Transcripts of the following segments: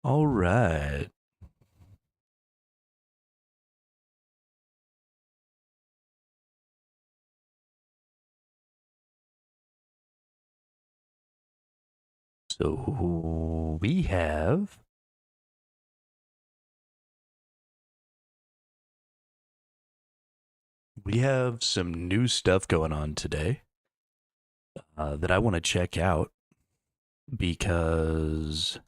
All right. So we have some new stuff going on today that I want to check out because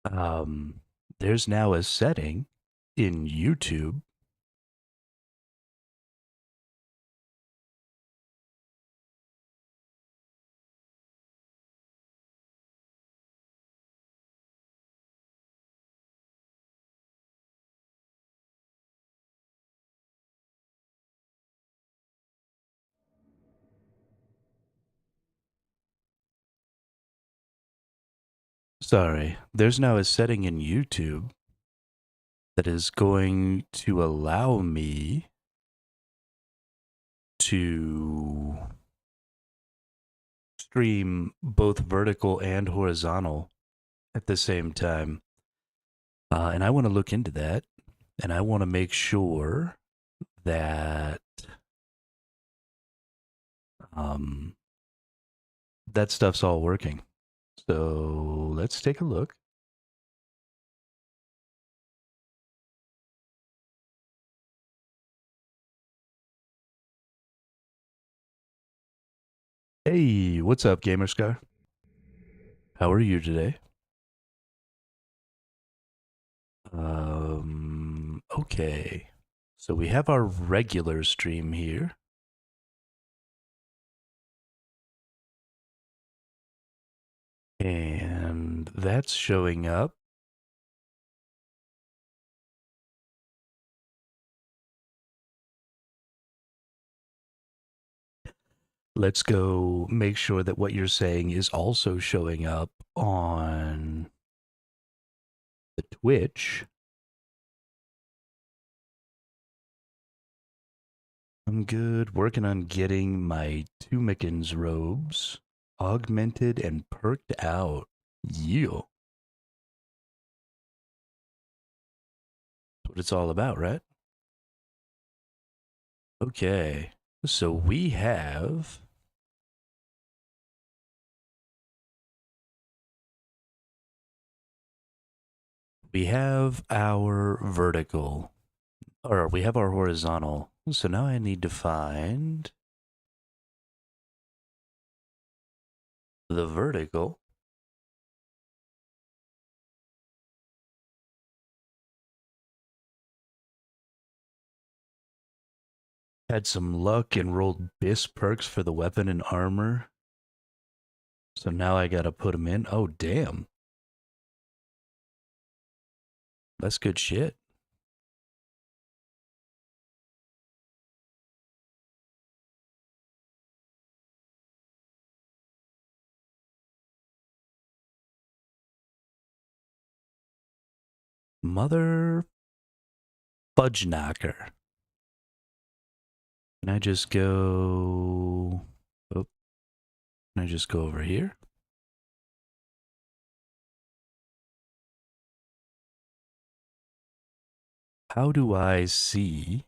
um, there's now a setting in YouTube. Sorry, there's now a setting in YouTube that is going to allow me to stream both vertical and horizontal at the same time. And I want to look into that, and I want to make sure that um, that stuff's all working. So let's take a look. Hey, what's up, Gamer Scar? How are you today? Okay. So we have our regular stream here. And that's showing up. Let's go make sure that what you're saying is also showing up on the Twitch. I'm good. Working on getting my Tumikins robes augmented and perked out. Yeah. That's what it's all about, right? Okay. So we have our vertical, or we have our horizontal. So now I need to find the vertical. Had some luck and rolled BIS perks for the weapon and armor. So now I gotta put them in. Oh, damn. That's good shit. Mother fudge knocker. Can I just go... Oh, can I just go over here? How do I see...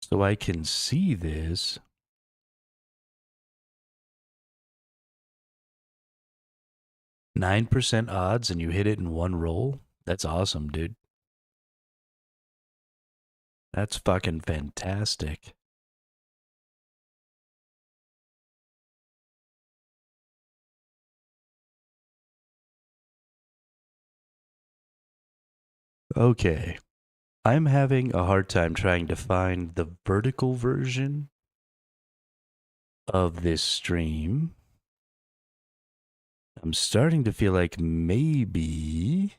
So I can see this. 9% odds and you hit it in one roll? That's awesome, dude. That's fucking fantastic. Okay. I'm having a hard time trying to find the vertical version of this stream. I'm starting to feel like maybe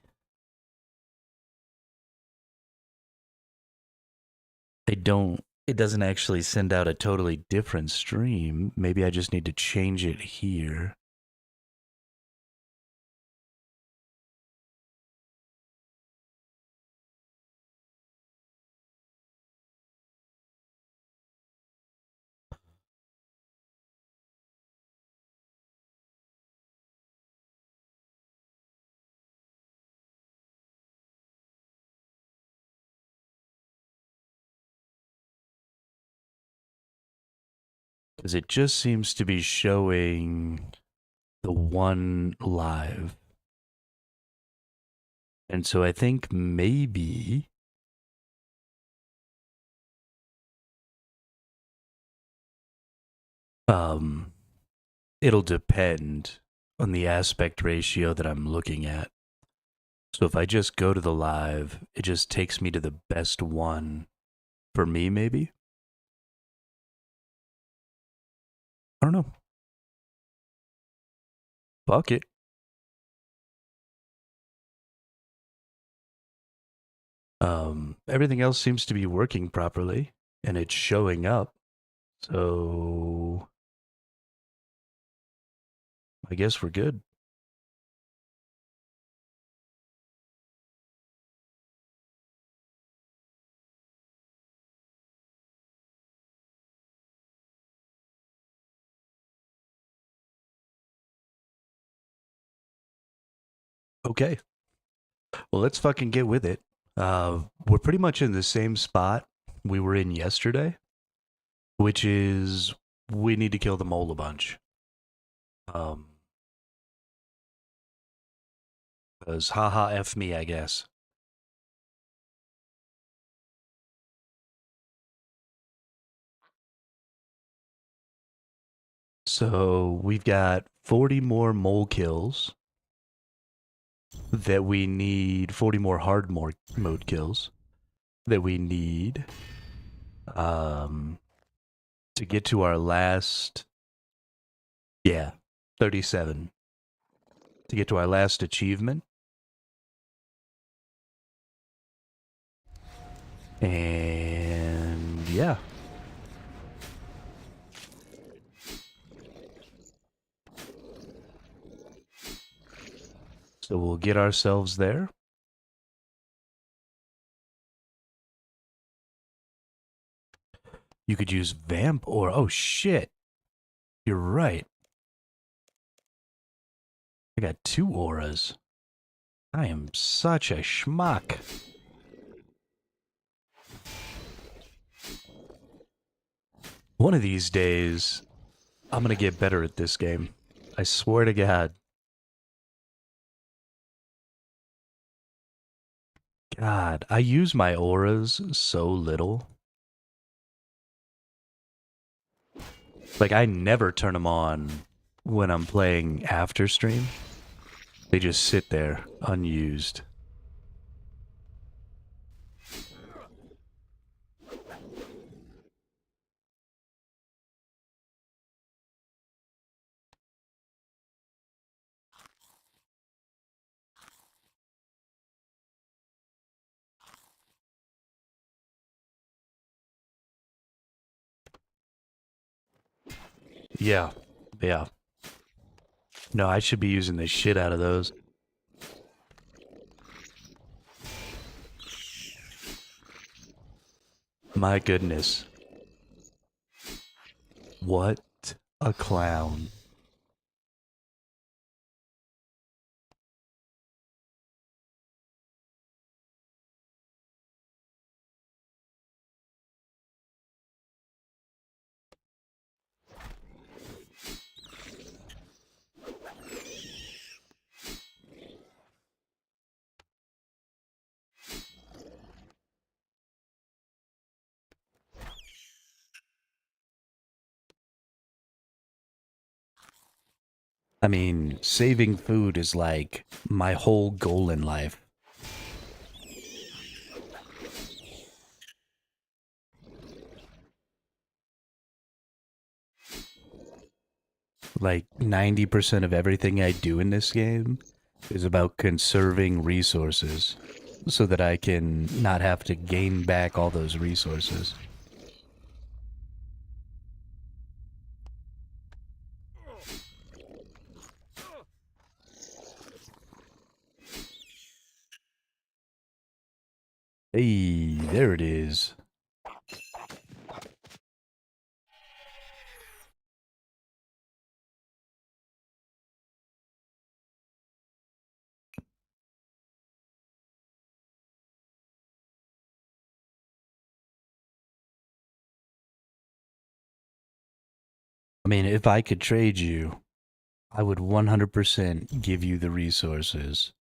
it doesn't actually send out a totally different stream. Maybe I just need to change it here. Because it just seems to be showing the one live. And so I think maybe um it'll depend on the aspect ratio that I'm looking at. So if I just go to the live, it just takes me to the best one for me maybe. I don't know. Fuck it. Everything else seems to be working properly and it's showing up. So I guess we're good. Okay. Well, let's fucking get with it. We're pretty much in the same spot we were in yesterday, which is we need to kill the mole a bunch. Um, because haha F me, I guess. So we've got 40 more mole kills that we need, 40 more mode kills that we need um, to get to our last, yeah, 37. To get to our last achievement. And yeah. So we'll get ourselves there. You could use Vamp or, oh shit. You're right. I got 2 auras. I am such a schmuck. One of these days, I'm gonna get better at this game. I swear to God. God, I use my auras so little. Like, I never turn them on when I'm playing after stream. They just sit there, unused. Yeah, yeah. No, I should be using the shit out of those. My goodness. What a clown. I mean, saving food is like my whole goal in life. Like 90% of everything I do in this game is about conserving resources so that I can not have to gain back all those resources. Hey, there it is. I mean, if I could trade you, I would 100% give you the resources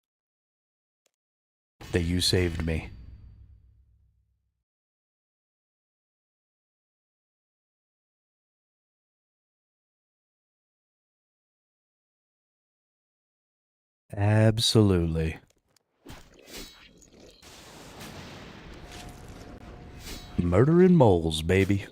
that you saved me. Absolutely. Murdering moles, baby.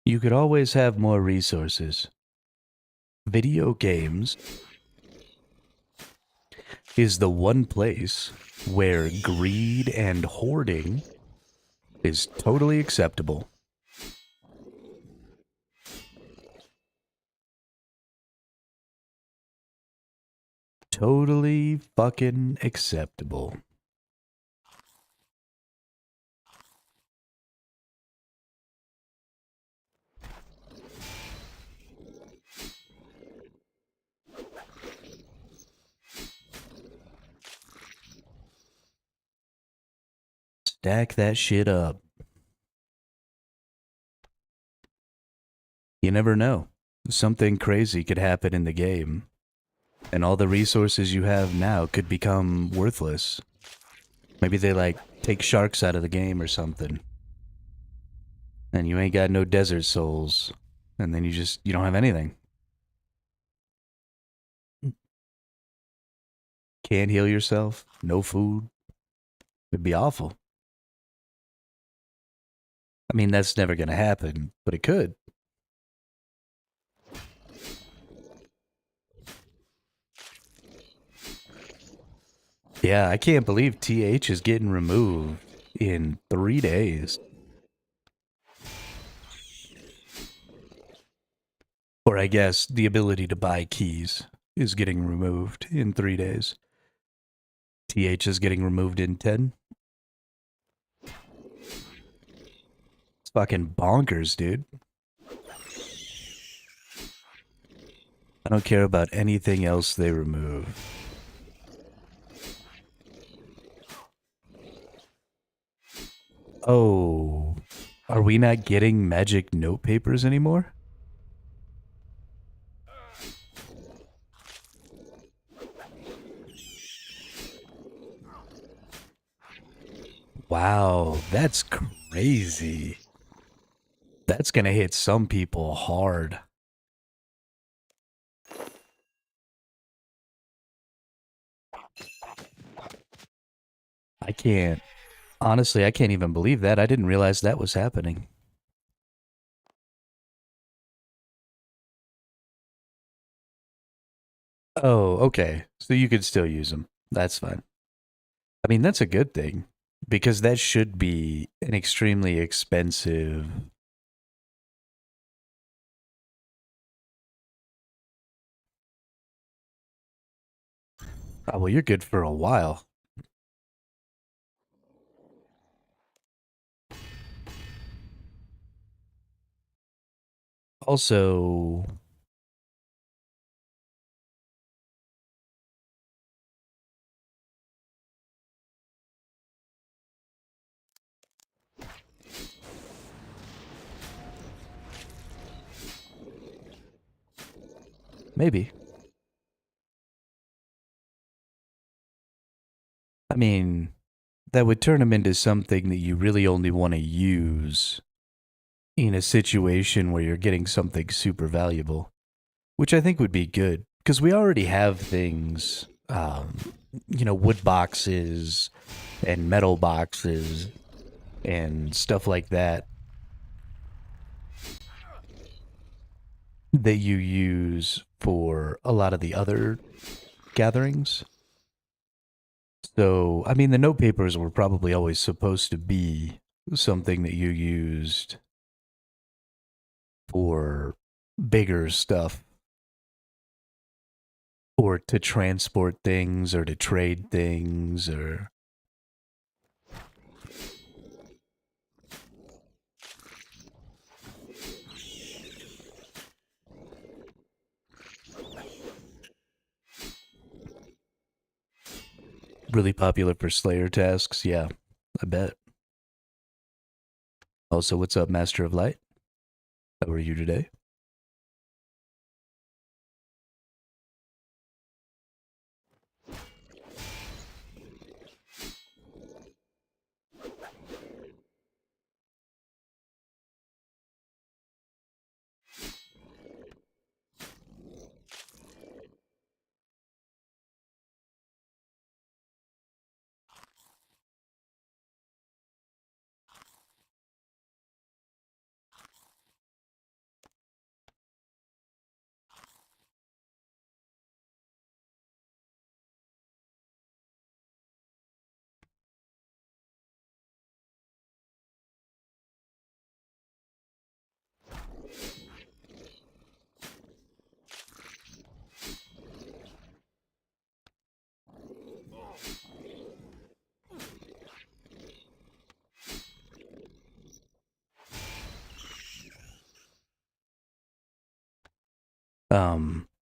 You could always have more resources. Video games is the one place where greed and hoarding is totally acceptable. Totally fucking acceptable. Stack that shit up. You never know. Something crazy could happen in the game, and all the resources you have now could become worthless. Maybe they, like, take sharks out of the game or something. And you ain't got no desert souls. And then you don't have anything. Can't heal yourself. No food. It'd be awful. I mean, that's never gonna happen, but it could. Yeah, I can't believe TH is getting removed in 3 days. Or I guess the ability to buy keys is getting removed in 3 days. TH is getting removed in 10. It's fucking bonkers, dude. I don't care about anything else they remove. Oh, are we not getting magic note papers anymore? Wow, that's crazy. That's gonna hit some people hard. I can't. Honestly, I can't even believe that. I didn't realize that was happening. Oh, okay. So you could still use them. That's fine. I mean, that's a good thing because that should be an extremely expensive. Oh, well, you're good for a while. Also, maybe. I mean, that would turn them into something that you really only want to use in a situation where you're getting something super valuable, which I think would be good because we already have things wood boxes and metal boxes and stuff like that that you use for a lot of the other gatherings. So, I mean, the note papers were probably always supposed to be something that you used for bigger stuff or to transport things or to trade things or really popular for Slayer tasks. Yeah, I bet. Also, what's up, Master of Light? How are you today?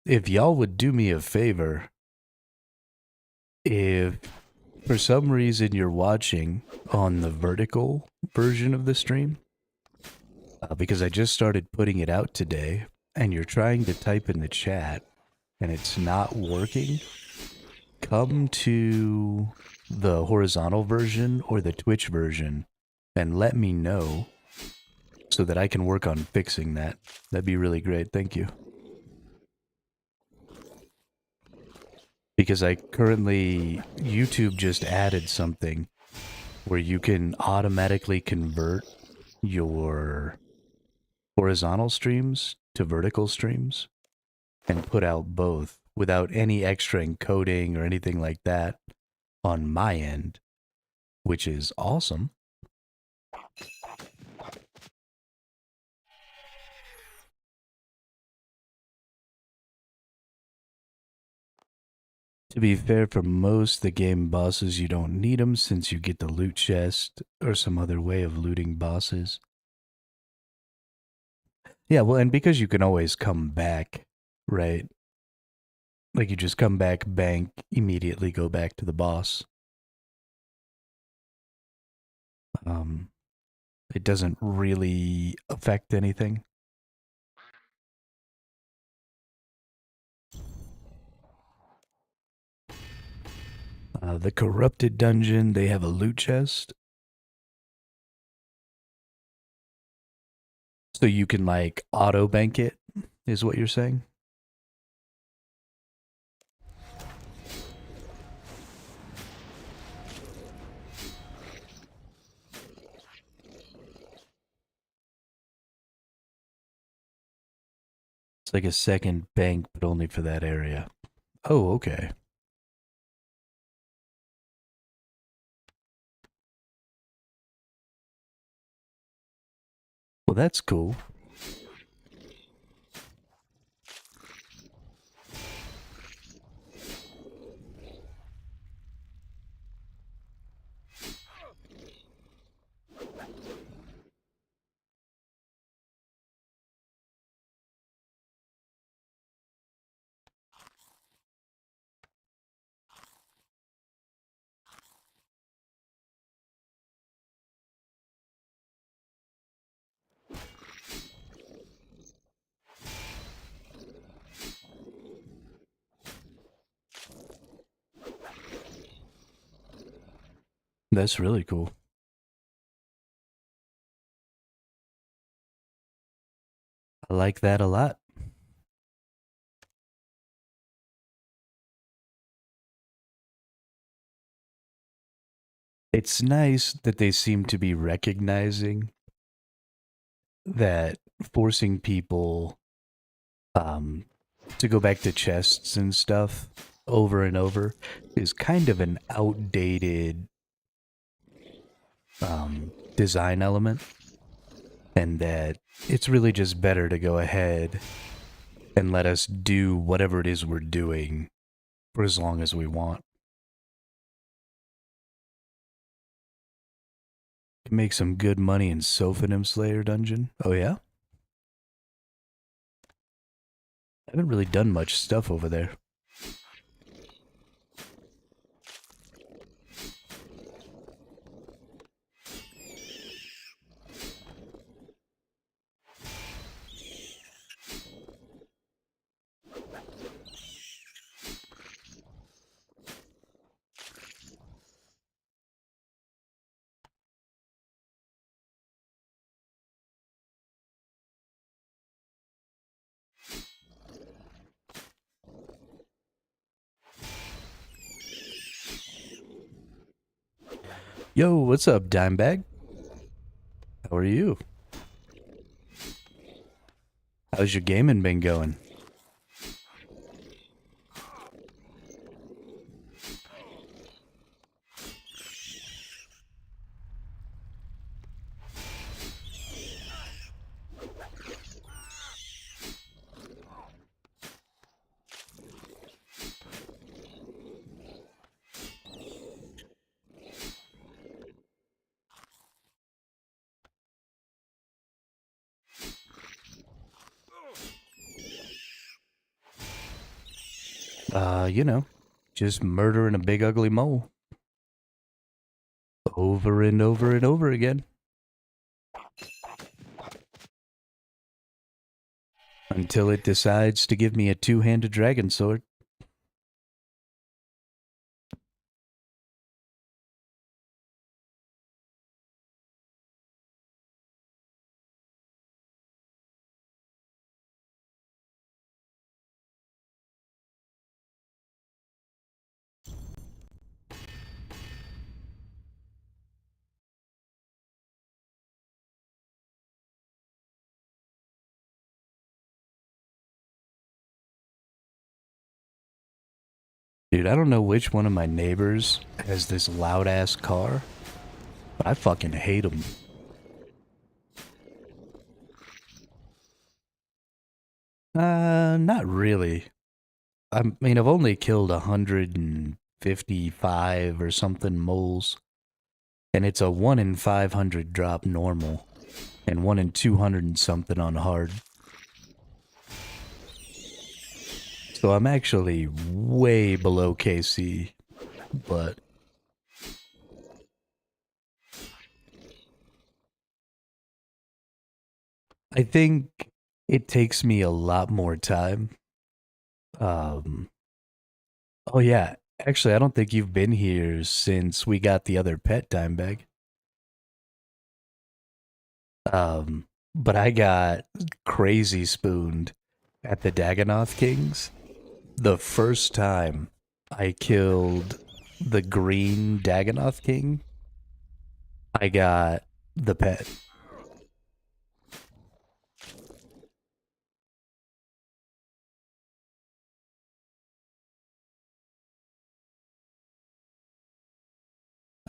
If y'all would do me a favor, if for some reason you're watching on the vertical version of the stream, because I just started putting it out today, and you're trying to type in the chat and it's not working, come to the horizontal version or the Twitch version and let me know so that I can work on fixing that. That'd be really great. Thank you. Because I currently, YouTube just added something where you can automatically convert your horizontal streams to vertical streams and put out both without any extra encoding or anything like that on my end, which is awesome. To be fair, for most the game bosses, you don't need them since you get the loot chest or some other way of looting bosses. Yeah, well, and because you can always come back, right? Like you just come back, bank, immediately go back to the boss. Um, it doesn't really affect anything. The corrupted dungeon, they have a loot chest. So you can like auto bank it, is what you're saying? It's like a second bank, but only for that area. Oh, okay. Well, that's cool. That's really cool. I like that a lot. It's nice that they seem to be recognizing that forcing people um, to go back to chests and stuff over and over is kind of an outdated design element, and that it's really just better to go ahead and let us do whatever it is we're doing for as long as we want. Can make some good money in Sophonim Slayer Dungeon. Oh yeah? I haven't really done much stuff over there. Yo, what's up, Dimebag? How are you? How's your gaming been going? You know, just murdering a big ugly mole. Over and over and over again. Until it decides to give me a two-handed dragon sword. Dude, I don't know which one of my neighbors has this loud-ass car, but I fucking hate them. Not really. I mean, I've only killed 155 or something moles, and it's a 1 in 500 drop normal, and 1 in 200 and something on hard. So I'm actually way below KC, but I think it takes me a lot more time. Um, oh yeah, actually, I don't think you've been here since we got the other pet dime bag. But I got crazy spooned at the Dagonoth Kings the first time I killed the green Dagonoth King. I got the pet.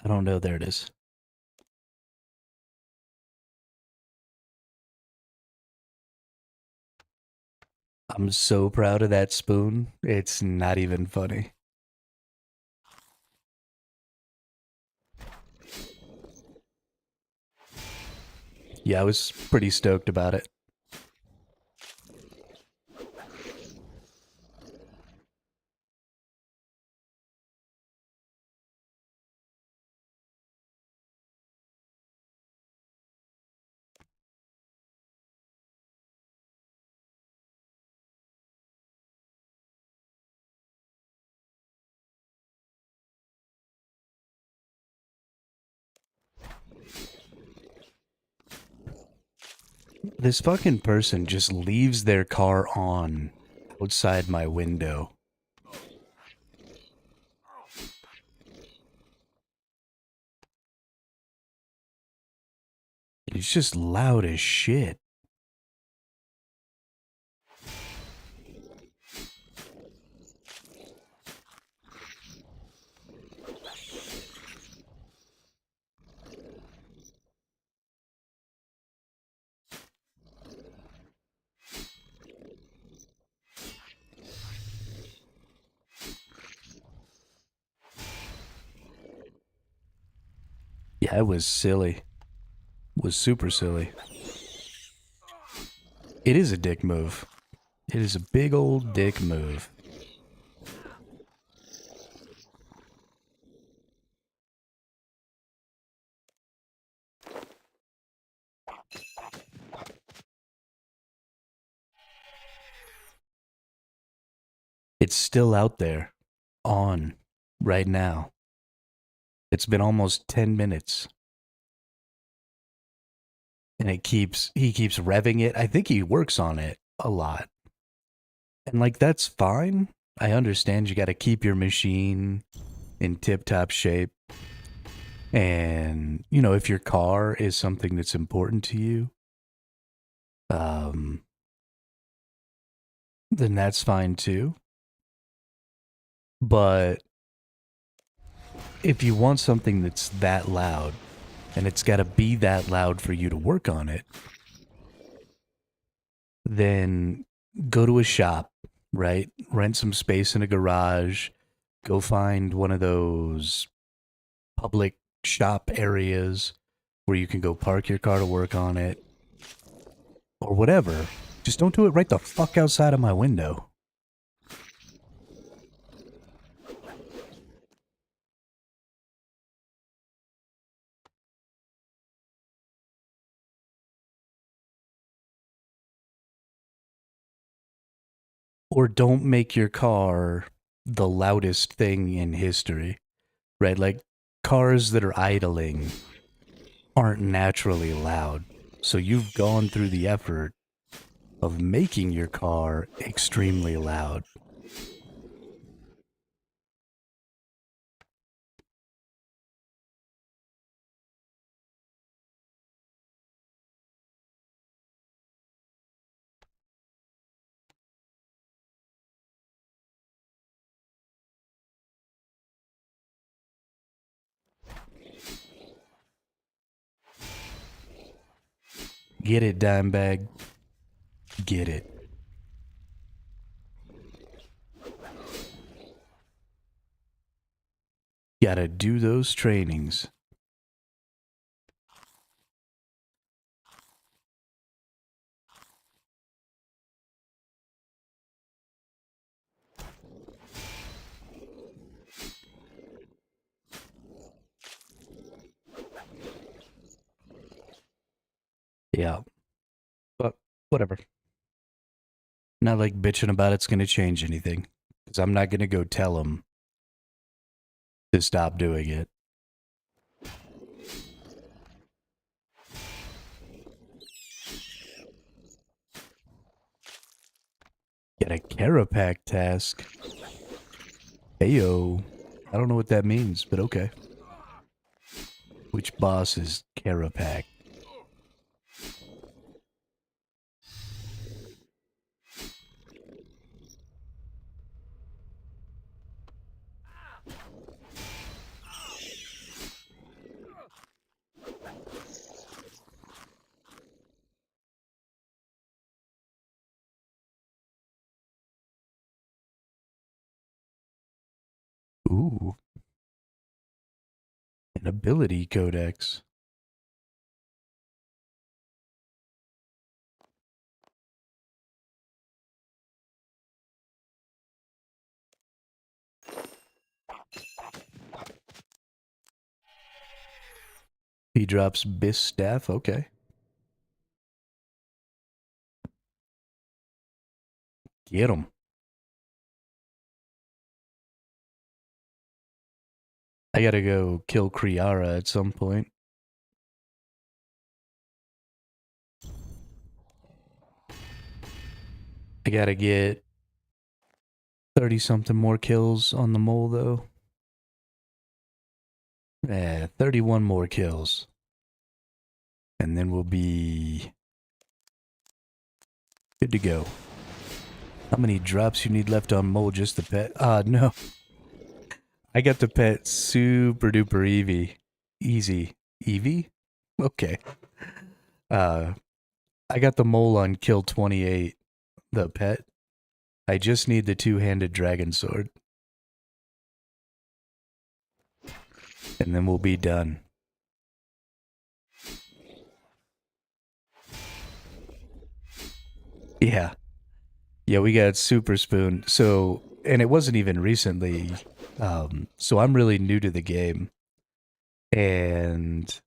I don't know. There it is. I'm so proud of that spoon. It's not even funny. Yeah, I was pretty stoked about it. This fucking person just leaves their car on outside my window. It's just loud as shit. Yeah, it was silly. It was super silly. It is a dick move. It is a big old dick move. It's still out there, on, right now. It's been almost 10 minutes. And he keeps revving it. I think he works on it a lot. And like that's fine. I understand you got to keep your machine in tip-top shape. And, you know, if your car is something that's important to you, then that's fine too. But if you want something that's that loud, and it's got to be that loud for you to work on it, then go to a shop, right? Rent some space in a garage. Go find one of those public shop areas where you can go park your car to work on it or whatever. Just don't do it right the fuck outside of my window. Or don't make your car the loudest thing in history, right? Like cars that are idling aren't naturally loud. So you've gone through the effort of making your car extremely loud. Get it, Dimebag. Get it. Gotta do those trainings. Yeah. But whatever. Not like bitching about it's gonna change anything. Because I'm not gonna go tell him to stop doing it. Get a Carapac task. Heyo. I don't know what that means, but okay. Which boss is Carapac? Ooh. An ability codex. He drops Bis staff. Okay. Get him. I gotta go kill Kriara at some point. I gotta get 30 something more kills on the mole though. 31 more kills. And then we'll be good to go. How many drops you need left on Mole just to pet? No. I got the pet super duper Eevee. Easy. Eevee? Okay. I got the Mole on kill 28, the pet. I just need the two-handed dragon sword. And then we'll be done. Yeah. Yeah, we got Super Spoon. So, and it wasn't even recently. So I'm really new to the game. And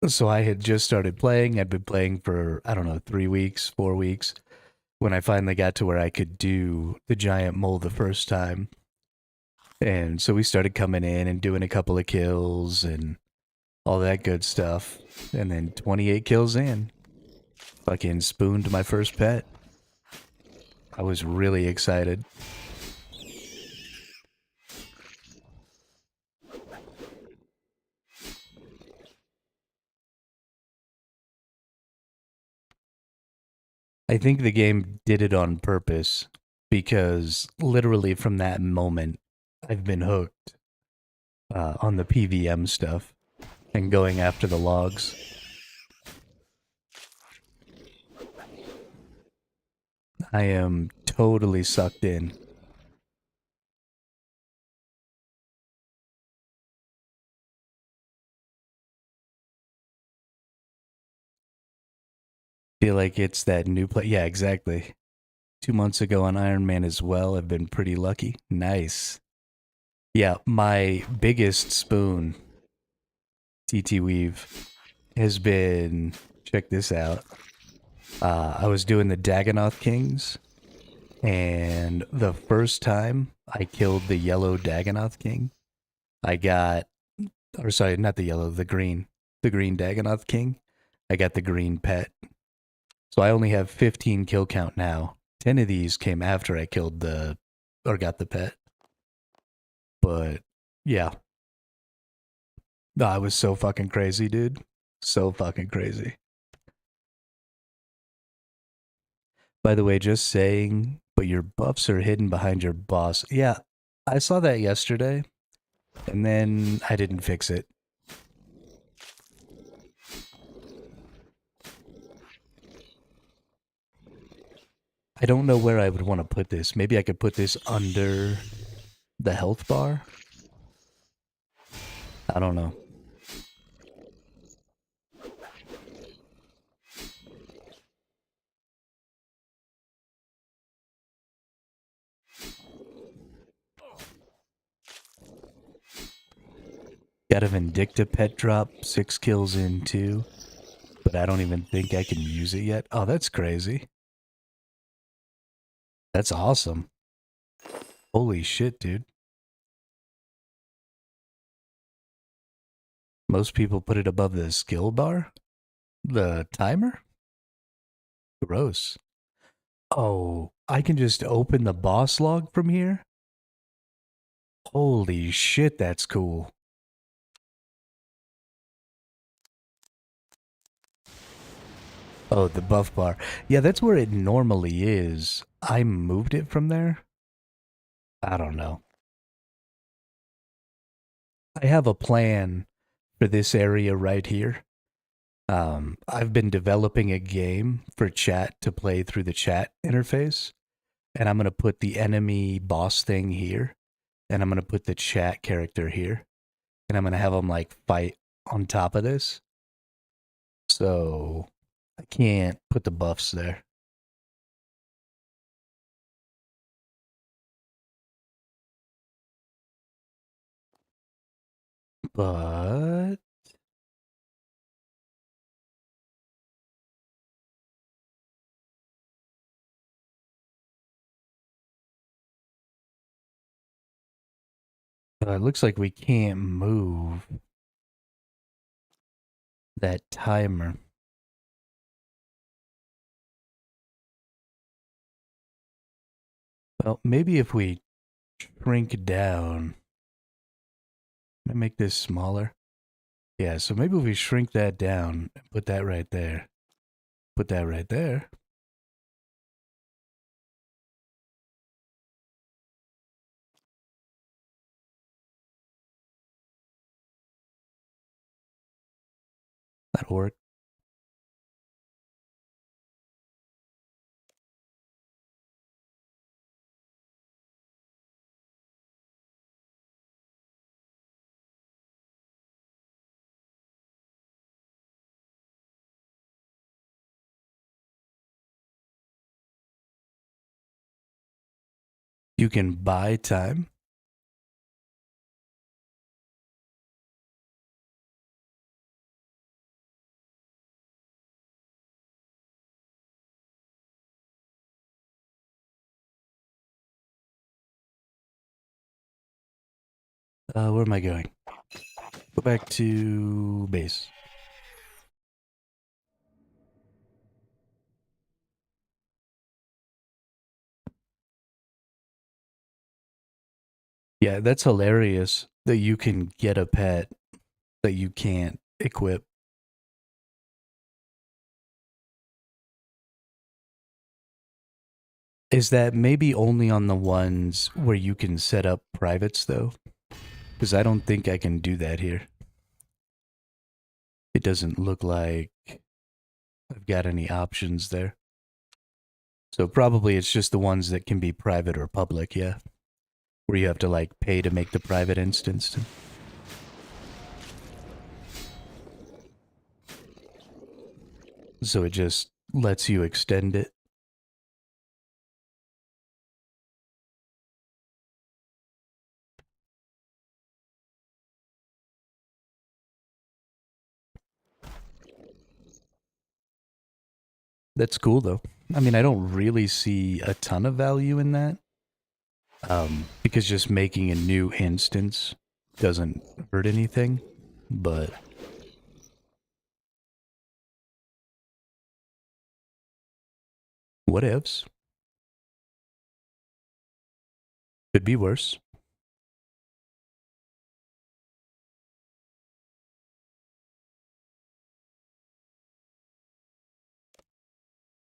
so I had just started playing. I'd been playing for, I don't know, 3 weeks, 4 weeks, when I finally got to where I could do the giant mole the first time. And so we started coming in and doing a couple of kills and all that good stuff. And then 28 kills in, fucking spooned my first pet. I was really excited. I think the game did it on purpose because literally from that moment, I've been hooked on the PVM stuff and going after the logs. I am totally sucked in. Feel like it's that new play. Yeah, exactly. 2 months ago on Ironman as well. I've been pretty lucky. Nice. Yeah, my biggest spoon, TT Weave, has been. Check this out. I was doing the Dagonoth Kings, and the first time I killed the yellow Dagonoth King, I got. Or sorry, not the yellow, the green. The green Dagonoth King. I got the green pet. So I only have 15 kill count now. 10 of these came after I killed the. Or got the pet. But yeah. No, I was so fucking crazy, dude. So fucking crazy. By the way, just saying, but your buffs are hidden behind your boss. Yeah, I saw that yesterday, and then I didn't fix it. I don't know where I would want to put this. Maybe I could put this under the health bar? I don't know. Got a Vindicta pet drop, 6 kills in 2, but I don't even think I can use it yet. Oh, that's crazy. That's awesome. Holy shit, dude. Most people put it above the skill bar? The timer? Gross. Oh, I can just open the boss log from here? Holy shit, that's cool. Oh, the buff bar. Yeah, that's where it normally is. I moved it from there? I don't know. I have a plan for this area right here. I've been developing a game for chat to play through the chat interface, and I'm going to put the enemy boss thing here, and I'm going to put the chat character here, and I'm going to have them like fight on top of this. So I can't put the buffs there. But it looks like we can't move that timer. Well, maybe if we shrink down, let me make this smaller. Yeah, so maybe if we shrink that down and put that right there. Put that right there. That'll work. You can buy time. Where am I going? Go back to base. Yeah, that's hilarious that you can get a pet that you can't equip. Is that maybe only on the ones where you can set up privates, though? Because I don't think I can do that here. It doesn't look like I've got any options there. So probably it's just the ones that can be private or public, yeah? Where you have to, like, pay to make the private instance. So it just lets you extend it. That's cool, though. I mean, I don't really see a ton of value in that. Because just making a new instance doesn't hurt anything. But what ifs? Could be worse.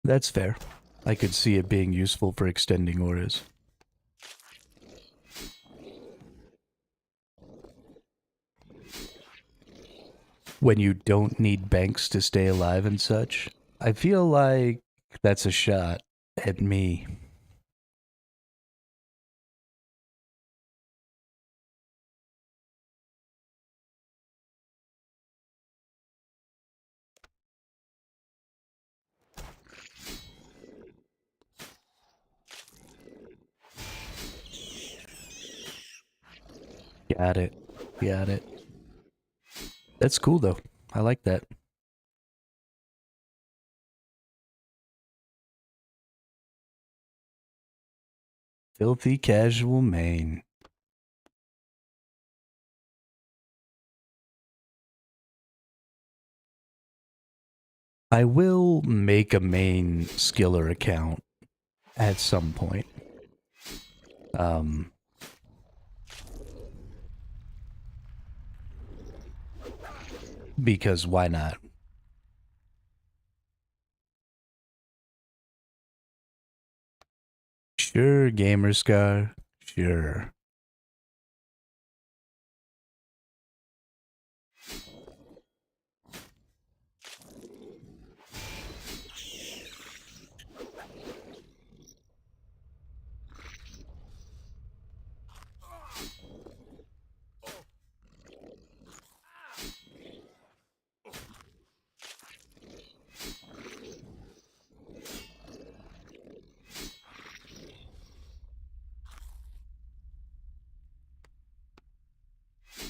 That's fair. I could see it being useful for extending auras. When you don't need banks to stay alive and such, I feel like that's a shot at me. Got it. Got it. That's cool, though. I like that. Filthy casual main. I will make a main skiller account at some point. Um, because why not? Sure, Gamerscar. Sure.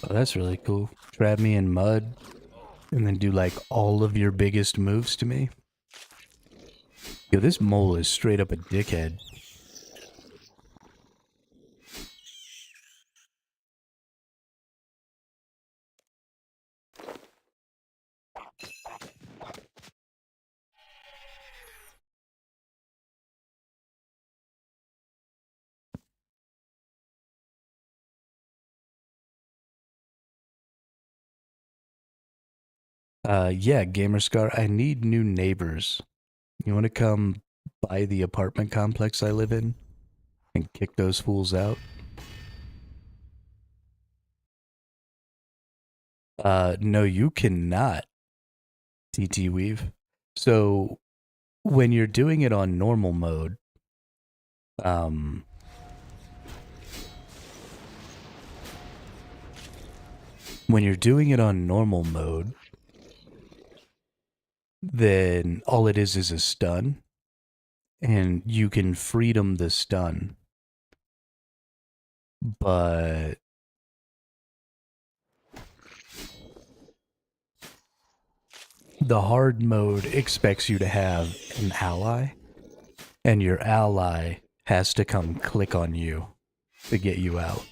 Oh, that's really cool. Trap me in mud and then do like all of your biggest moves to me. Yo, this mole is straight up a dickhead. Yeah, Gamerscar, I need new neighbors. You want to come by the apartment complex I live in and kick those fools out? No, you cannot, TT Weave. So when you're doing it on normal mode, um, when you're doing it on normal mode, then all it is a stun, and you can freedom the stun. But the hard mode expects you to have an ally, and your ally has to come click on you to get you out.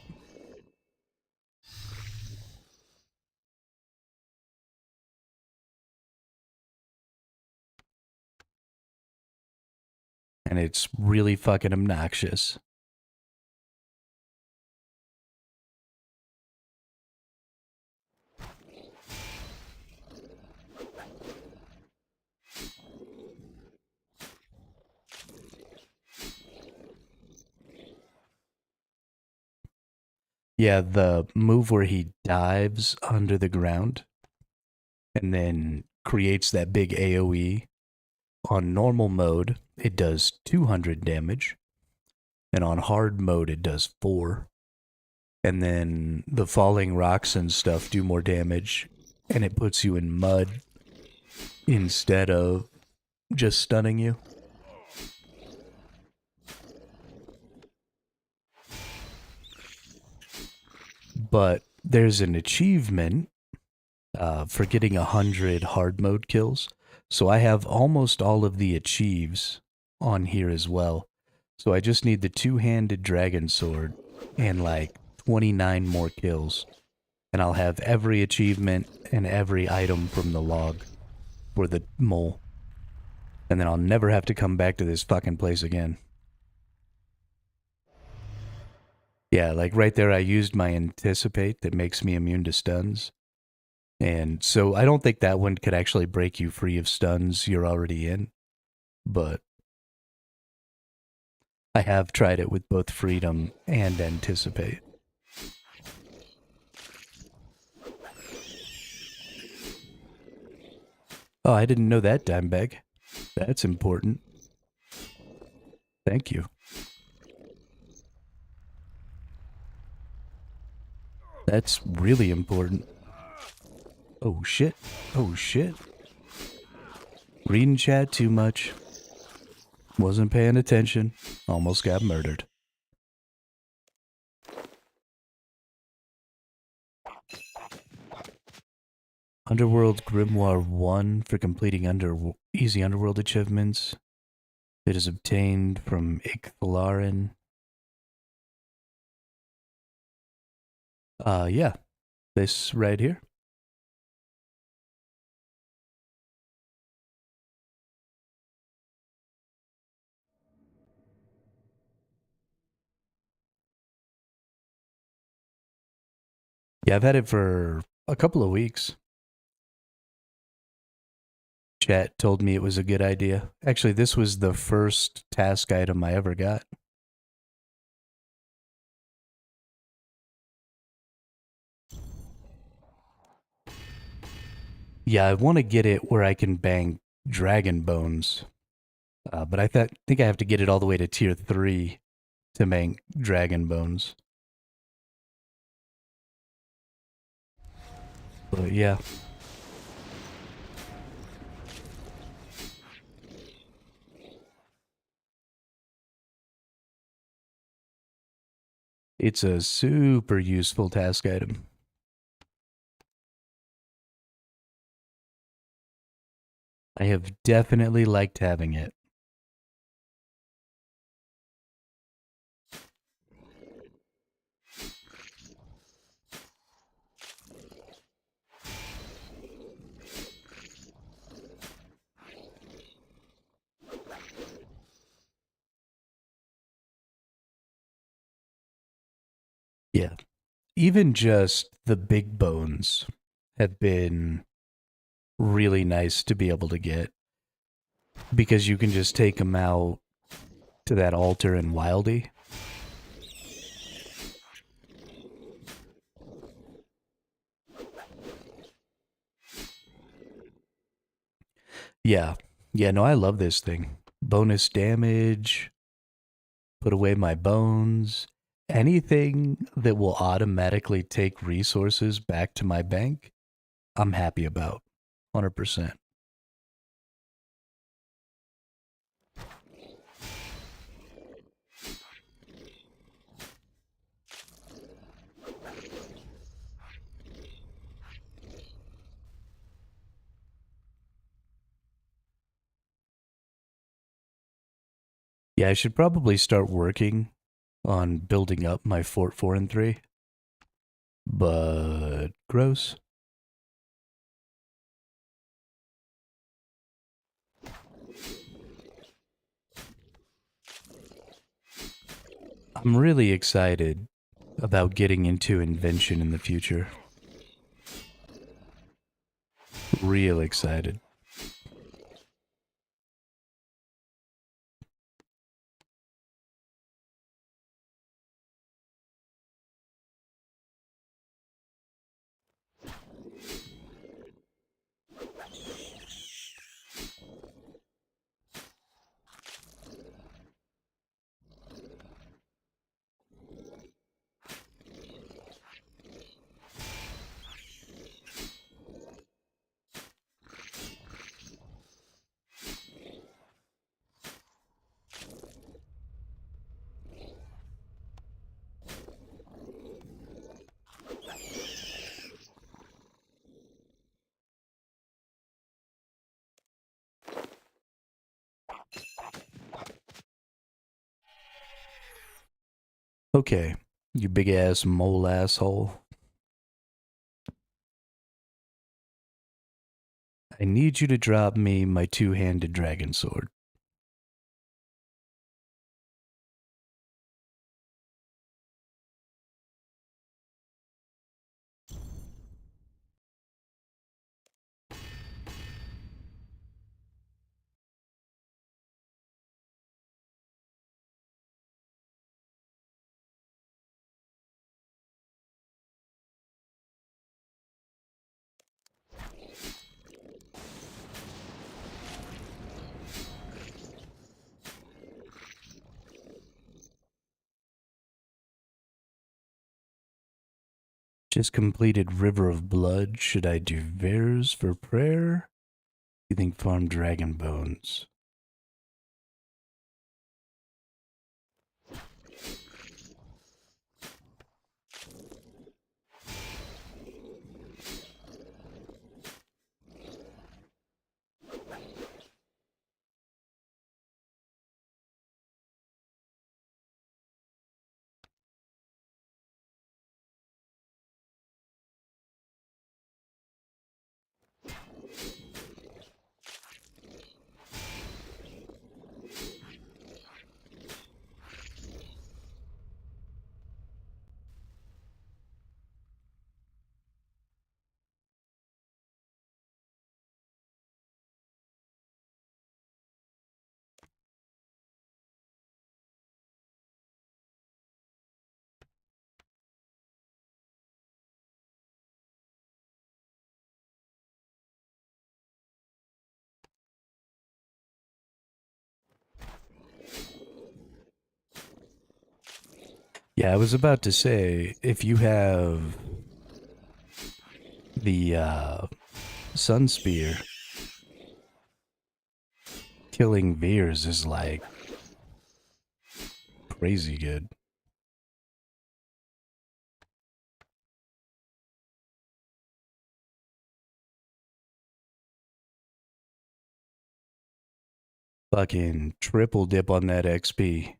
And it's really fucking obnoxious. Yeah, the move where he dives under the ground and then creates that big AoE. On normal mode, it does 200 damage, and on hard mode, it does 4. And then the falling rocks and stuff do more damage, and it puts you in mud instead of just stunning you. But there's an achievement for getting 100 hard mode kills. So I have almost all of the achieves on here as well. So I just need the two-handed dragon sword and like 29 more kills. And I'll have every achievement and every item from the log for the mole. And then I'll never have to come back to this fucking place again. Yeah, like right there I used my anticipate that makes me immune to stuns. And so I don't think that one could actually break you free of stuns you're already in. But I have tried it with both freedom and anticipate. Oh, I didn't know that, Dimebag. That's important. Thank you. That's really important. Oh shit. Oh shit. Reading chat too much. Wasn't paying attention. Almost got murdered. Underworld Grimoire 1 for completing easy Underworld achievements. It is obtained from Icthalarin. Yeah. This right here. Yeah, I've had it for a couple of weeks. Chat told me it was a good idea. Actually, this was the first task item I ever got. Yeah, I want to get it where I can bang dragon bones. But I think I have to get it all the way to tier 3 to bang dragon bones. But yeah. It's a super useful task item. I have definitely liked having it. Yeah. Even just the big bones have been really nice to be able to get because you can just take them out to that altar in Wildy. Yeah. Yeah, no, I love this thing. Bonus damage, put away my bones. Anything that will automatically take resources back to my bank, I'm happy about. 100%. Yeah, I should probably start working on building up my Fort 4 and 3. But gross. I'm really excited about getting into invention in the future. Real excited. Okay, you big ass mole asshole. I need you to drop me my two-handed dragon sword. Just completed River of Blood. Should I do Vers for prayer? You think farm dragon bones? Yeah, I was about to say, if you have the Sun Spear, killing Veers is like crazy good. Fucking triple dip on that XP.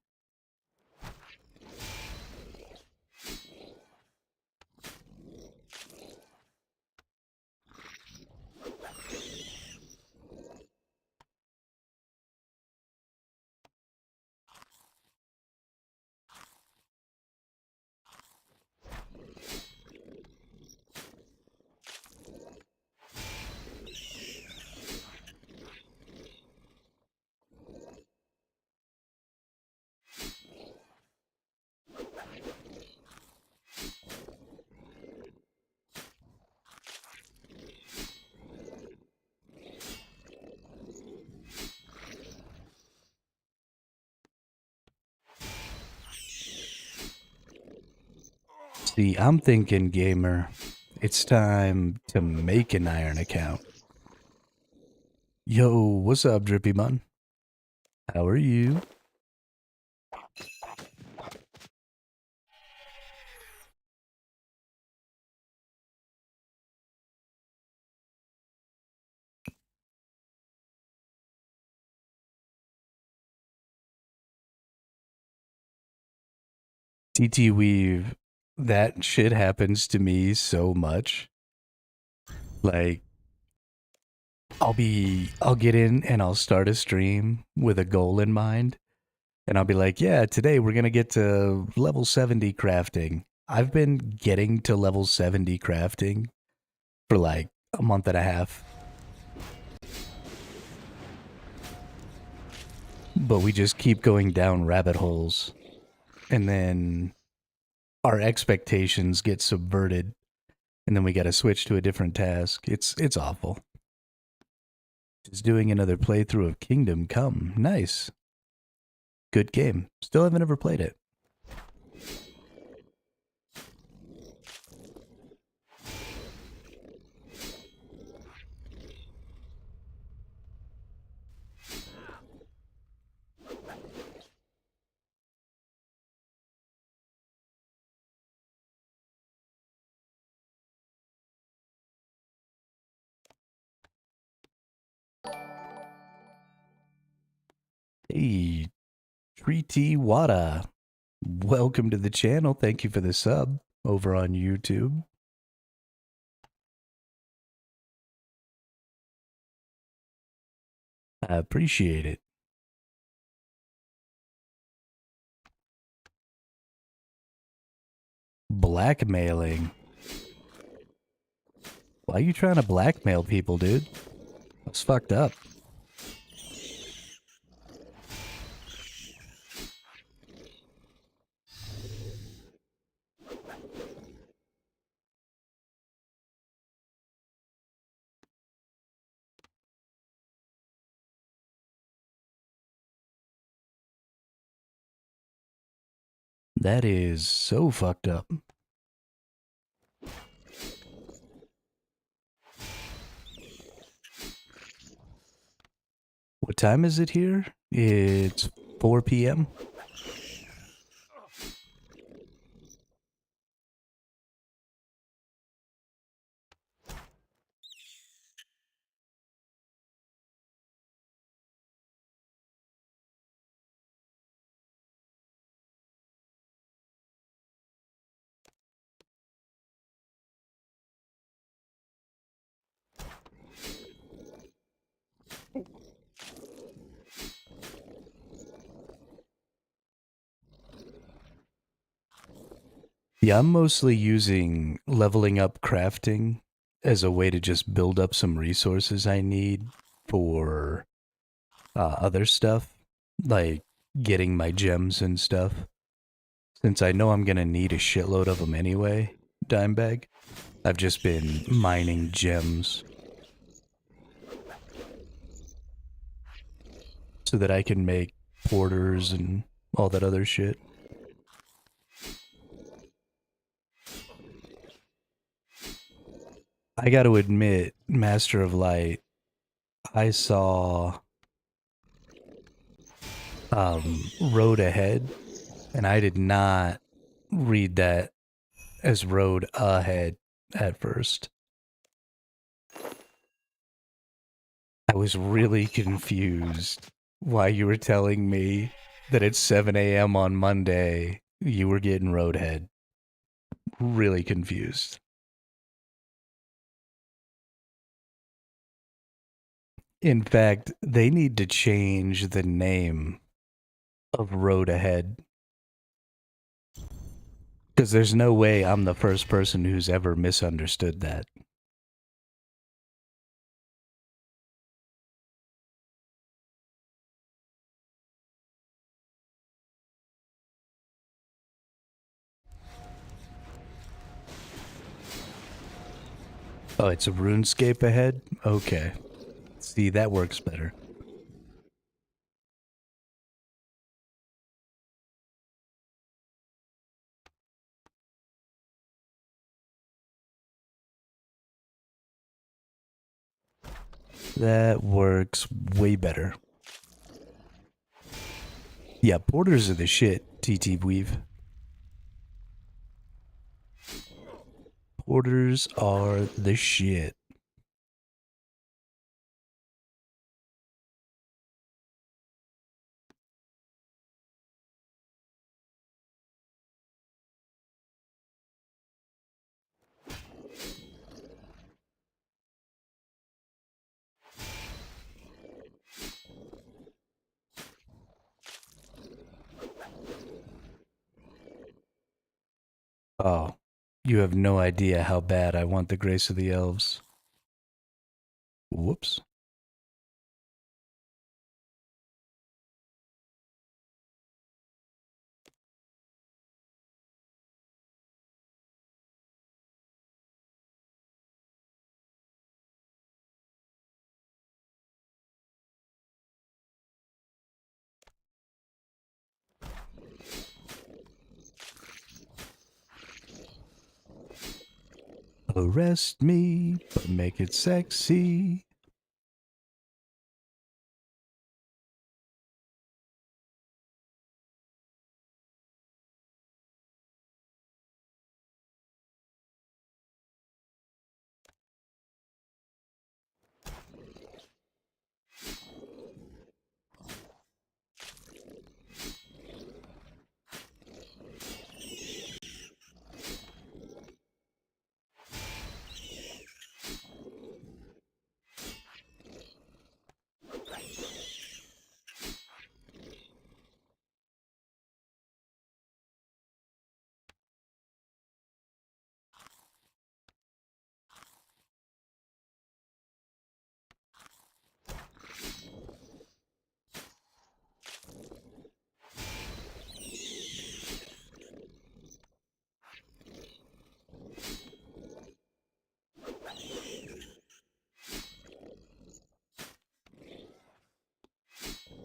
See, I'm thinking, gamer, it's time to make an iron account. Yo, what's up, Drippy Bun? How are you? TT Weave, that shit happens to me so much. Like, I'll get in and I'll start a stream with a goal in mind. And I'll be like, yeah, today we're going to get to level 70 crafting. I've been getting to level 70 crafting for like a month and a half. But we just keep going down rabbit holes. And then our expectations get subverted. And then we got to switch to a different task. It's awful. Just doing another playthrough of Kingdom Come. Nice. Good game. Still haven't ever played it. Hey, Treaty Wada. Welcome to the channel. Thank you for the sub over on YouTube. I appreciate it. Blackmailing. Why are you trying to blackmail people, dude? That's fucked up. That is so fucked up. What time is it here? It's 4 p.m. Yeah, I'm mostly using leveling up crafting as a way to just build up some resources I need for other stuff, like getting my gems and stuff. Since I know I'm going to need a shitload of them anyway, Dimebag, I've just been mining gems so that I can make porters and all that other shit. I got to admit, Master of Light, I saw Road Ahead, and I did not read that as Road Ahead at first. I was really confused why you were telling me that at 7 a.m. on Monday you were getting Roadhead. Really confused. In fact, they need to change the name of Road Ahead. Because there's no way I'm the first person who's ever misunderstood that. Oh, it's a RuneScape ahead? Okay. See, that works better. That works way better. Yeah, porters are the shit, TT Weave. Porters are the shit. Oh, you have no idea how bad I want the Grace of the Elves. Whoops. Arrest me, but make it sexy.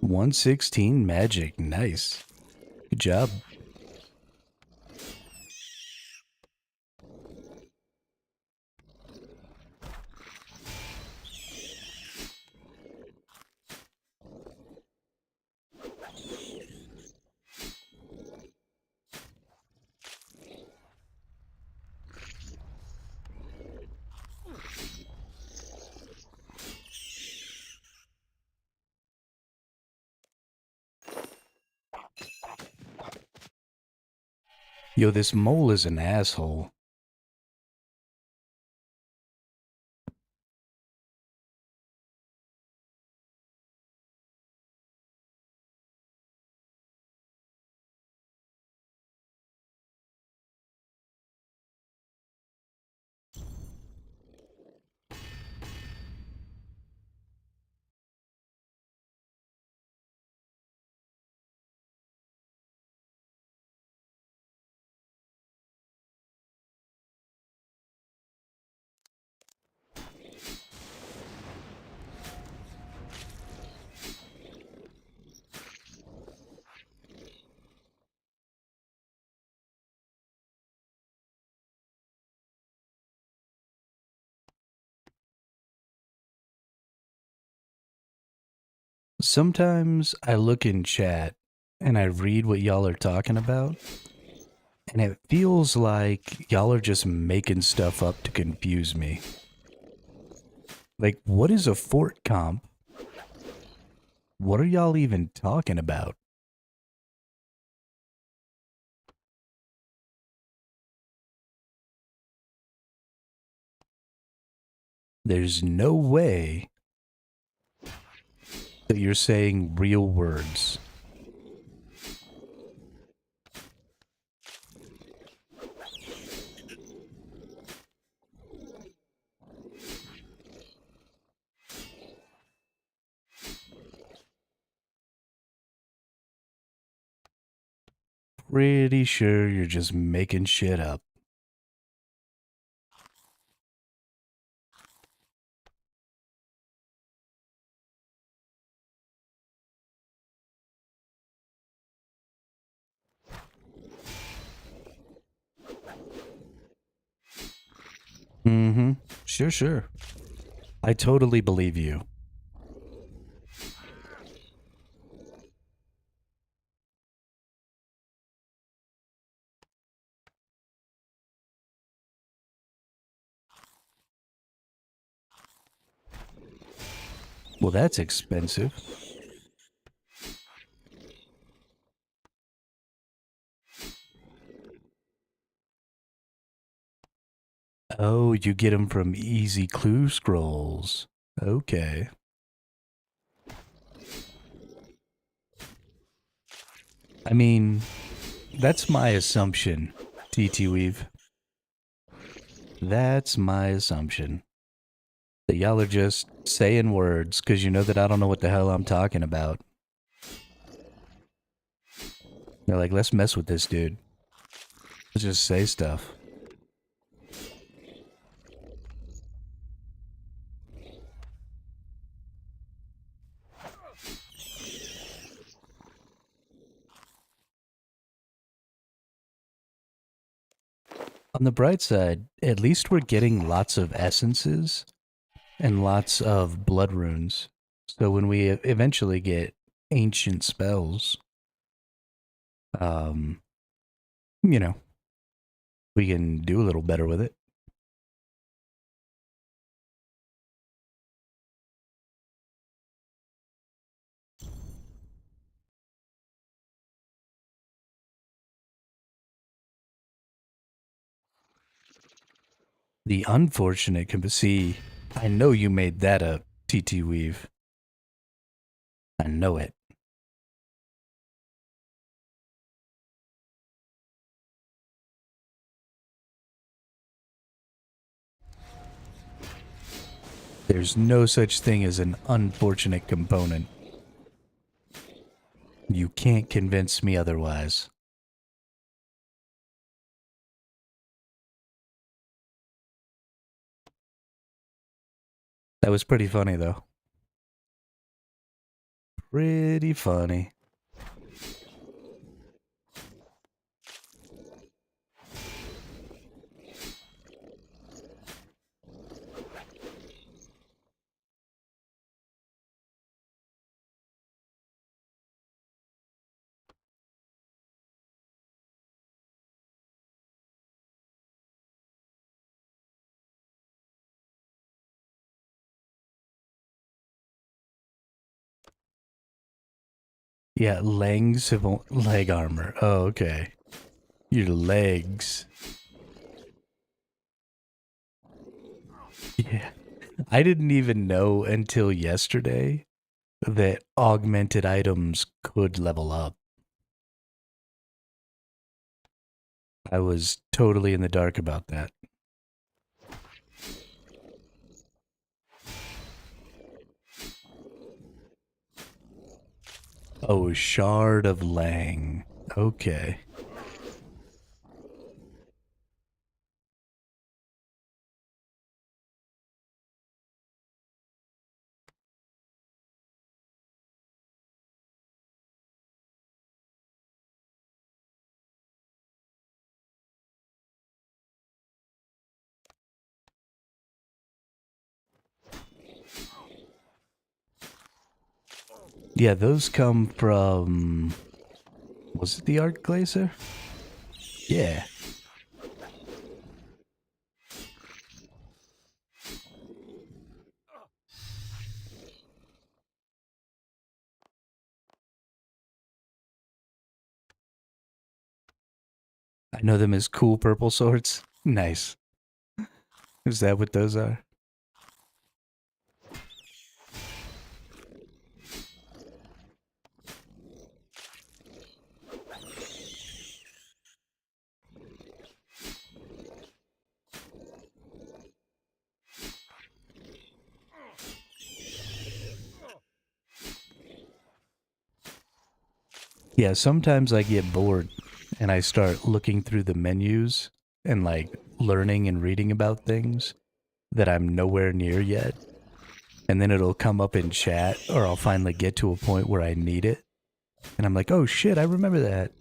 $116 magic. Nice. Good job. Yo, this mole is an asshole. Sometimes I look in chat and I read what y'all are talking about, and it feels like y'all are just making stuff up to confuse me. Like, what is a fort comp? What are y'all even talking about? There's no way that you're saying real words. Pretty sure you're just making shit up. Mm-hmm. Sure. I totally believe you. Well, that's expensive. Oh, you get them from easy clue scrolls. Okay. I mean, that's my assumption, TT Weave. That's my assumption. That y'all are just saying words because you know that I don't know what the hell I'm talking about. They're like, let's mess with this dude. Let's just say stuff. On the bright side, at least we're getting lots of essences and lots of blood runes. So when we eventually get ancient spells, um, you know, we can do a little better with it. The unfortunate can see. I know you made that up, TT Weave. I know it. There's no such thing as an unfortunate component. You can't convince me otherwise. That was pretty funny, though. Pretty funny. Yeah, legs have leg armor. Oh, okay. Your legs. Yeah. I didn't even know until yesterday that augmented items could level up. I was totally in the dark about that. Oh, Shard of Lang. Okay. Yeah, those come from. Was it the Art Glacier? Yeah. I know them as cool purple swords. Nice. Is that what those are? Yeah, sometimes I get bored and I start looking through the menus and like learning and reading about things that I'm nowhere near yet. And then it'll come up in chat or I'll finally get to a point where I need it. And I'm like, oh shit, I remember that.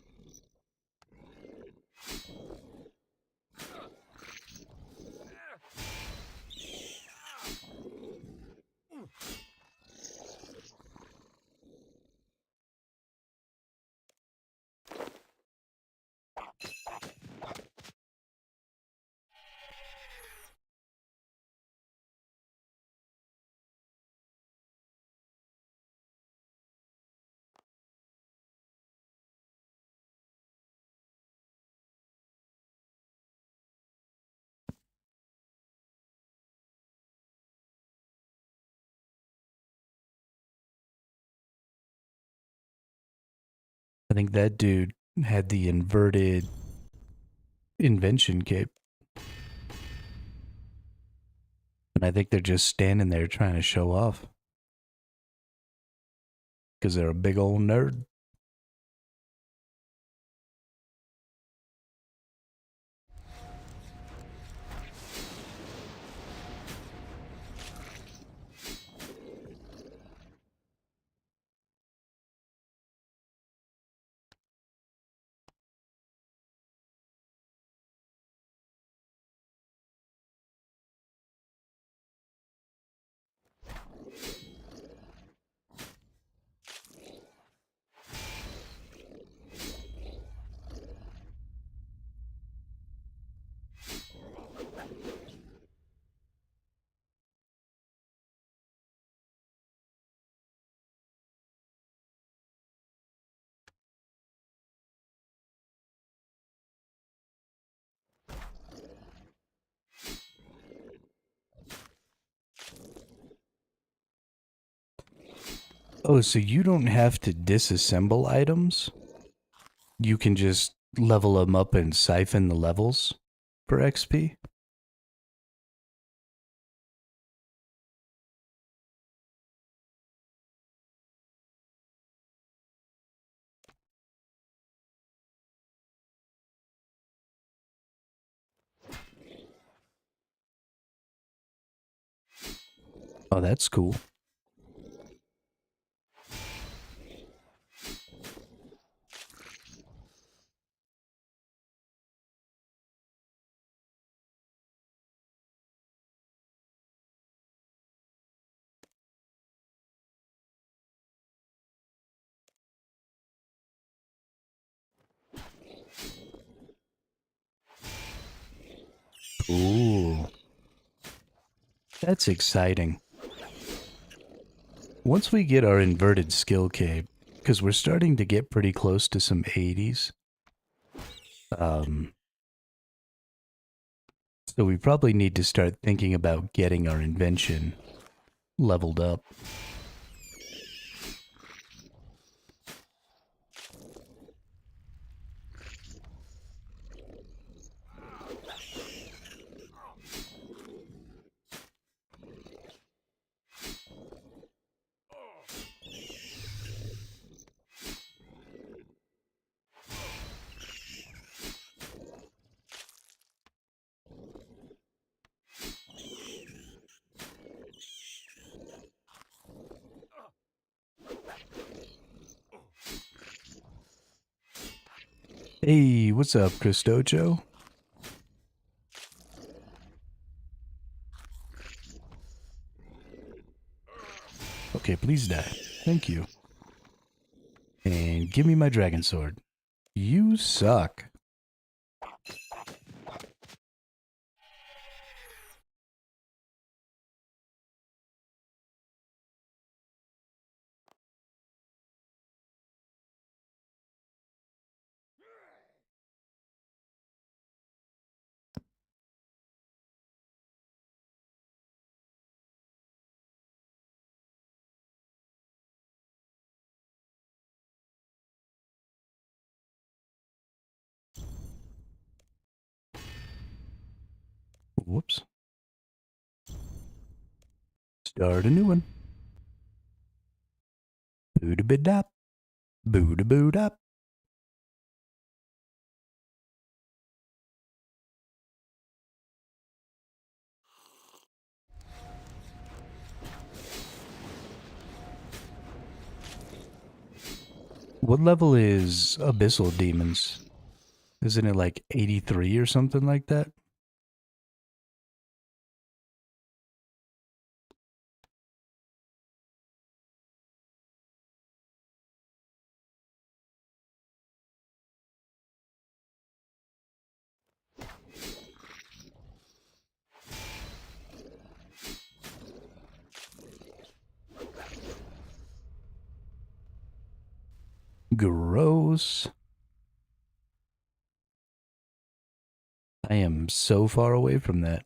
I think that dude had the inverted invention cape. And I think they're just standing there trying to show off. Because they're a big old nerd. Oh, so you don't have to disassemble items? You can just level them up and siphon the levels for XP? Oh, that's cool. Ooh. That's exciting. Once we get our inverted skill cape, because we're starting to get pretty close to some 80s. So we probably need to start thinking about getting our invention leveled up. Hey, what's up, Christocho? Okay, please die. Thank you. And give me my dragon sword. You suck. Whoops. Start a new one. Boo-da-bid-dap. Boo-da-boo-dap. What level is Abyssal Demons? Isn't it like 83 or something like that? Gross. I am so far away from that.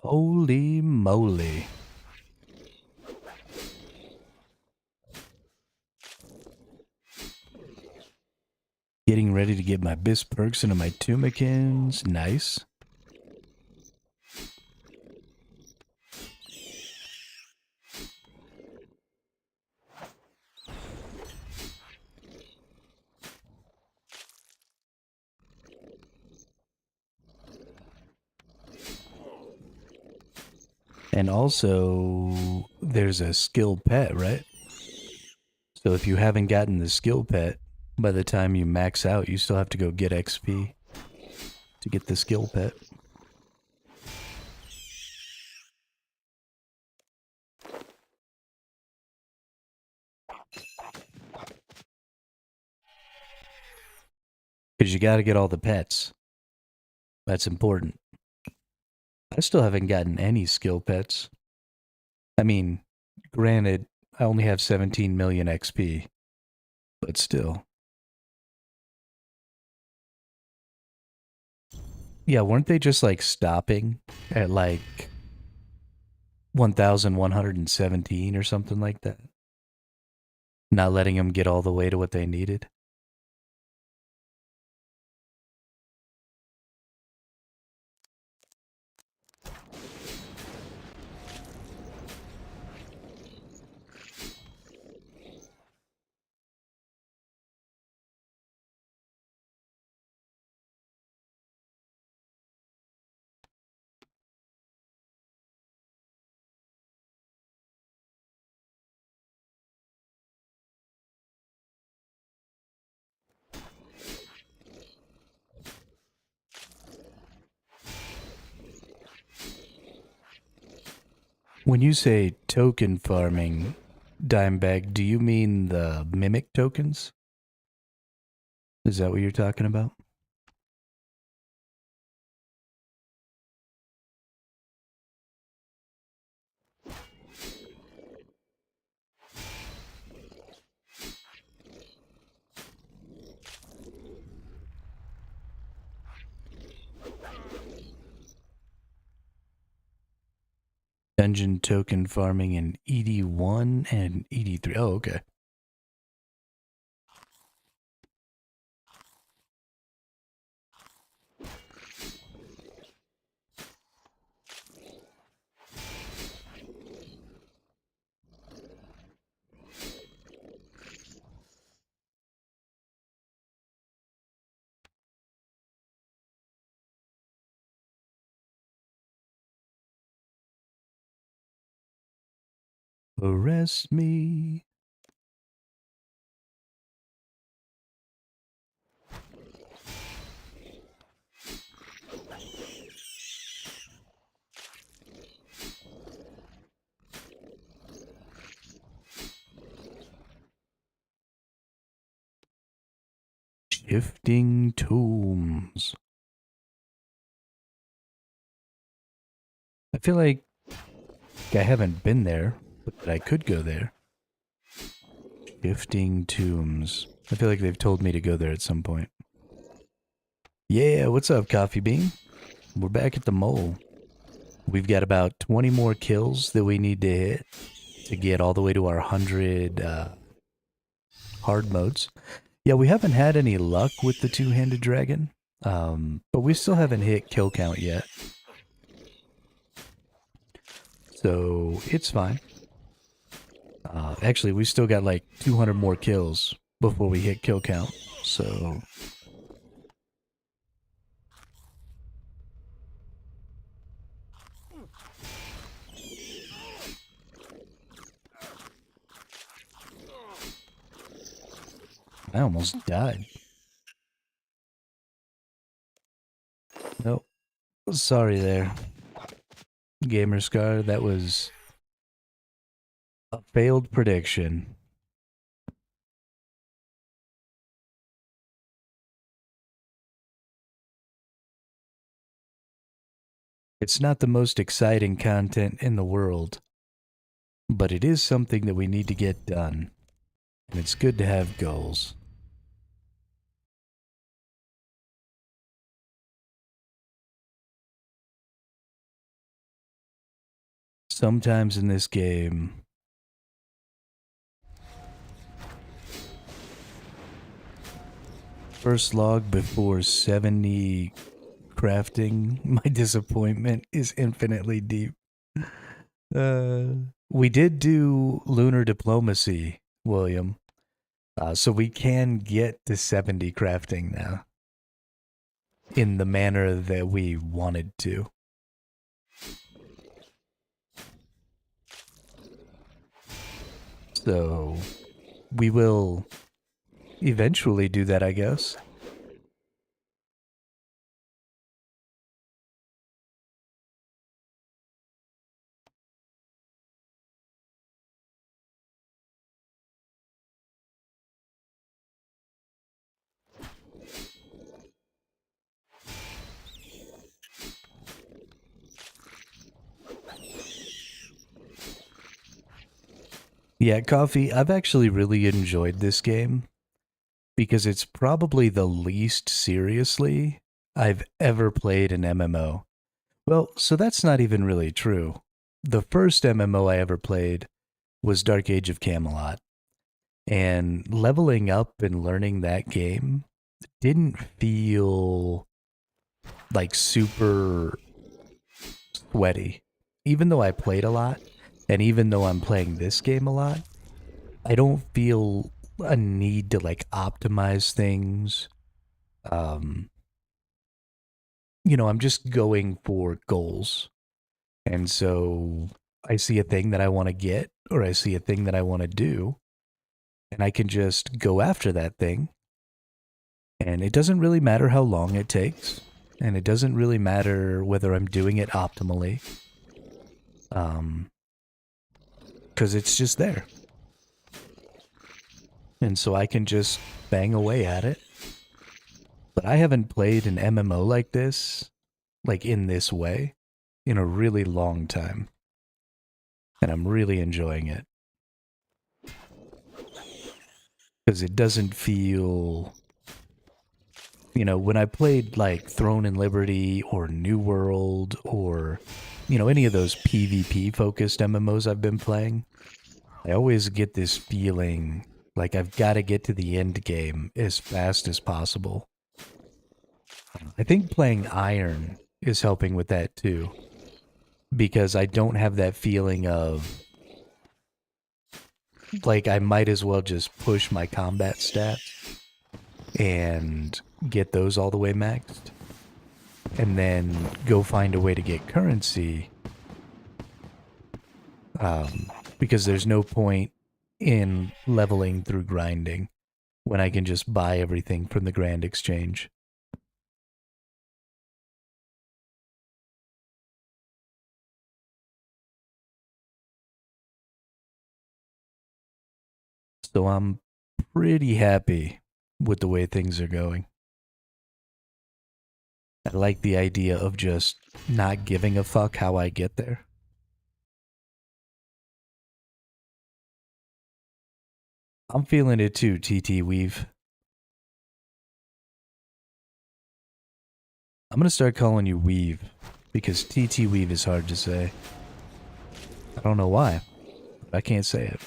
Holy moly. Getting ready to get my Bisque perks into my Tumikins. Nice. And also, there's a skill pet, right? So if you haven't gotten the skill pet, by the time you max out, you still have to go get XP to get the skill pet. Because you got to get all the pets. That's important. I still haven't gotten any skill pets. I mean, granted, I only have 17 million XP, but still. Yeah, weren't they just like stopping at like 1,117 or something like that? Not letting them get all the way to what they needed? When you say token farming, Dimebag, do you mean the mimic tokens? Is that what you're talking about? Dungeon token farming in ED1 and ED3. Oh, okay. Arrest me. Shifting tombs. I feel like I haven't been there, but I could go there. Shifting tombs. I feel like they've told me to go there at some point. Yeah, what's up, Coffee Bean? We're back at the mole. We've got about 20 more kills that we need to hit to get all the way to our 100 hard modes. Yeah, we haven't had any luck with the two-handed dragon, but we still haven't hit kill count yet. So it's fine. Actually, we still got like 200 more kills before we hit kill count. So I almost died. Nope. Sorry there, Gamer Scar. That was a failed prediction. It's not the most exciting content in the world, but it is something that we need to get done. And it's good to have goals. sometimes in this game, first log before 70 crafting, my disappointment is infinitely deep. We did do lunar diplomacy, William. So we can get to 70 crafting now in the manner that we wanted to. So we will eventually do that, I guess. Yeah, Coffee, I've actually really enjoyed this game because it's probably the least seriously I've ever played an MMO. Well, so that's not even really true. The first MMO I ever played was Dark Age of Camelot, and leveling up and learning that game didn't feel like super sweaty. Even though I played a lot, and even though I'm playing this game a lot, I don't feel a need to like optimize things. Um, I'm just going for goals. And so I see a thing that I want to get, or I see a thing that I want to do, and I can just go after that thing. And it doesn't really matter how long it takes, and it doesn't really matter whether I'm doing it optimally. Because it's just there. And so I can just bang away at it. But I haven't played an MMO like this, like in this way, in a really long time. And I'm really enjoying it. Because it doesn't feel... when I played like Throne and Liberty or New World or, any of those PvP focused MMOs I've been playing, I always get this feeling like I've got to get to the end game as fast as possible. I think playing Iron is helping with that too, because I don't have that feeling of like I might as well just push my combat stats and get those all the way maxed and then go find a way to get currency, because there's no point in leveling through grinding when I can just buy everything from the Grand Exchange. So I'm pretty happy with the way things are going. I like the idea of just not giving a fuck how I get there. I'm feeling it too, TT Weave. I'm gonna start calling you Weave, because TT Weave is hard to say. I don't know why, but I can't say it.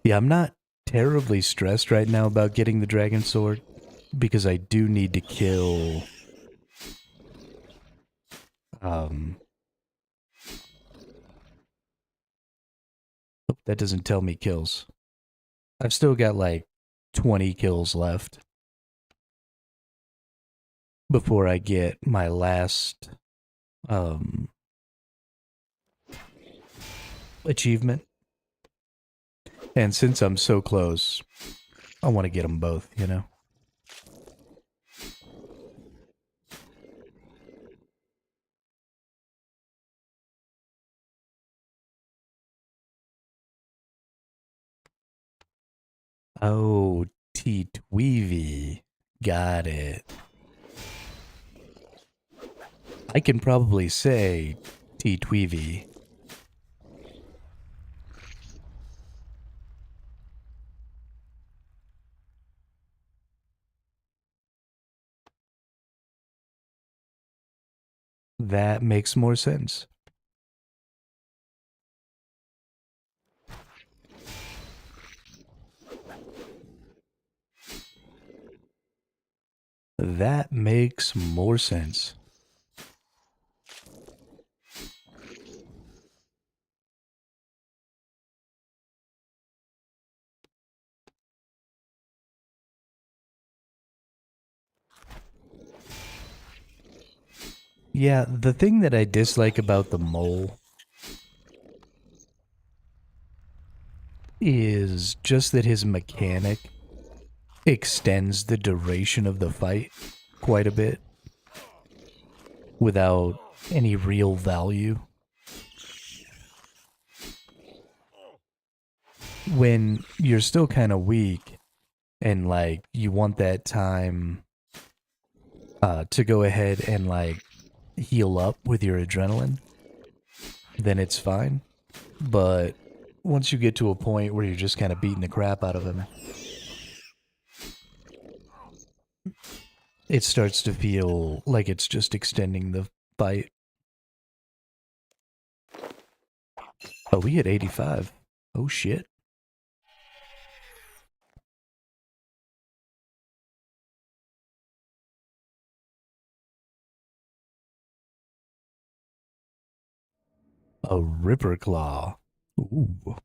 Yeah, I'm not terribly stressed right now about getting the Dragon Sword, because I do need to kill... that doesn't tell me kills. I've still got like 20 kills left before I get my last achievement. And since I'm so close, I want to get them both, Oh, T-Tweevy. Got it. I can probably say T-Tweevy. That makes more sense. That makes more sense. Yeah, the thing that I dislike about the mole is just that his mechanic extends the duration of the fight quite a bit without any real value. When you're still kind of weak and like you want that time to go ahead and like heal up with your adrenaline, then it's fine. But once you get to a point where you're just kind of beating the crap out of him, it starts to feel like it's just extending the fight. Oh, we hit 85. Oh, shit. A Ripper Claw. Ooh.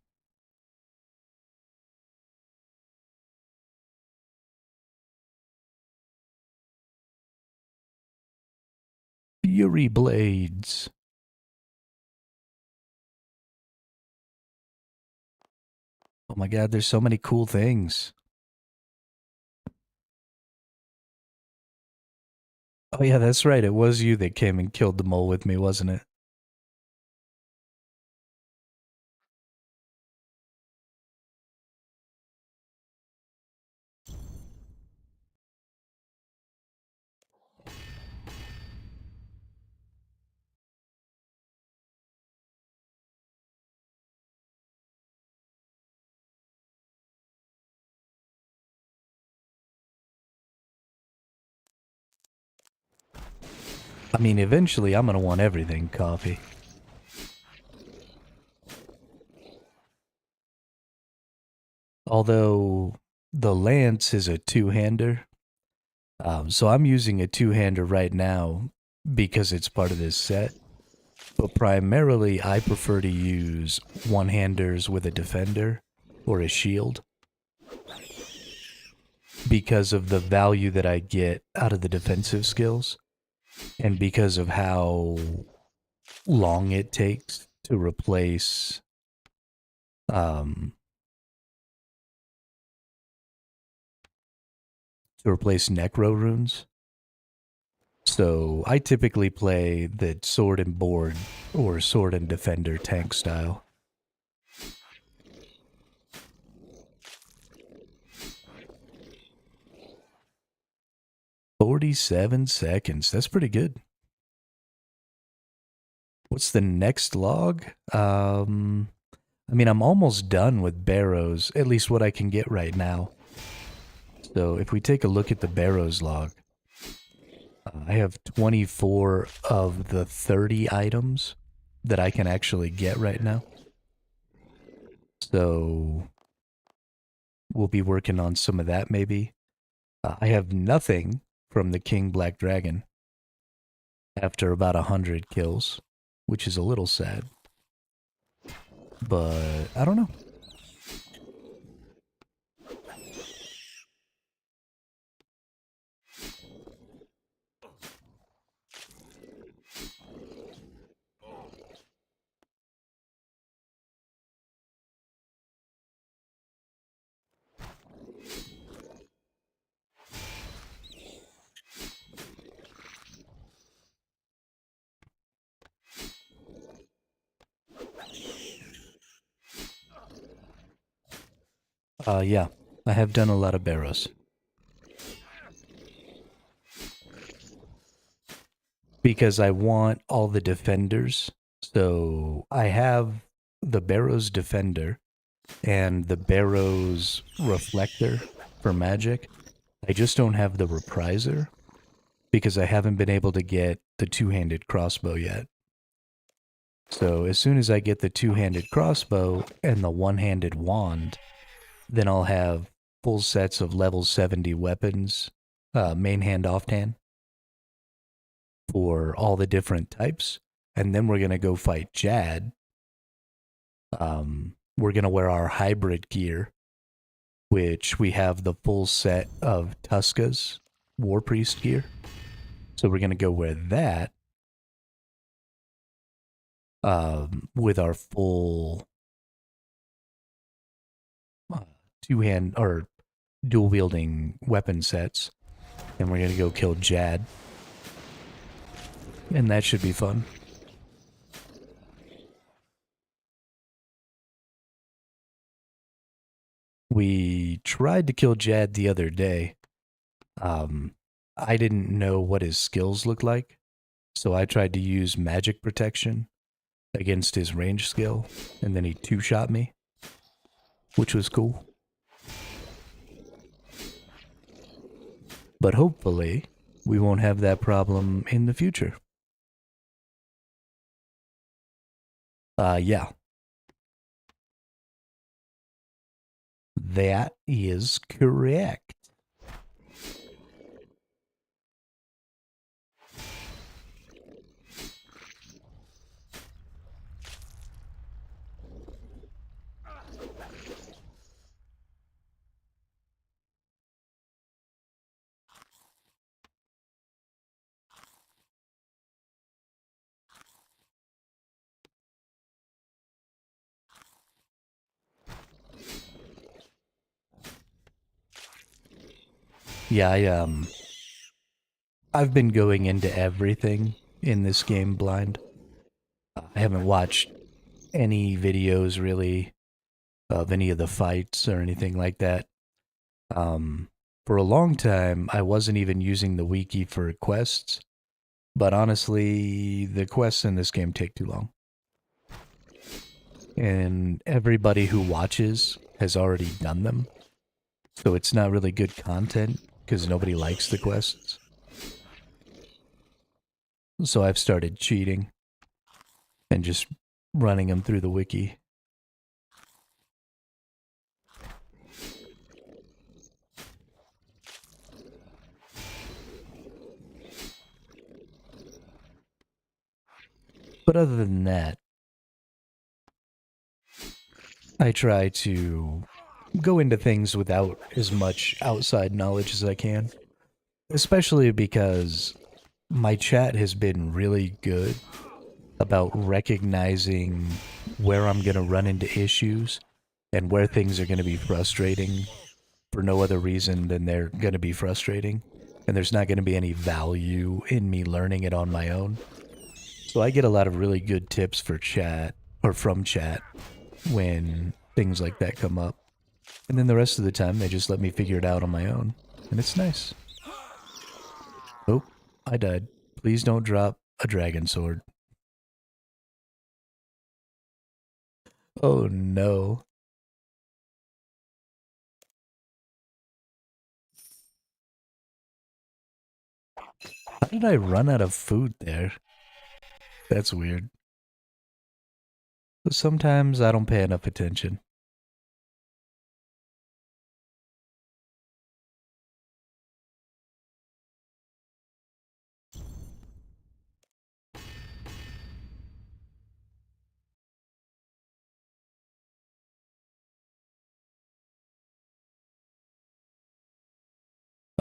Fury Blades. Oh my god, there's so many cool things. Oh yeah, that's right. It was you that came and killed the mole with me, wasn't it? I mean, eventually I'm gonna want everything coffee. Although the lance is a two-hander, so I'm using a two-hander right now because it's part of this set. But primarily, I prefer to use one-handers with a defender or a shield because of the value that I get out of the defensive skills and because of how long it takes to replace um, necro runes. So I typically play the sword and board or sword and defender tank style. "47 seconds. That's pretty good. What's the next log? I mean, I'm almost done with Barrows, at least what I can get right now. So if we take a look at the Barrows log, I have 24 of the 30 items that I can actually get right now. So we'll be working on some of that maybe. I have nothing from the King Black Dragon after about 100 kills, which is a little sad. But I don't know. Yeah, I have done a lot of Barrows. Because I want all the defenders. So I have the Barrows Defender and the Barrows Reflector for magic. I just don't have the Repriser because I haven't been able to get the two-handed crossbow yet. So as soon as I get the two-handed crossbow and the one-handed wand, then I'll have full sets of level 70 weapons, main hand, off hand, for all the different types. And then we're going to go fight Jad. We're going to wear our hybrid gear, which we have the full set of Tuska's War Priest gear. So we're going to go wear that with our full two-hand or dual-wielding weapon sets. And we're going to go kill Jad. And that should be fun. We tried to kill Jad the other day. I didn't know what his skills looked like, so I tried to use magic protection against his range skill, and then he two-shot me, which was cool. But hopefully, we won't have that problem in the future. Yeah. That is correct. Yeah, I've been going into everything in this game blind. I haven't watched any videos really of any of the fights or anything like that. For a long time, I wasn't even using the wiki for quests, but honestly, the quests in this game take too long. And everybody who watches has already done them, so it's not really good content because nobody likes the quests. So I've started cheating and just running them through the wiki. But other than that, I try to go into things without as much outside knowledge as I can. Especially because my chat has been really good about recognizing where I'm going to run into issues and where things are going to be frustrating for no other reason than they're going to be frustrating. And there's not going to be any value in me learning it on my own. So I get a lot of really good tips for chat, or from chat, when things like that come up. And then the rest of the time, they just let me figure it out on my own. And it's nice. Oh, I died. Please don't drop a dragon sword. Oh no. How did I run out of food there? That's weird. But sometimes I don't pay enough attention.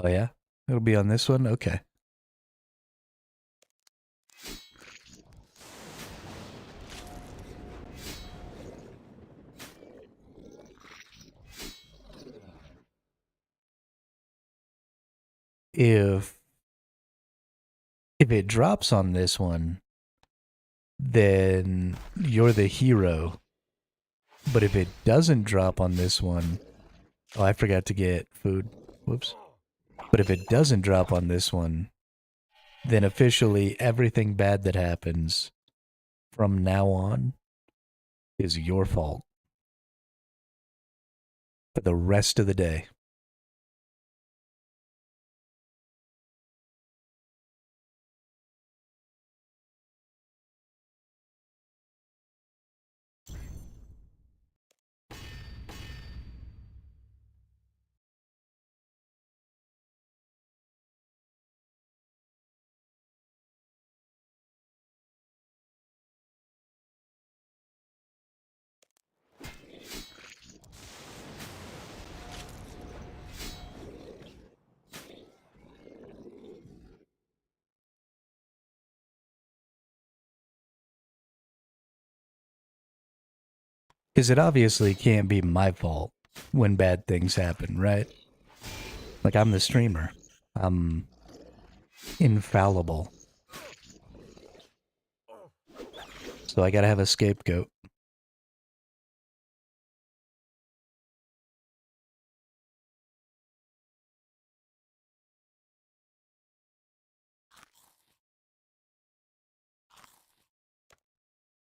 Oh yeah? It'll be on this one? Okay. If it drops on this one, then you're the hero. But if it doesn't drop on this one, oh, I forgot to get food. Whoops. But if it doesn't drop on this one, then officially everything bad that happens from now on is your fault for the rest of the day. Because it obviously can't be my fault when bad things happen, right? Like, I'm the streamer. I'm infallible. So I gotta have a scapegoat.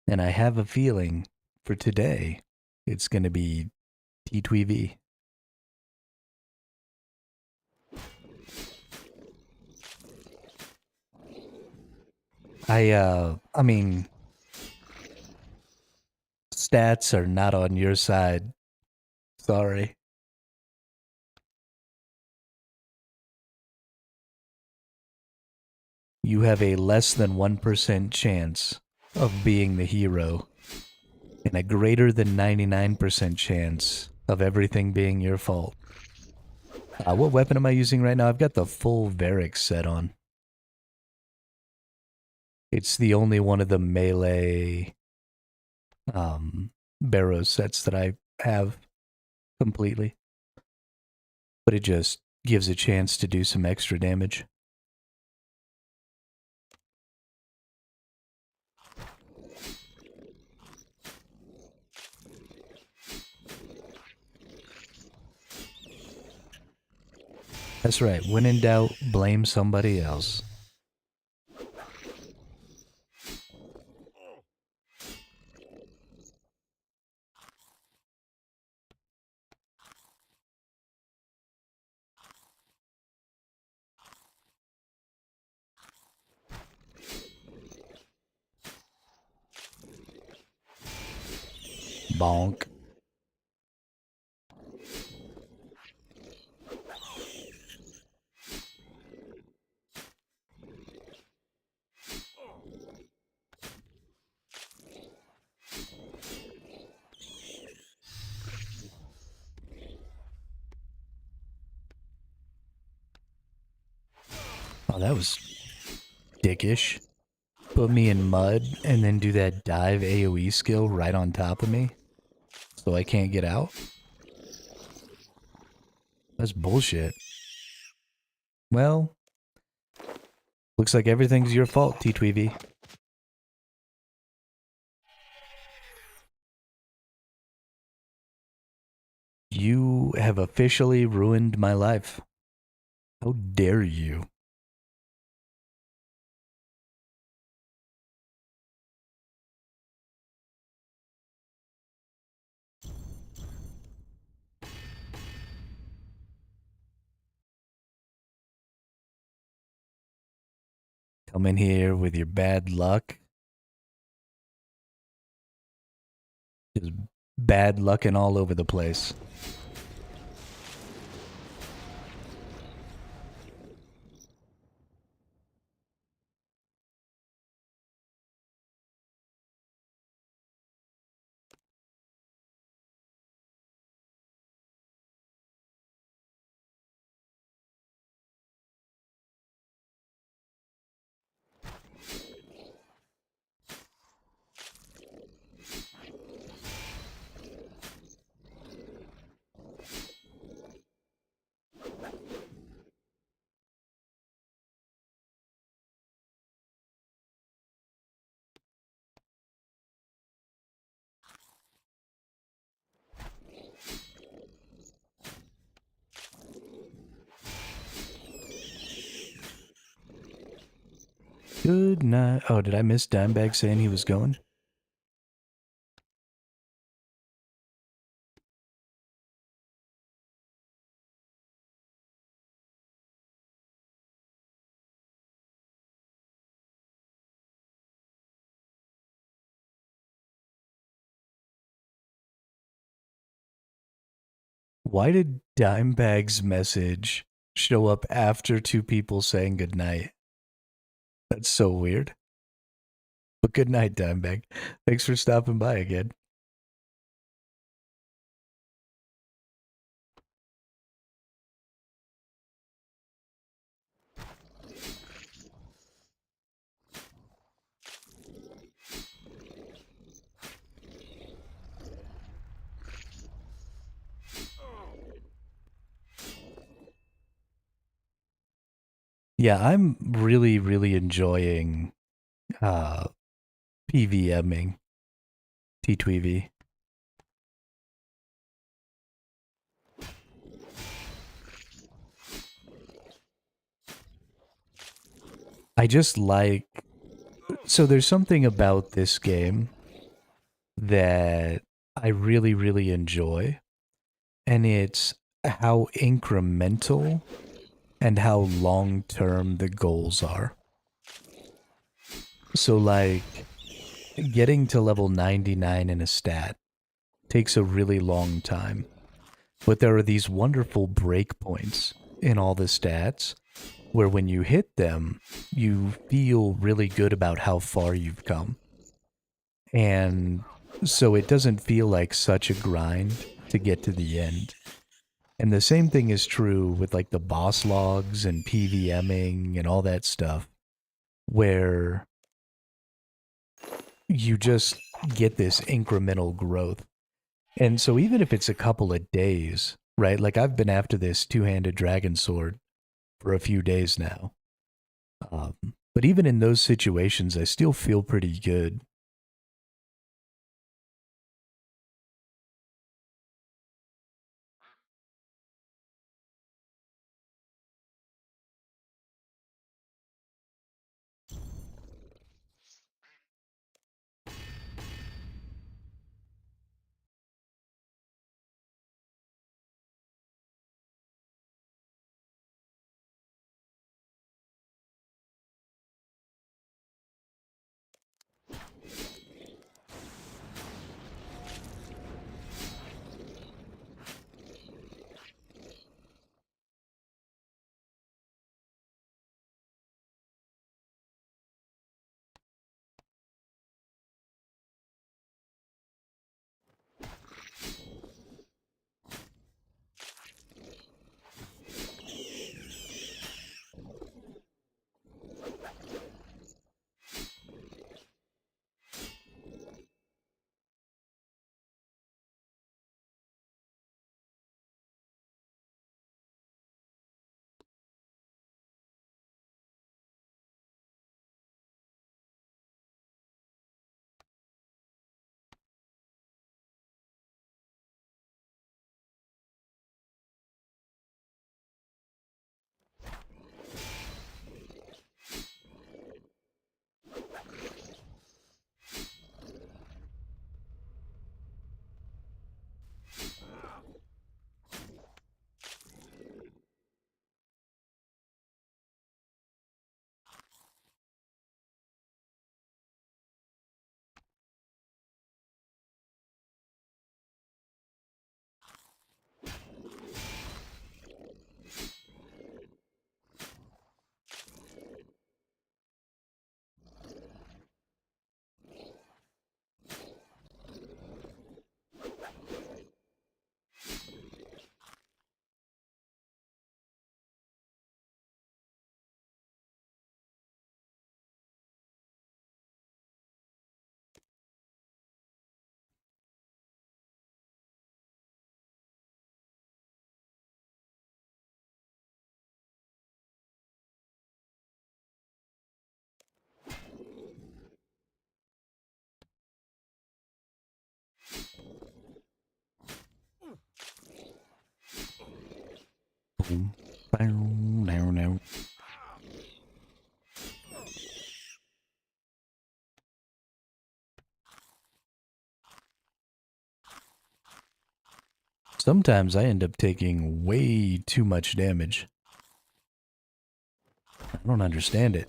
And I have a feeling for today, it's gonna be T-Twee-V. I mean, stats are not on your side. Sorry. You have a less than 1% chance of being the hero, and a greater than 99% chance of everything being your fault. What weapon am I using right now? I've got the full Varric set on. It's the only one of the melee Barrow sets that I have completely. But it just gives a chance to do some extra damage. That's right. When in doubt, blame somebody else. Bonk. Oh, that was dickish. Put me in mud and then do that dive AoE skill right on top of me so I can't get out? That's bullshit. Well, looks like everything's your fault, T-Twee-V. You have officially ruined my life. How dare you? Come in here with your bad luck. Just bad lucking all over the place. Good night. Oh, did I miss Dimebag saying he was going? Why did Dimebag's message show up after two people saying goodnight? That's so weird. But good night, Dimebag. Thanks for stopping by again. Yeah, I'm really, really enjoying uh PVMing T2V. I just like so there's something about this game that I really, really enjoy, and it's how incremental and how long term the goals are. So, like, getting to level 99 in a stat takes a really long time, but there are these wonderful breakpoints in all the stats where when you hit them, you feel really good about how far you've come. And so it doesn't feel like such a grind to get to the end. And the same thing is true with like the boss logs and PVMing and all that stuff, where you just get this incremental growth. And so even if it's a couple of days, right? Like I've been after this two-handed dragon sword for a few days now. But even in those situations, I still feel pretty good. Boom. Now, now. Sometimes I end up taking way too much damage. I don't understand it.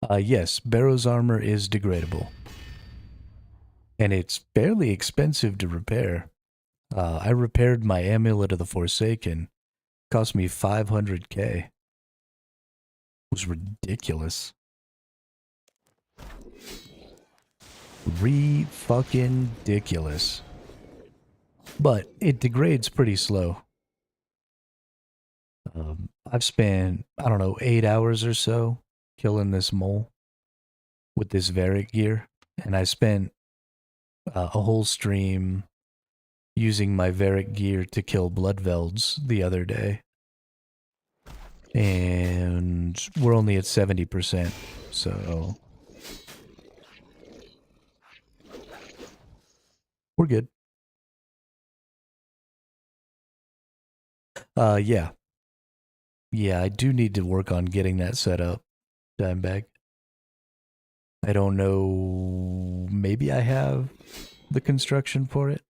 Yes, Barrow's armor is degradable, and it's fairly expensive to repair. I repaired my Amulet of the Forsaken. Cost me 500k. It was ridiculous. Fucking ridiculous. But it degrades pretty slow. I've spent, I don't know, 8 hours or so killing this mole with this Varric gear. And I spent a whole stream using my Varric gear to kill Bloodvelds the other day. And we're only at 70%. So we're good. Yeah. Yeah, I do need to work on getting that set up, Dimebag. I don't know. Maybe I have the construction for it.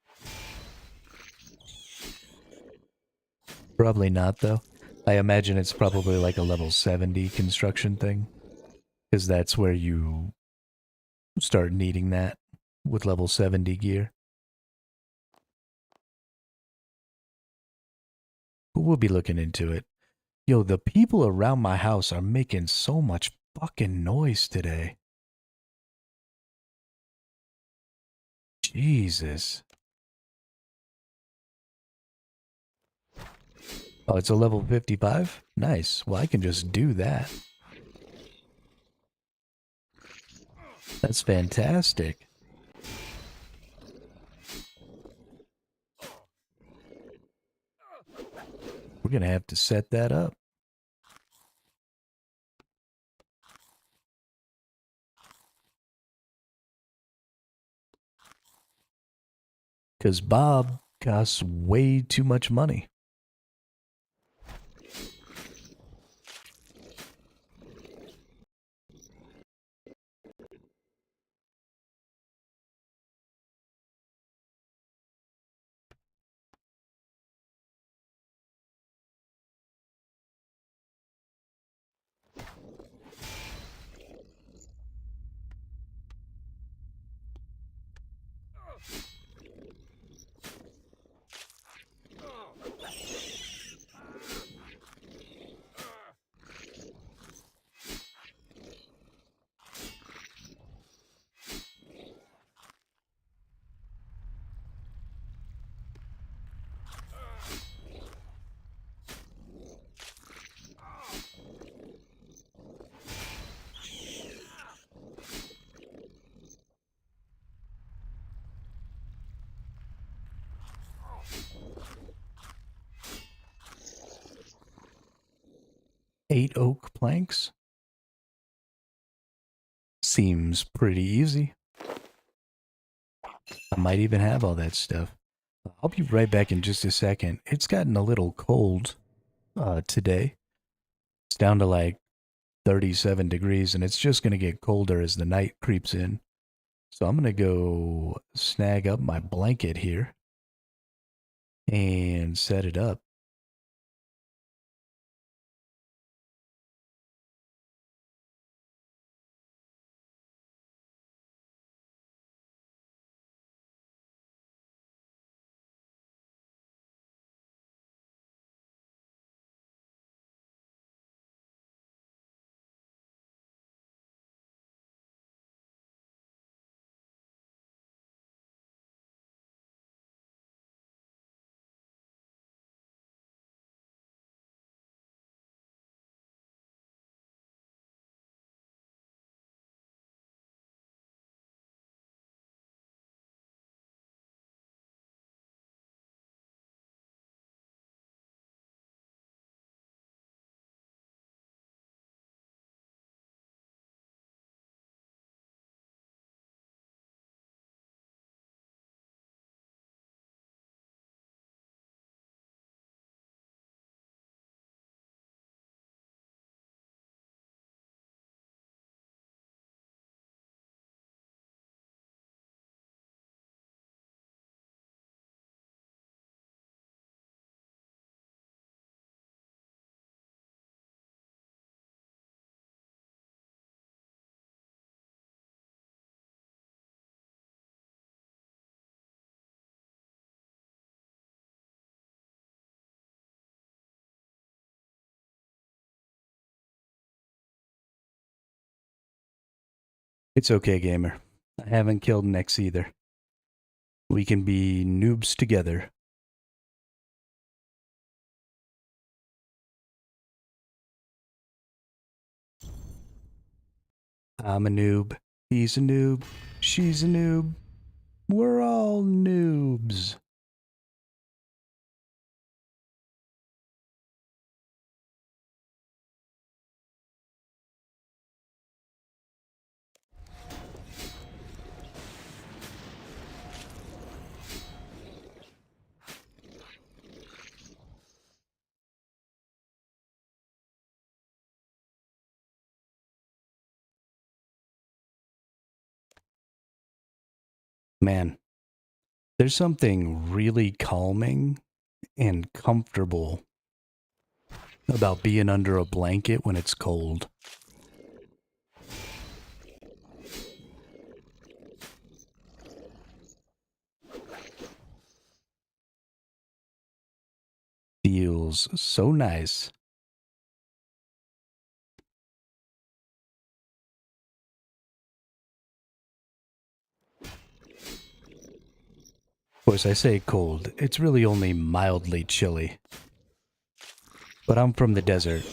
Probably not, though. I imagine it's probably like a level 70 construction thing. Because that's where you start needing that with level 70 gear. But we'll be looking into it. Yo, the people around my house are making so much fucking noise today. Jesus. Oh, it's a level 55? Nice. Well, I can just do that. That's fantastic. We're going to have to set that up. Because Bob costs way too much money. Eight oak planks? Seems pretty easy. I might even have all that stuff. I'll be right back in just a second. It's gotten a little cold today. It's down to like 37 degrees, and it's just going to get colder as the night creeps in. So I'm going to go snag up my blanket here and set it up. It's okay, gamer. I haven't killed Nyx either. We can be noobs together. I'm a noob. He's a noob. She's a noob. We're all noobs. Man, there's something really calming and comfortable about being under a blanket when it's cold. Feels so nice. Of course, I say cold. It's really only mildly chilly. But I'm from the desert.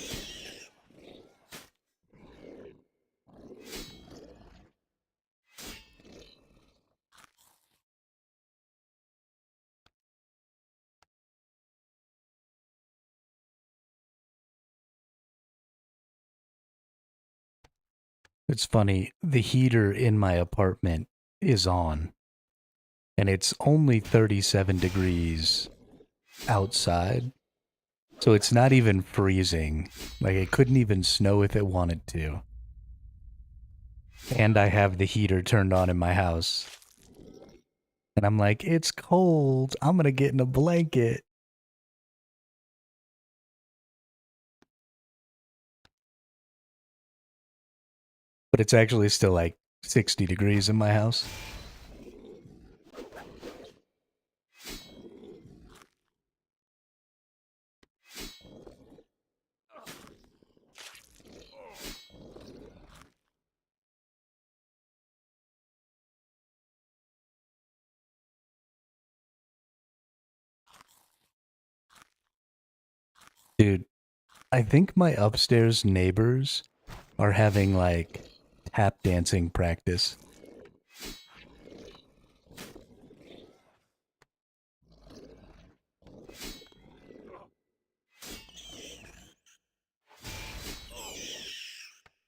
It's funny, the heater in my apartment is on, and it's only 37 degrees outside. So it's not even freezing. Like, it couldn't even snow if it wanted to. And I have the heater turned on in my house. And I'm like, it's cold. I'm going to get in a blanket. But it's actually still like 60 degrees in my house. Dude, I think my upstairs neighbors are having like tap dancing practice.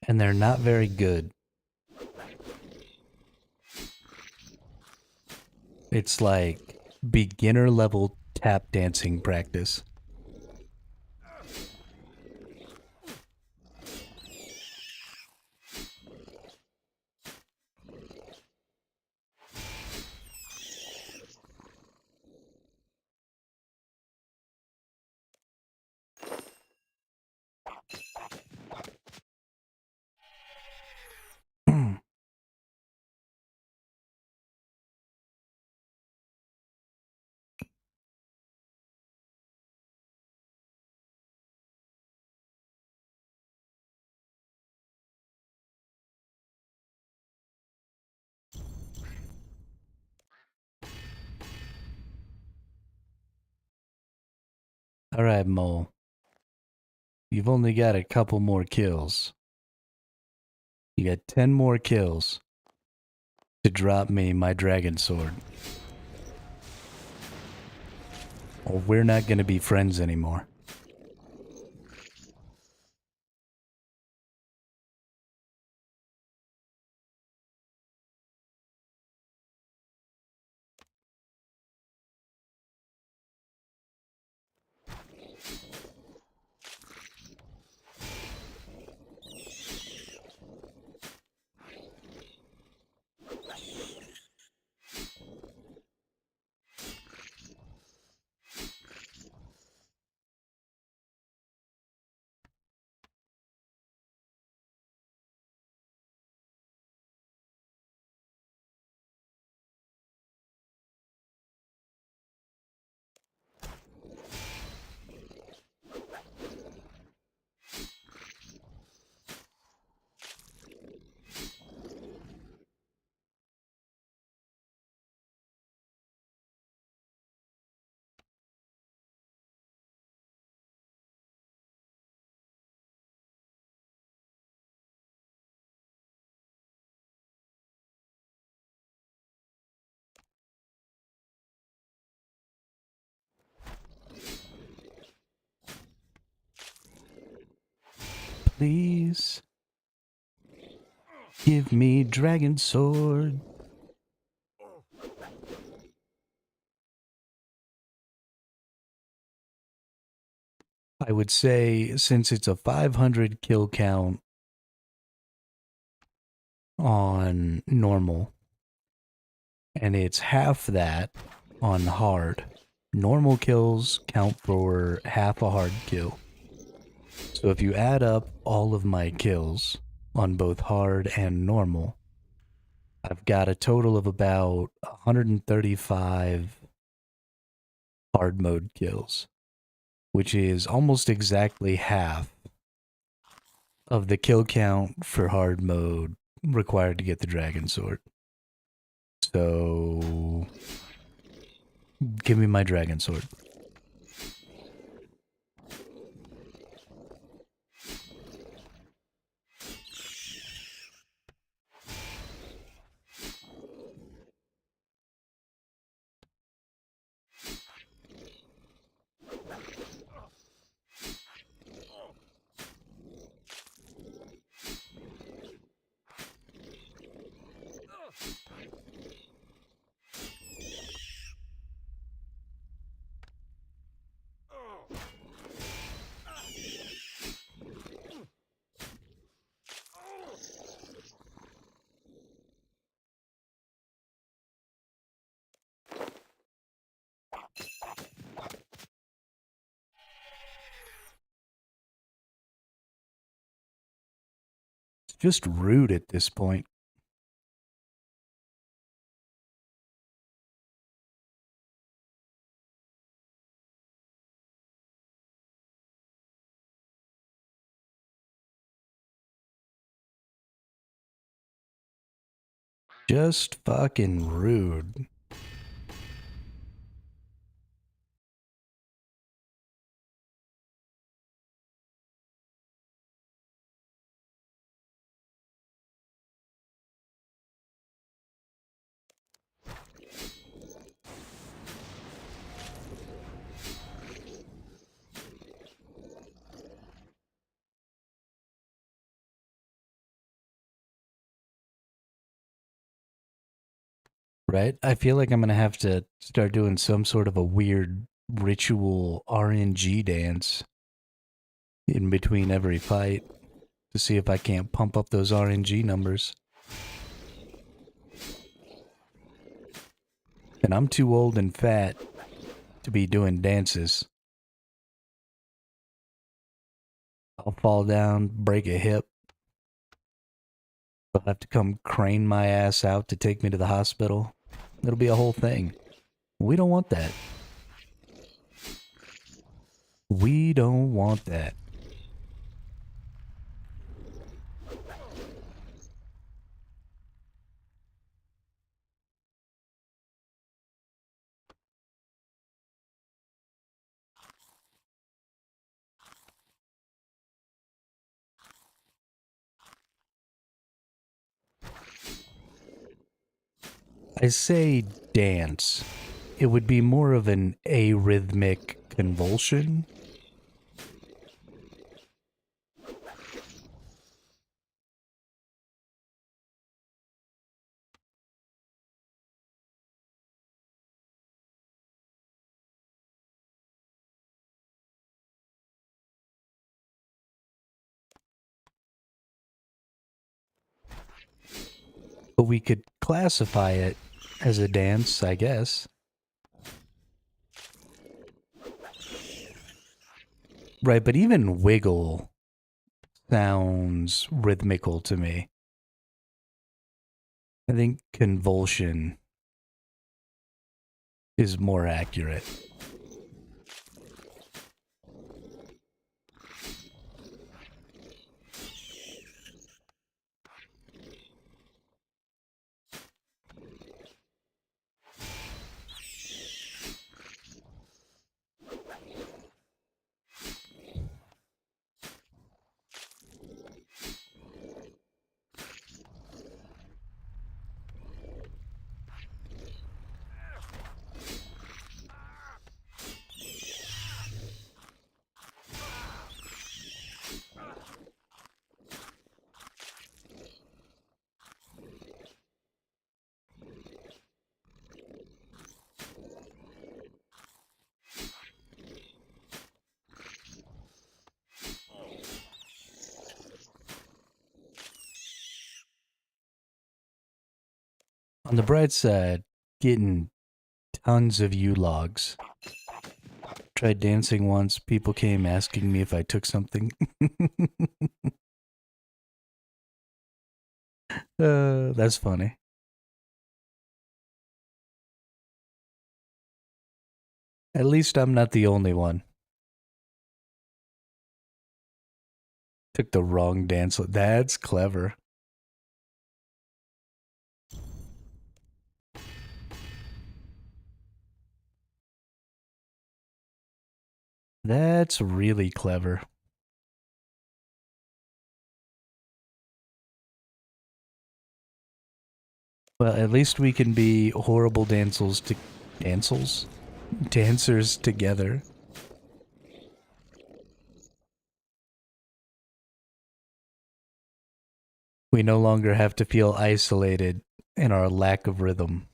And they're not very good. It's like beginner level tap dancing practice. All right, Mole. You've only got a couple more kills. You got 10 more kills to drop me my dragon sword. Or we're not going to be friends anymore. Please give me dragon sword. I would say since it's a 500 kill count on normal and it's half that on hard, normal kills count for half a hard kill. So if you add up all of my kills on both hard and normal, I've got a total of about 135 hard mode kills, which is almost exactly half of the kill count for hard mode required to get the dragon sword. So give me my dragon sword. It's just rude at this point. Just fucking rude. Right? I feel like I'm gonna have to start doing some sort of a weird ritual RNG dance in between every fight to see if I can't pump up those RNG numbers. And I'm too old and fat to be doing dances. I'll fall down, break a hip. They'll have to come crane my ass out to take me to the hospital. It'll be a whole thing. We don't want that. We don't want that. I say dance. It would be more of an arrhythmic convulsion. But we could classify it as a dance, I guess. Right, but even wiggle sounds rhythmical to me. I think convulsion is more accurate. On the bright side, getting tons of U-logs. Tried dancing once. People came asking me if I took something. That's funny. At least I'm not the only one. Took the wrong dance. That's clever. That's really clever. Well, at least we can be horrible dancers together. We no longer have to feel isolated in our lack of rhythm.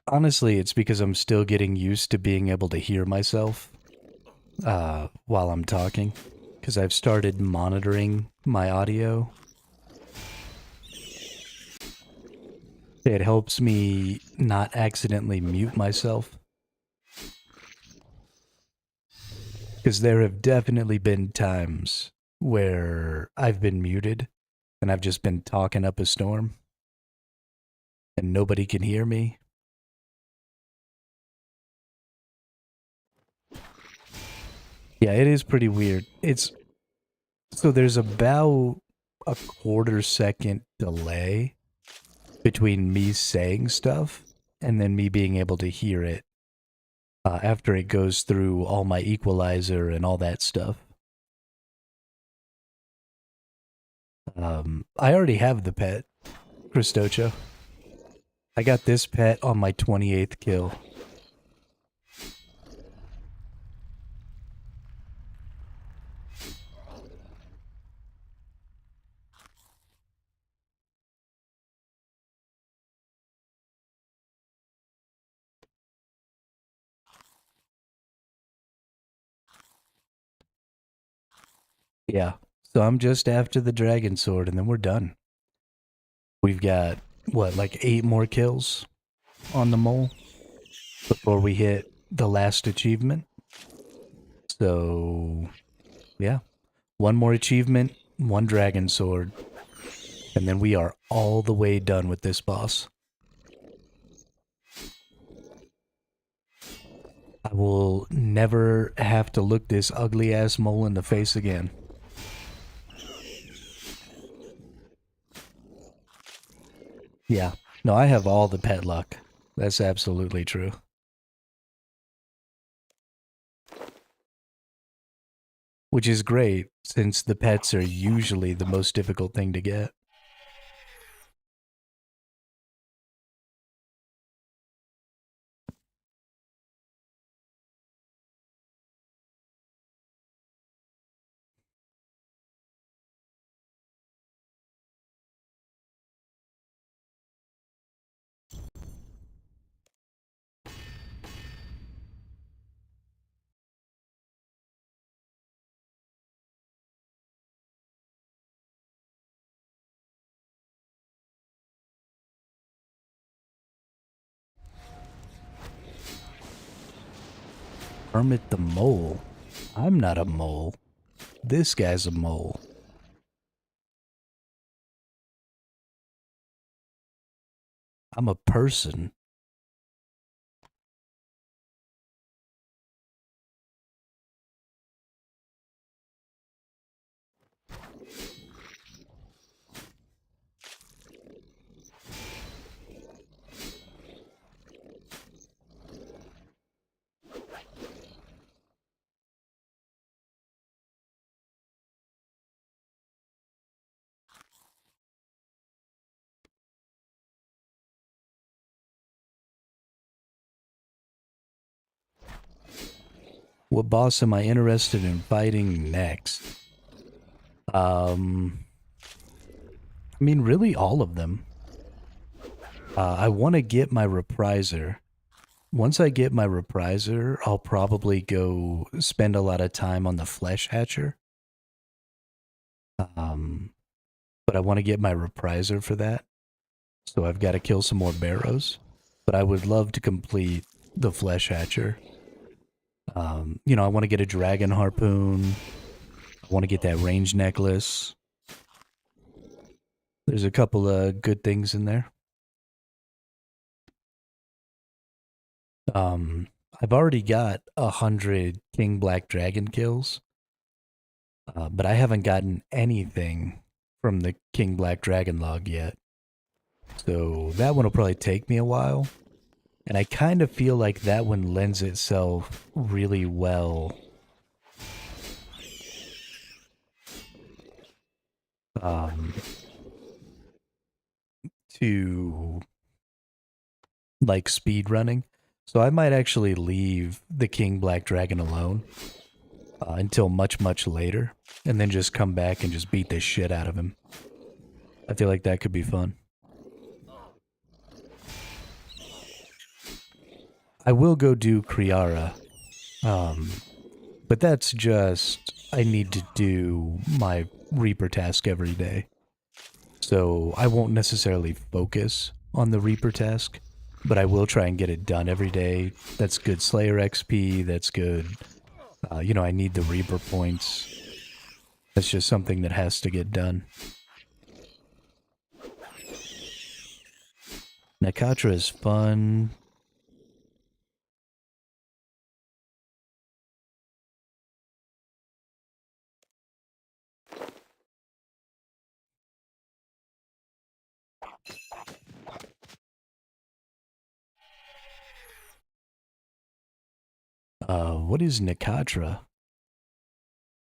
Honestly, it's because I'm still getting used to being able to hear myself while I'm talking. Because I've started monitoring my audio. It helps me not accidentally mute myself. Because there have definitely been times where I've been muted and I've just been talking up a storm and nobody can hear me. Yeah, it is pretty weird. So there's about a quarter second delay between me saying stuff and then me being able to hear it after it goes through all my equalizer and all that stuff. I already have the pet, Christocha. I got this pet on my 28th kill. Yeah. So I'm just after the dragon sword and then we're done. We've got, what, like 8 more kills on the mole before we hit the last achievement. So, yeah. One more achievement, one dragon sword, and then we are all the way done with this boss. I will never have to look this ugly ass mole in the face again. Yeah. No, I have all the pet luck. That's absolutely true. Which is great, since the pets are usually the most difficult thing to get. Hermit the mole? I'm not a mole. This guy's a mole. I'm a person. What boss am I interested in fighting next? I mean, really all of them. I want to get my repriser. Once I get my repriser, I'll probably go spend a lot of time on the flesh hatcher. But I want to get my repriser for that. So I've got to kill some more barrows. But I would love to complete the flesh hatcher. I want to get a dragon harpoon. I want to get that range necklace. There's a couple of good things in there. I've already got 100 King Black Dragon kills. But I haven't gotten anything from the King Black Dragon log yet. So that one will probably take me a while. And I kind of feel like that one lends itself really well to like speed running. So I might actually leave the King Black Dragon alone until much, much later, and then just come back and just beat the shit out of him. I feel like that could be fun. I will go do Kriara, but that's just, I need to do my Reaper task every day. So I won't necessarily focus on the Reaper task, but I will try and get it done every day. That's good Slayer XP, that's good. I need the Reaper points. That's just something that has to get done. Nakatra is fun. What is Nakatra?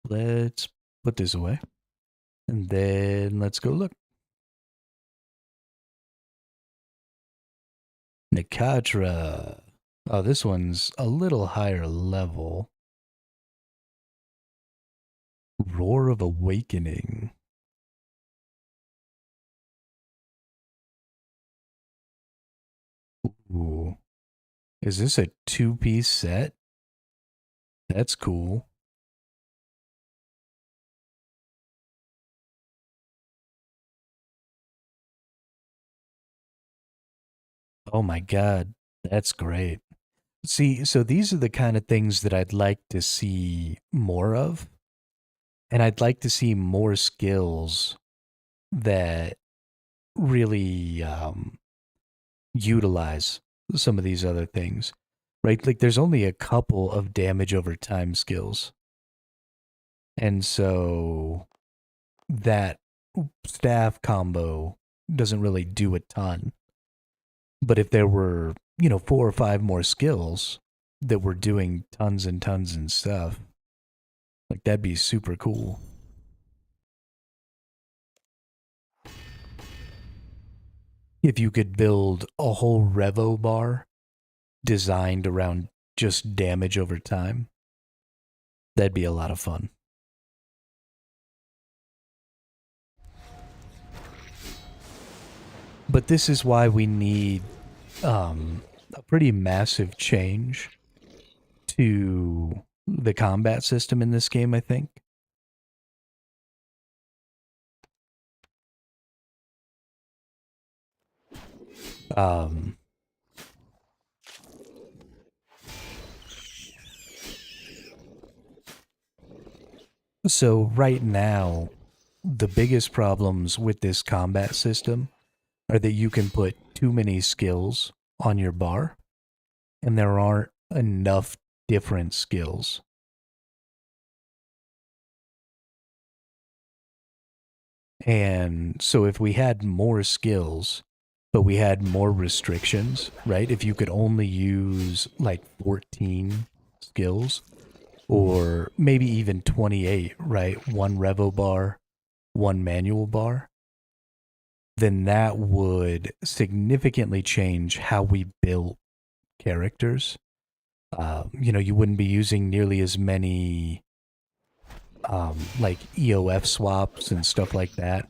Let's put this away. And then let's go look. Nakatra. Oh, this one's a little higher level. Roar of Awakening. Ooh. Is this a 2-piece set? That's cool. Oh my god, that's great. See, so these are the kind of things that I'd like to see more of. And I'd like to see more skills that really utilize some of these other things, right? Like there's only a couple of damage over time skills. And so that staff combo doesn't really do a ton. But if there were, 4 or 5 more skills that were doing tons and tons and stuff, like that'd be super cool. If you could build a whole Revo bar designed around just damage over time, that'd be a lot of fun. But this is why we need a pretty massive change to the combat system in this game, I think. So right now, the biggest problems with this combat system are that you can put too many skills on your bar, and there aren't enough different skills. And so if we had more skills, but we had more restrictions, right? If you could only use like 14 skills, or maybe even 28, right? One Revo bar, one manual bar, then that would significantly change how we built characters. You wouldn't be using nearly as many like EOF swaps and stuff like that.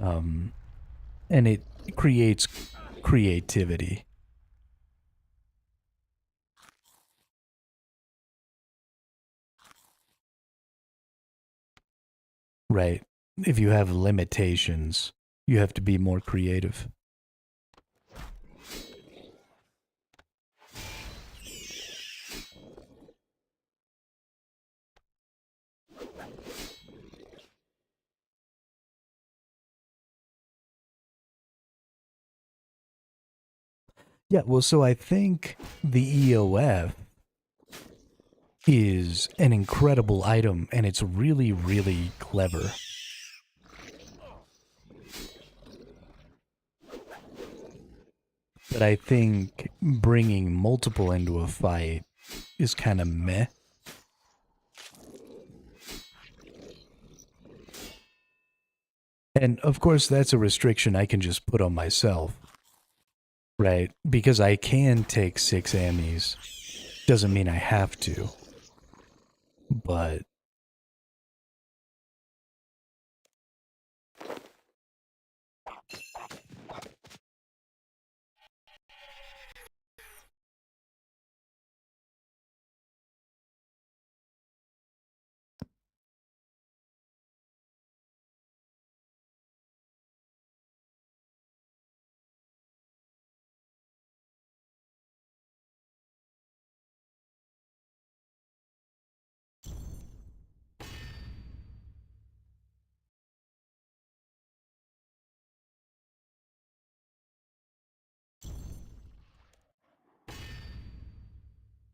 Um, and it creates creativity. Right. If you have limitations, you have to be more creative. Yeah, well, so I think the EOF is an incredible item and it's really, really clever. But I think bringing multiple into a fight is kind of meh. And of course, that's a restriction I can just put on myself, right? Because I can take 6 ammies. Doesn't mean I have to. But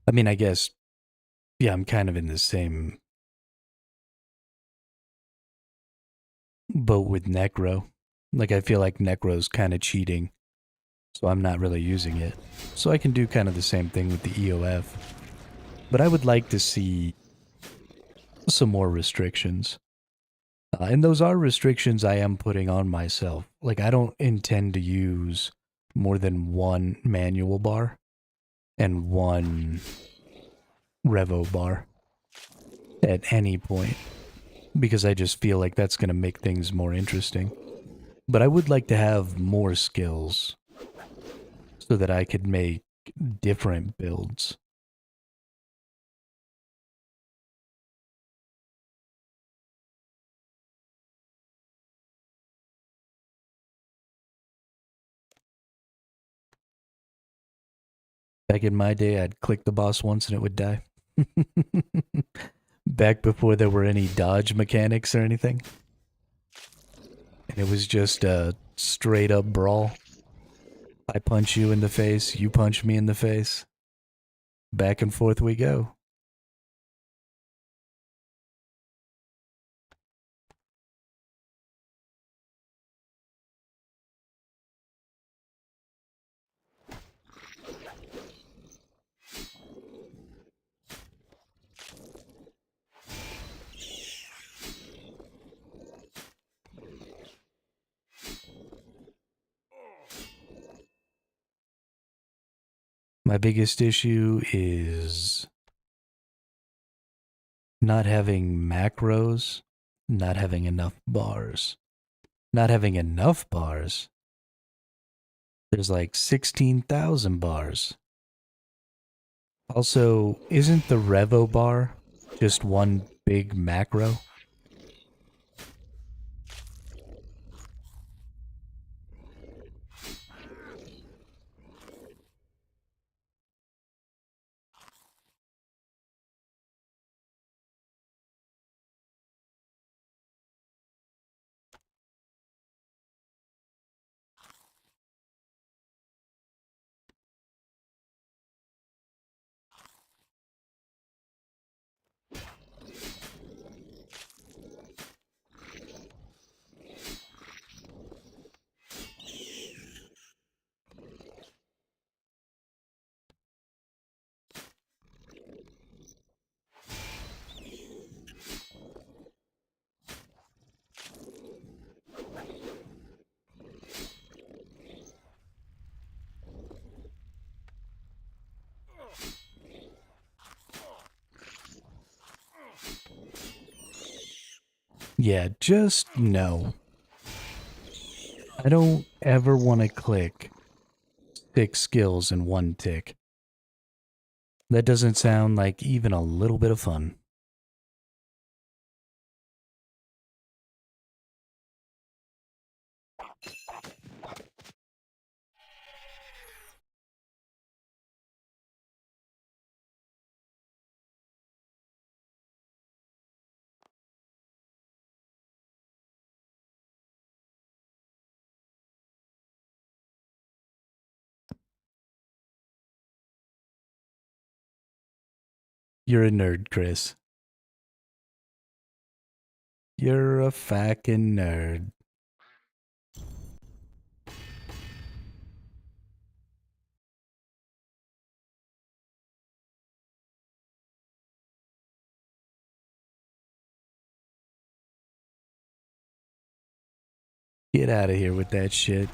I mean, I guess, yeah, I'm kind of in the same boat with Necro. Like, I feel like Necro's kind of cheating, so I'm not really using it. So I can do kind of the same thing with the EOF. But I would like to see some more restrictions. And those are restrictions I am putting on myself. Like, I don't intend to use more than one manual bar and one Revo bar at any point because I just feel like that's going to make things more interesting. But I would like to have more skills so that I could make different builds. Back in my day, I'd click the boss once and it would die. Back before there were any dodge mechanics or anything. And it was just a straight up brawl. I punch you in the face, you punch me in the face. Back and forth we go. My biggest issue is not having macros, not having enough bars. Not having enough bars. There's like 16,000 bars. Also, isn't the Revo bar just one big macro? Yeah, just no. I don't ever want to click 6 skills in one tick. That doesn't sound like even a little bit of fun. You're a nerd, Chris. You're a fucking nerd. Get out of here with that shit.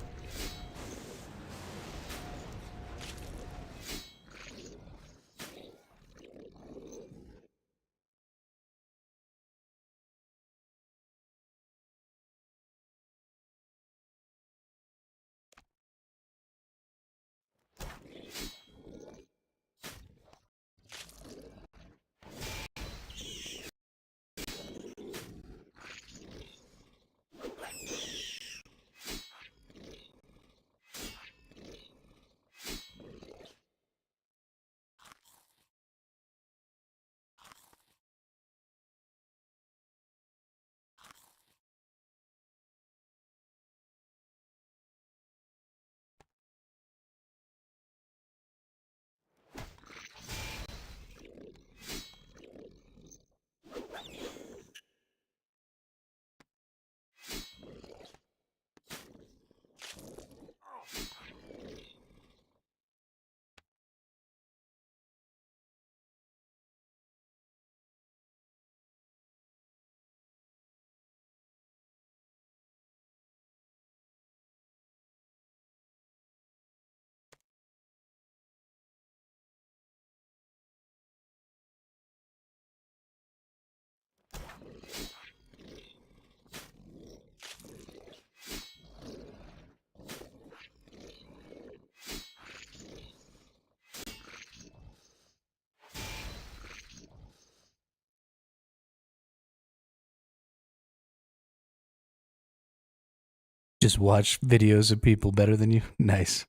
Just watch videos of people better than you. Nice.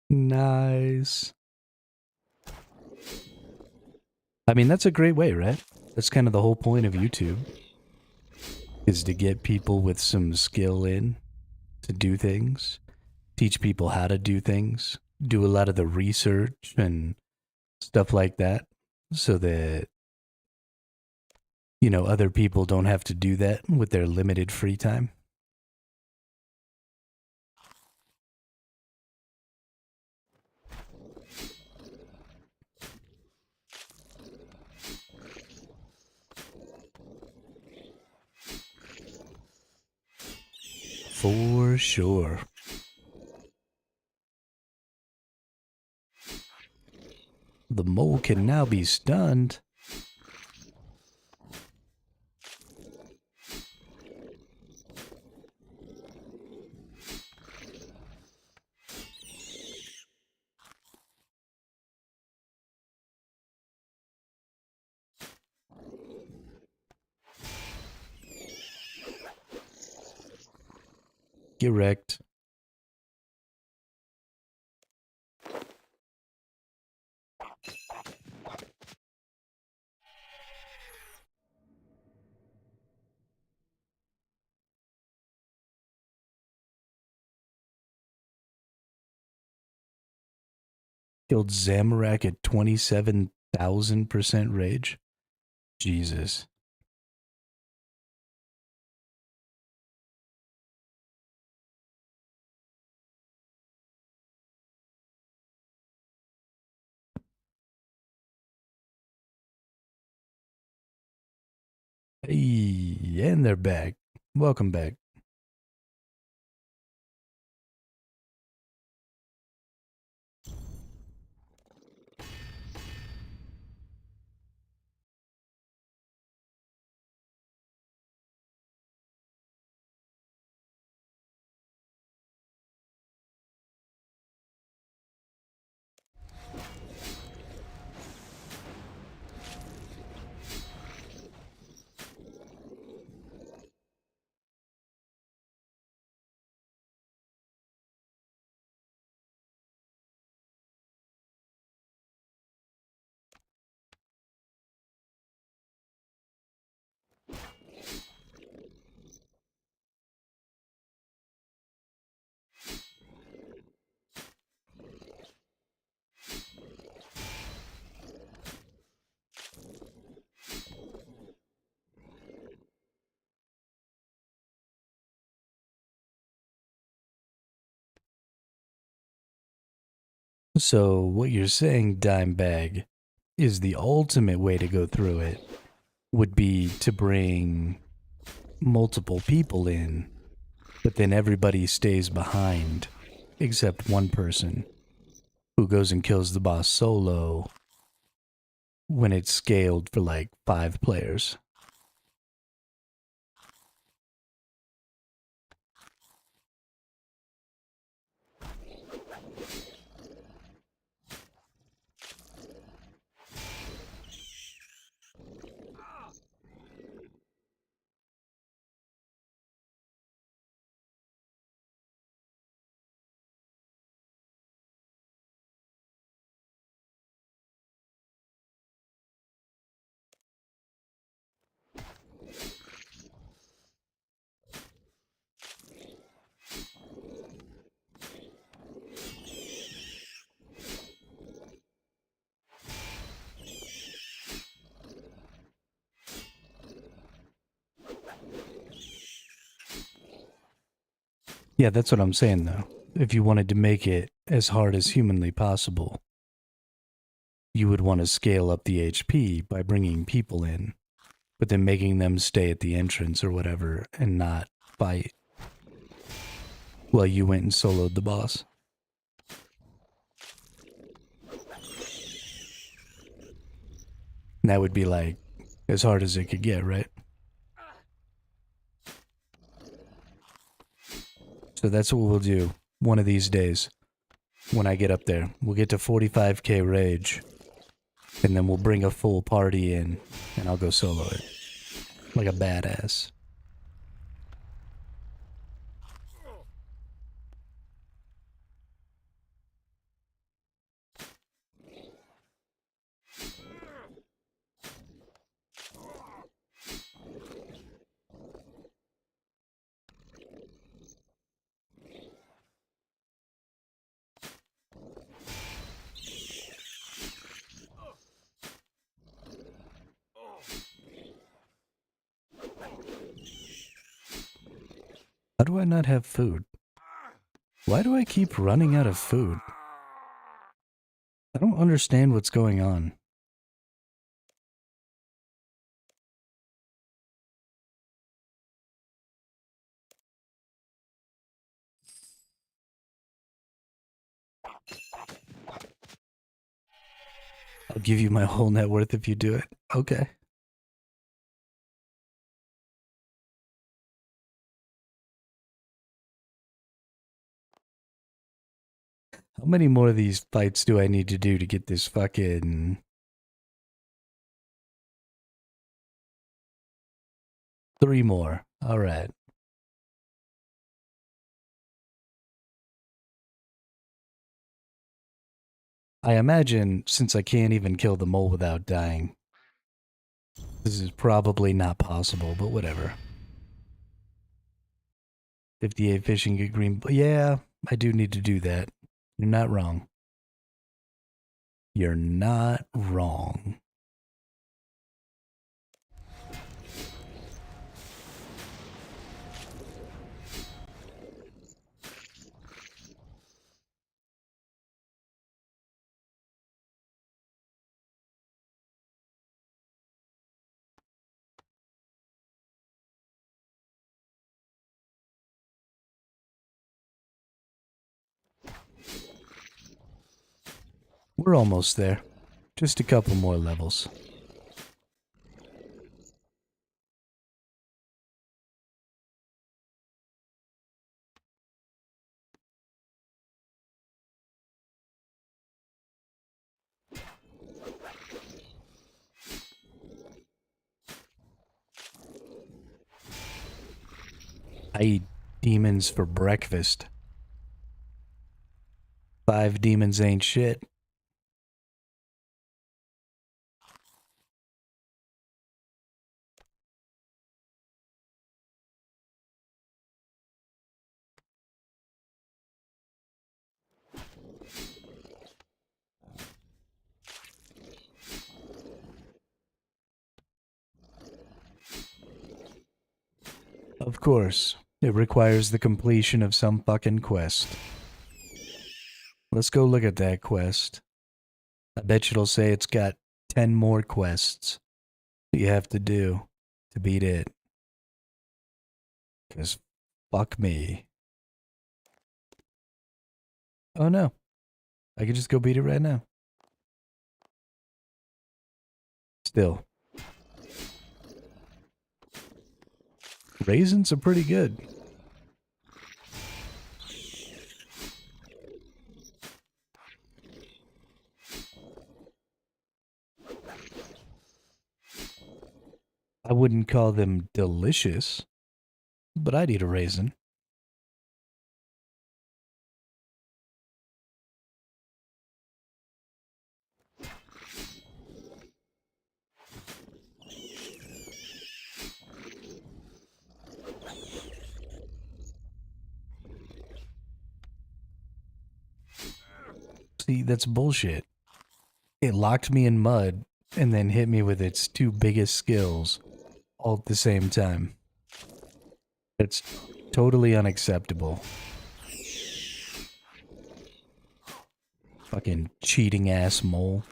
Nice. I mean, that's a great way, right? That's kind of the whole point of YouTube, is to get people with some skill in to do things, teach people how to do things, do a lot of the research and stuff like that so that, you know, other people don't have to do that with their limited free time. For sure. The mole can now be stunned. Get wrecked. Killed Zamorak at 27,000% rage. Jesus. Hey, and they're back. Welcome back. So what you're saying, Dimebag, is the ultimate way to go through it would be to bring multiple people in, but then everybody stays behind except one person who goes and kills the boss solo when it's scaled for like 5 players. Yeah, that's what I'm saying though. If you wanted to make it as hard as humanly possible, you would want to scale up the HP by bringing people in, but then making them stay at the entrance or whatever and not fight while you went and soloed the boss. And that would be like as hard as it could get, right? So that's what we'll do one of these days when I get up there. We'll get to 45k rage, and then we'll bring a full party in, and I'll go solo it like a badass. How do I not have food? Why do I keep running out of food? I don't understand what's going on. I'll give you my whole net worth if you do it. Okay. How many more of these fights do I need to do to get this fucking 3 more? All right. I imagine since I can't even kill the mole without dying, this is probably not possible, but whatever. 58 fishing, get green. Yeah, I do need to do that. You're not wrong. You're not wrong. We're almost there. Just a couple more levels. I eat demons for breakfast. 5 demons ain't shit. Of course, it requires the completion of some fucking quest. Let's go look at that quest. I bet you it'll say it's got 10 more quests that you have to do to beat it. Because fuck me. Oh no. I could just go beat it right now. Still. Raisins are pretty good. I wouldn't call them delicious, but I'd eat a raisin. See, that's bullshit. It locked me in mud and then hit me with its two biggest skills all at the same time. It's totally unacceptable. Fucking cheating ass mole.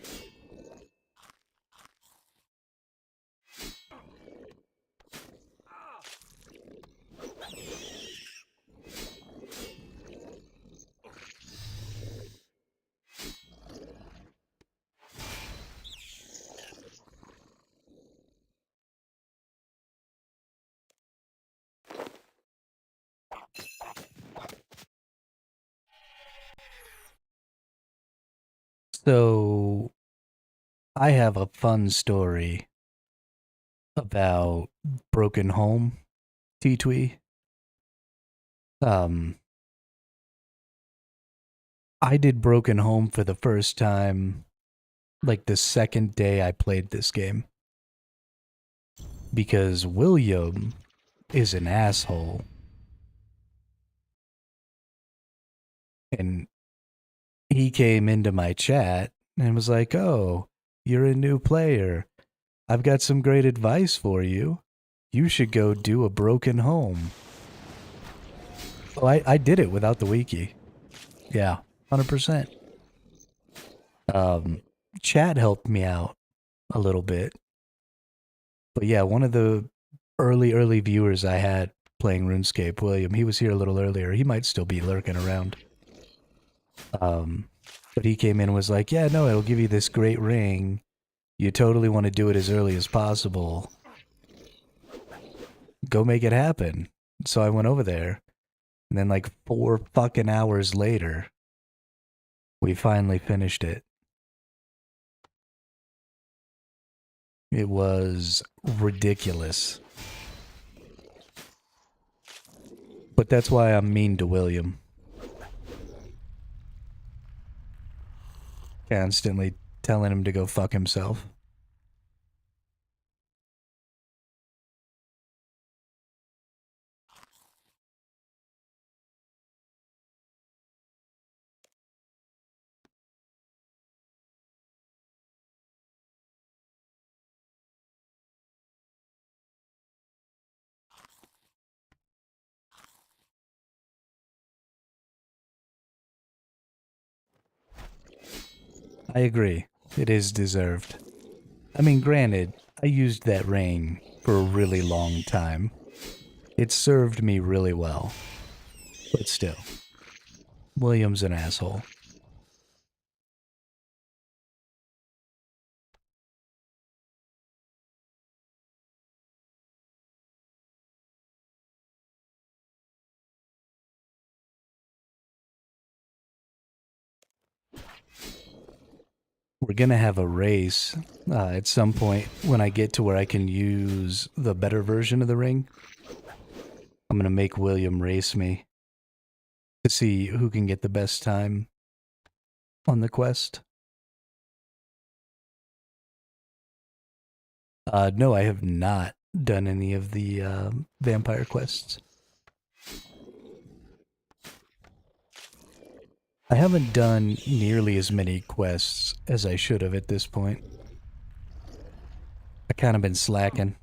So, I have a fun story about Broken Home, T-Twee. Um, I did Broken Home for the first time, like the second day I played this game. Because William is an asshole. And he came into my chat and was like, "Oh, you're a new player. I've got some great advice for you. You should go do a Broken Home." Oh, I did it without the wiki. Yeah, 100%. Um, Chat helped me out a little bit. But yeah, one of the early viewers I had playing RuneScape, William, he was here a little earlier. He might still be lurking around. Um, but he came in and was like, "Yeah, no, it'll give you this great ring. You totally want to do it as early as possible. Go make it happen." So I went over there, and then like 4 fucking hours later, we finally finished it. It was ridiculous. But that's why I'm mean to William. Constantly telling him to go fuck himself. I agree. It is deserved. I mean, granted, I used that ring for a really long time. It served me really well. But still, William's an asshole. We're gonna have a race at some point when I get to where I can use the better version of the ring. I'm gonna make William race me to see who can get the best time on the quest. No, I have not done any of the vampire quests. I haven't done nearly as many quests as I should have at this point. I kind of been slacking.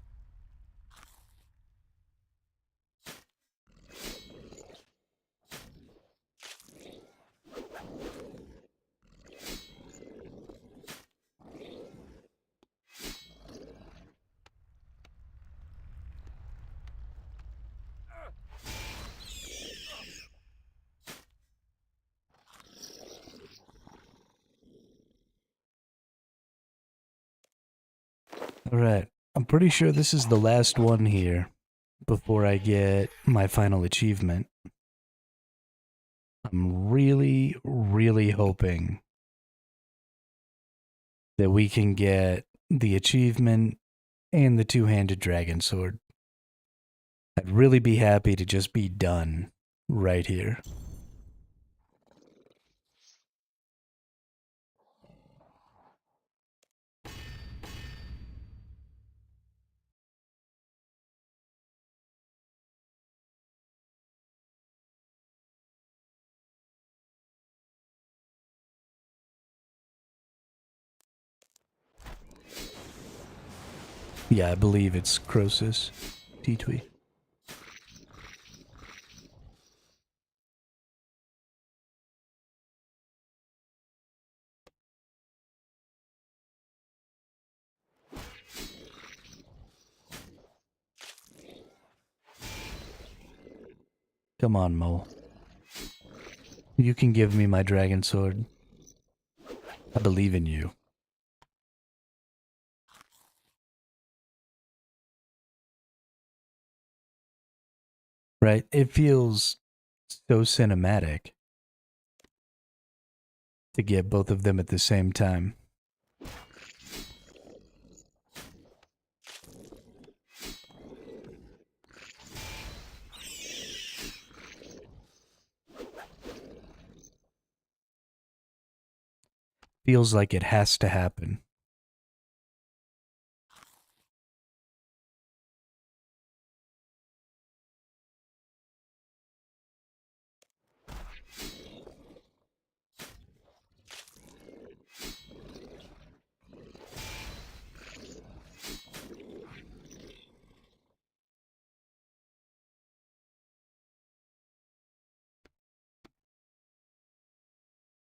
Alright, I'm pretty sure this is the last one here before I get my final achievement. I'm really, really hoping that we can get the achievement and the two-handed dragon sword. I'd really be happy to just be done right here. Yeah, I believe it's Croesus. T-Twee. Come on, Mole. You can give me my dragon sword. I believe in you. Right? It feels so cinematic to get both of them at the same time. Feels like it has to happen.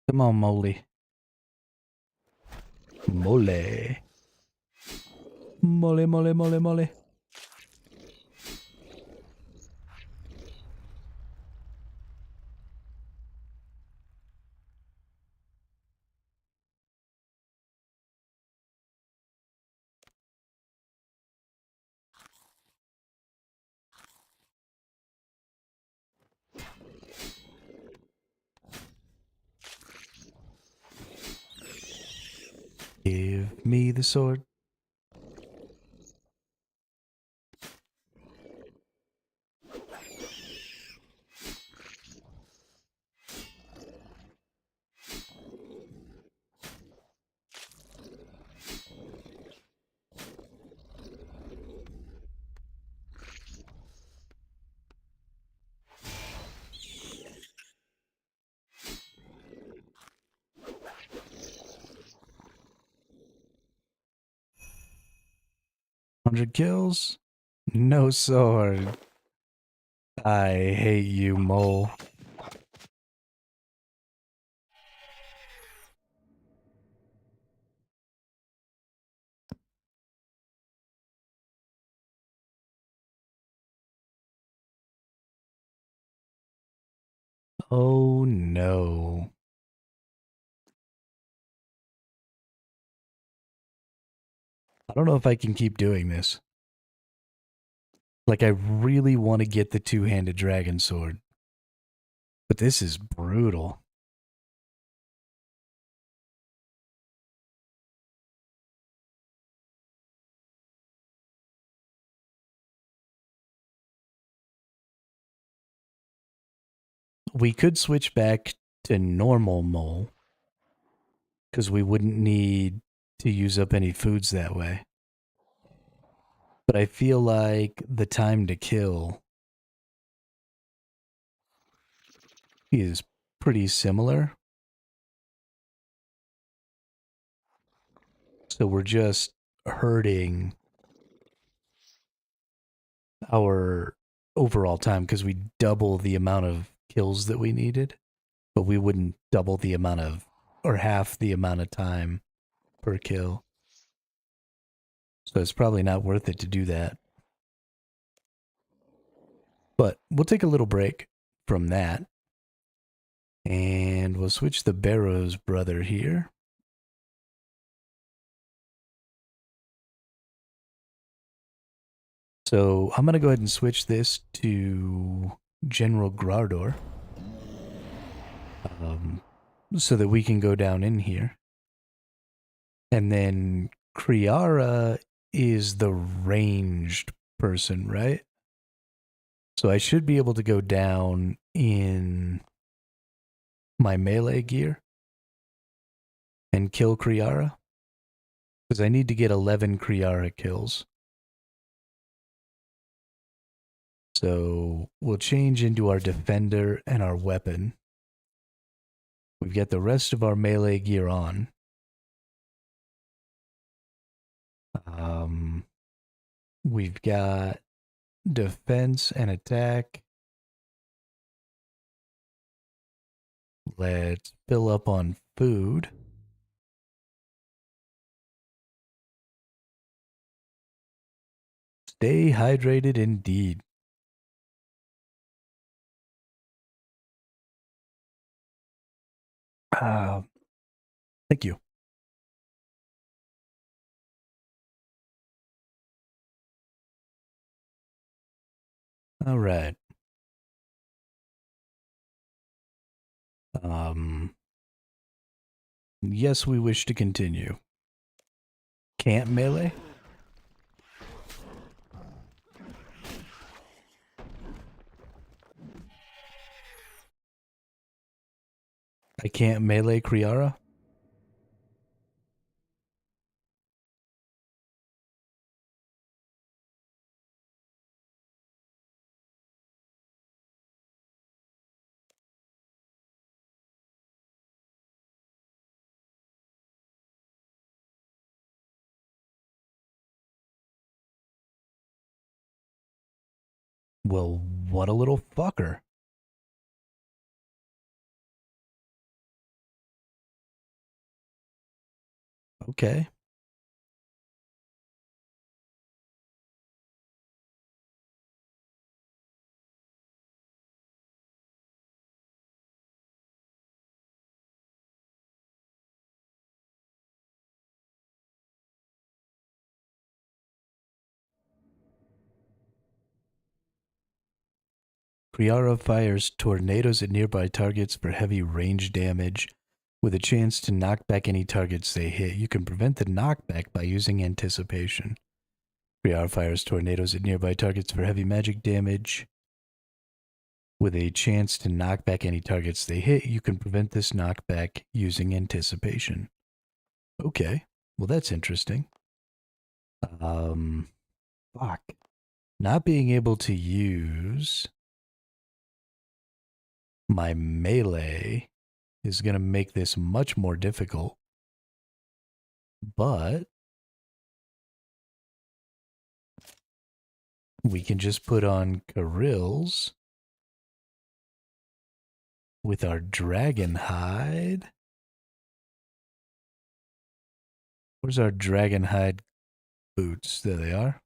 Come on, Moley. Mole. Mole, mole, mole, mole. Give me the sword. Hundred kills. No sword. I hate you, Mole. Oh no. I don't know if I can keep doing this. Like, I really want to get the two-handed dragon sword. But this is brutal. We could switch back to normal Mole. Because we wouldn't need to use up any foods that way. But I feel like the time to kill is pretty similar. So we're just hurting our overall time because we double the amount of kills that we needed, but we wouldn't double the amount of, or half the amount of time per kill. So it's probably not worth it to do that. But we'll take a little break from that. And we'll switch the Barrow's brother here. So I'm going to go ahead and switch this to General Grardor. So that we can go down in here. And then Kriara is the ranged person, right? So I should be able to go down in my melee gear and kill Kriara. Because I need to get 11 Kriara kills. So we'll change into our defender and our weapon. We've got the rest of our melee gear on. We've got defense and attack. Let's fill up on food. Stay hydrated indeed. Thank you. All right. Yes, we wish to continue. Can't melee? I can't melee Kriara? Well, what a little fucker. Okay. Kriara fires tornadoes at nearby targets for heavy range damage with a chance to knock back any targets they hit. You can prevent the knockback by using anticipation. Kriara fires tornadoes at nearby targets for heavy magic damage with a chance to knock back any targets they hit. You can prevent this knockback using anticipation. Okay. Well, that's interesting. Fuck. Not being able to use my melee is going to make this much more difficult. But we can just put on Karils with our dragon hide. Where's our dragon hide boots? There they are.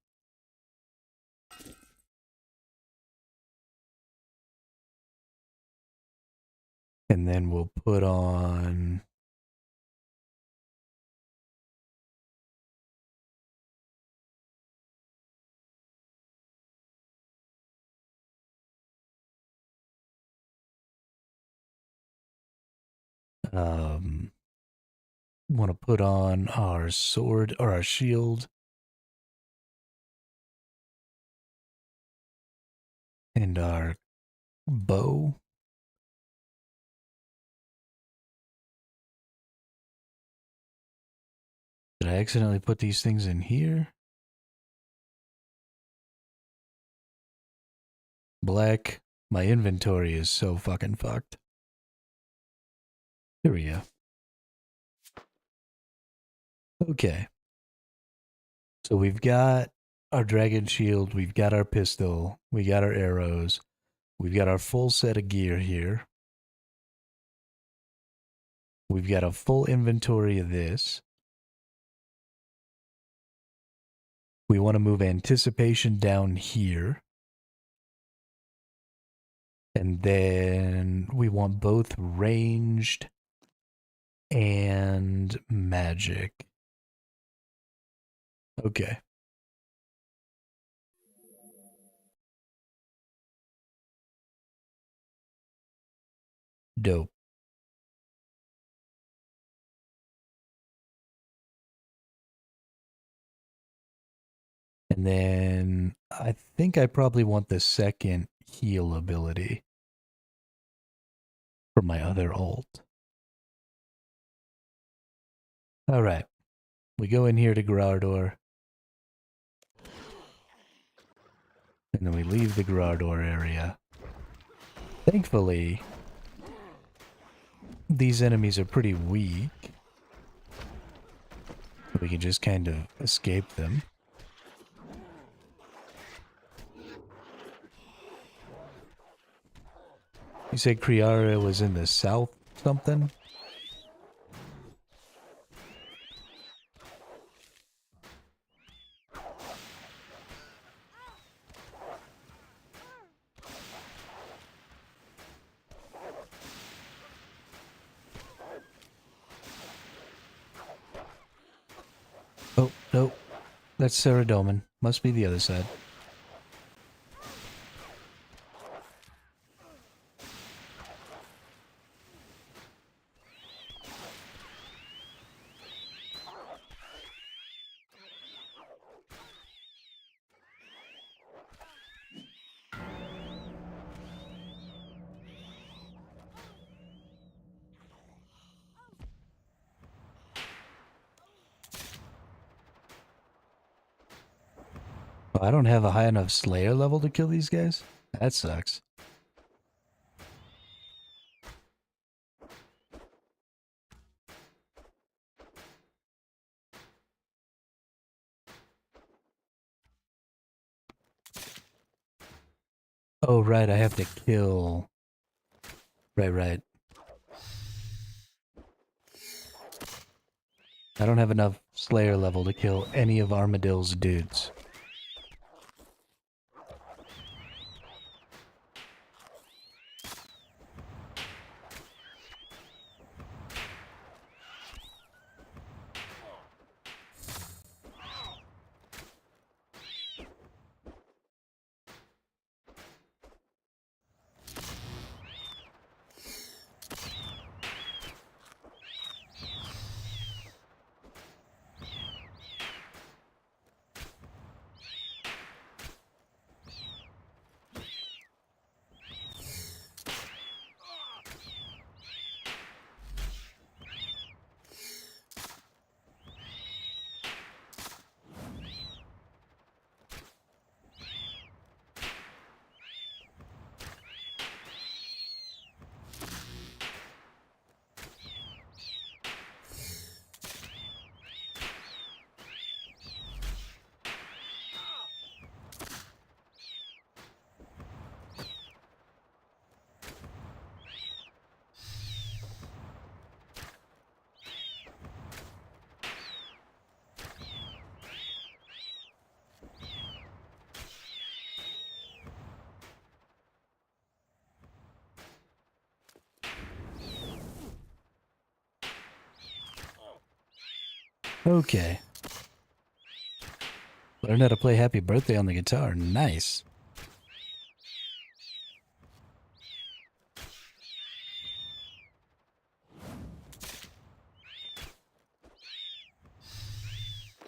And then we'll put on want to put on our sword or our shield and our bow. Did I accidentally put these things in here? Black. My inventory is so fucking fucked. Here we go. Okay. So we've got our dragon shield, we've got our pistol, we got our arrows, we've got our full set of gear here. We've got a full inventory of this. We want to move anticipation down here. And then we want both ranged and magic. Okay. Dope. And then I think I probably want the second heal ability for my other ult. All right. We go in here to Grardor. And then we leave the Grardor area. Thankfully, these enemies are pretty weak. We can just kind of escape them. You said Kriara was in the south something? Oh, no. That's Saradomin. Must be the other side. I don't have a high enough Slayer level to kill these guys? That sucks. Oh, right, I have to kill... Right. I don't have enough Slayer level to kill any of Armadill's dudes. Okay. Learned how to play Happy Birthday on the guitar. Nice.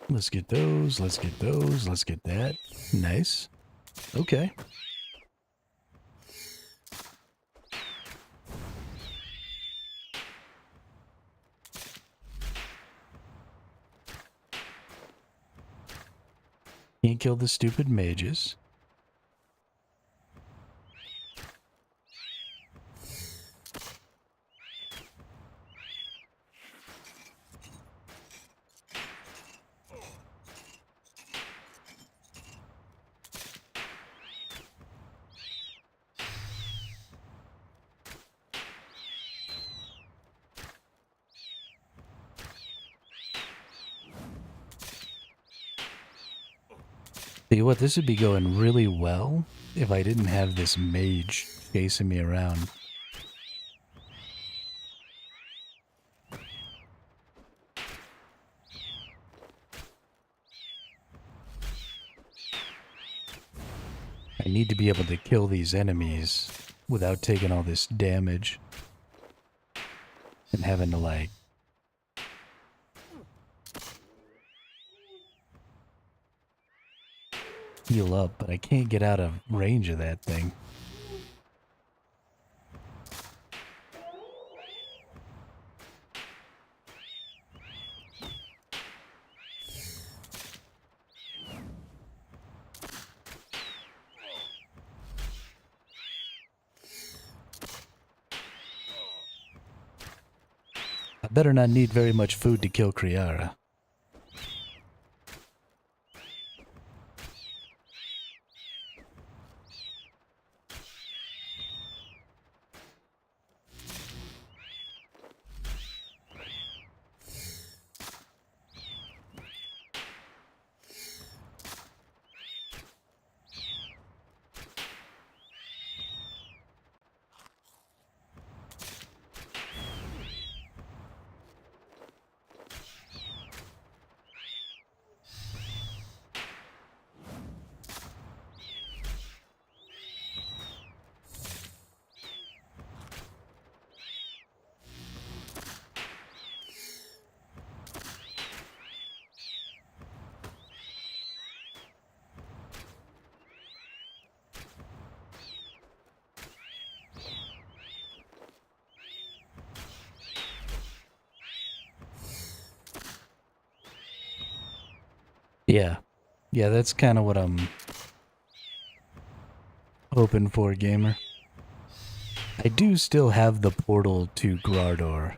Let's get those, let's get those, let's get that. Nice. Okay. Can't kill the stupid mages. Tell you what, this would be going really well if I didn't have this mage chasing me around. I need to be able to kill these enemies without taking all this damage. and having to like heal up, but I can't get out of range of that thing. I better not need very much food to kill Kriara. Yeah. Yeah, that's kind of what I'm hoping for, gamer. I do still have the portal to Grardor.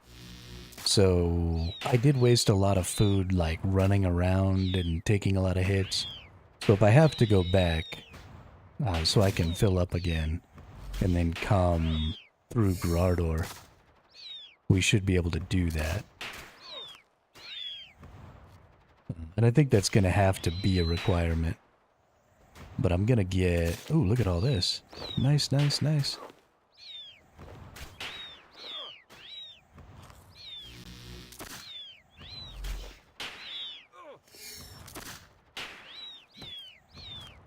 So I did waste a lot of food like running around and taking a lot of hits. So if I have to go back so I can fill up again and then come through Grardor, we should be able to do that. And I think that's going to have to be a requirement. But I'm going to get... Ooh, look at all this. Nice, nice, nice.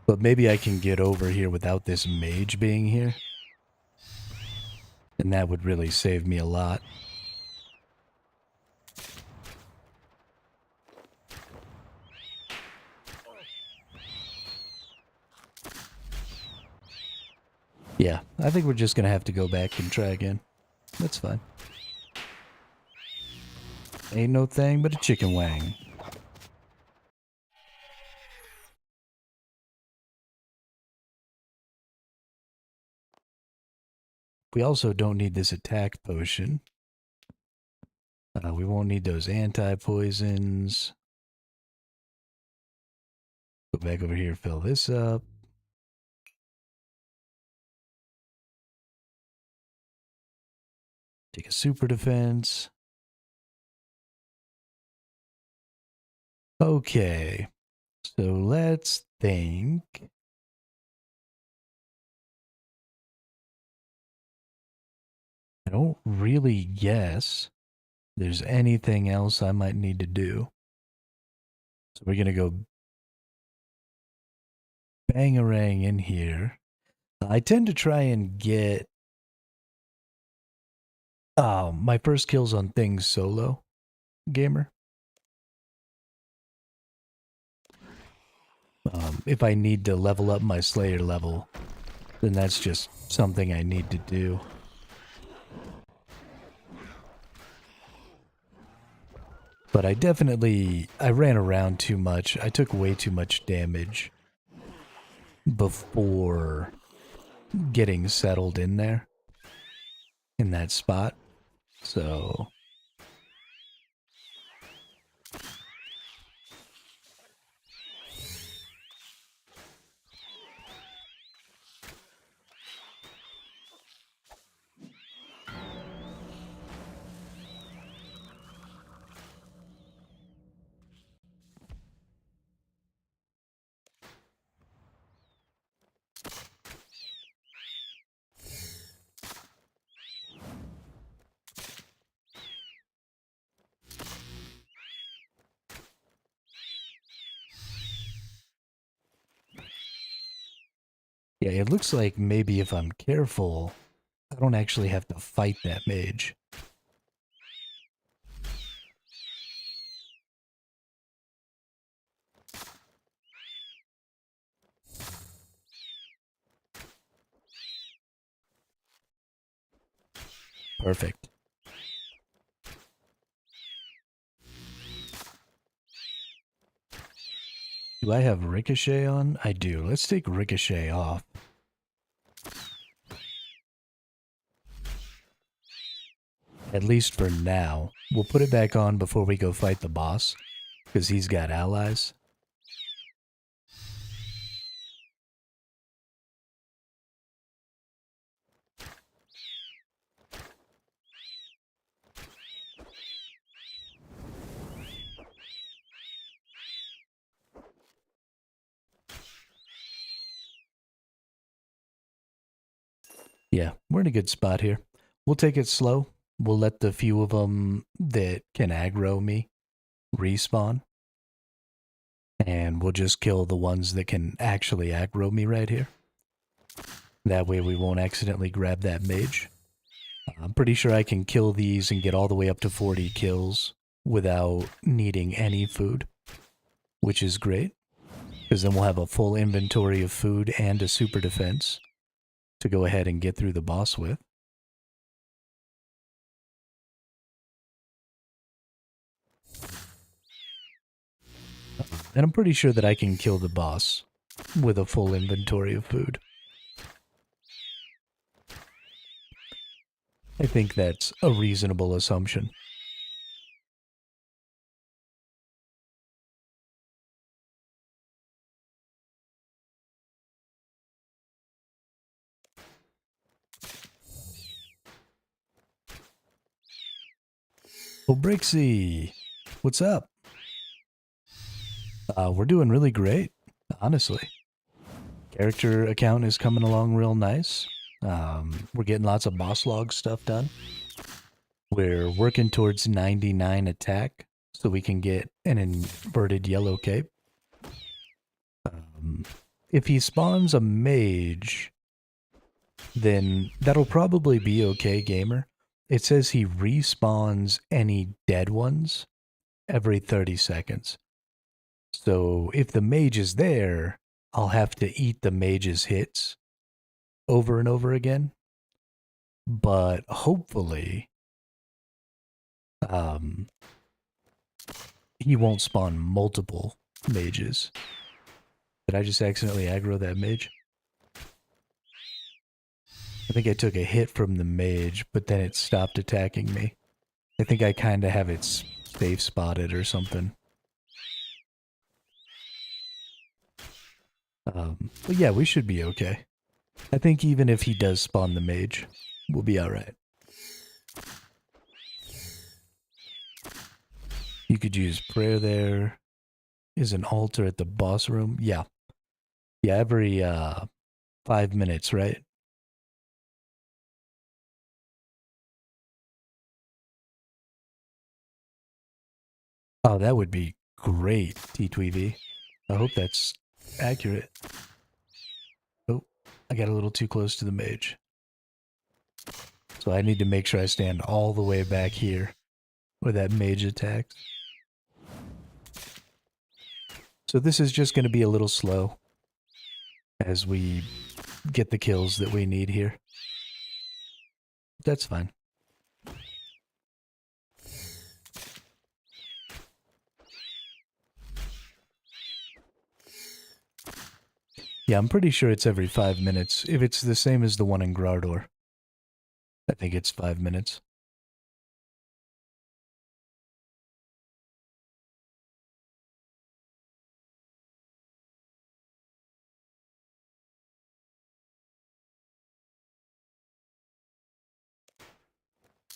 But maybe I can get over here without this mage being here. And that would really save me a lot. Yeah, I think we're just going to have to go back and try again. That's fine. Ain't no thing but a chicken wang. We also don't need this attack potion. We won't need those anti-poisons. Go back over here, fill this up. Take a super defense. Okay. So let's think. I don't really guess there's anything else I might need to do. So we're going to go bangarang in here. I tend to try and get my first kills on things solo, gamer. If I need to level up my Slayer level, then that's just something I need to do. But I ran around too much. I took way too much damage before getting settled in there, in that spot. So... yeah, it looks like maybe if I'm careful, I don't actually have to fight that mage. Perfect. Do I have Ricochet on? I do. Let's take Ricochet off. At least for now. We'll put it back on before we go fight the boss, because he's got allies. Yeah, we're in a good spot here. We'll take it slow. We'll let the few of them that can aggro me respawn. And we'll just kill the ones that can actually aggro me right here. That way we won't accidentally grab that mage. I'm pretty sure I can kill these and get all the way up to 40 kills without needing any food, which is great. Because then we'll have a full inventory of food and a super defense to go ahead and get through the boss with. And I'm pretty sure that I can kill the boss with a full inventory of food. I think that's a reasonable assumption. Oh, Brixie, what's up? We're doing really great, honestly. Character account is coming along real nice. We're getting lots of boss log stuff done. We're working towards 99 attack so we can get an inverted yellow cape. If he spawns a mage, then that'll probably be okay, gamer. It says he respawns any dead ones every 30 seconds. So if the mage is there, I'll have to eat the mage's hits over and over again. But hopefully, he won't spawn multiple mages. Did I just accidentally aggro that mage? I think I took a hit from the mage, but then it stopped attacking me. I think I kind of have it safe spotted or something. But yeah, we should be okay. I think even if he does spawn the mage, we'll be alright. You could use prayer there. Is an altar at the boss room? Yeah. Yeah, every 5 minutes, right? Oh, that would be great, T2EV. I hope that's accurate. Oh, I got a little too close to the mage. So I need to make sure I stand all the way back here where that mage attacks. So this is just going to be a little slow as we get the kills that we need here. That's fine. Yeah, I'm pretty sure it's every 5 minutes. If it's the same as the one in Grardor, I think it's 5 minutes.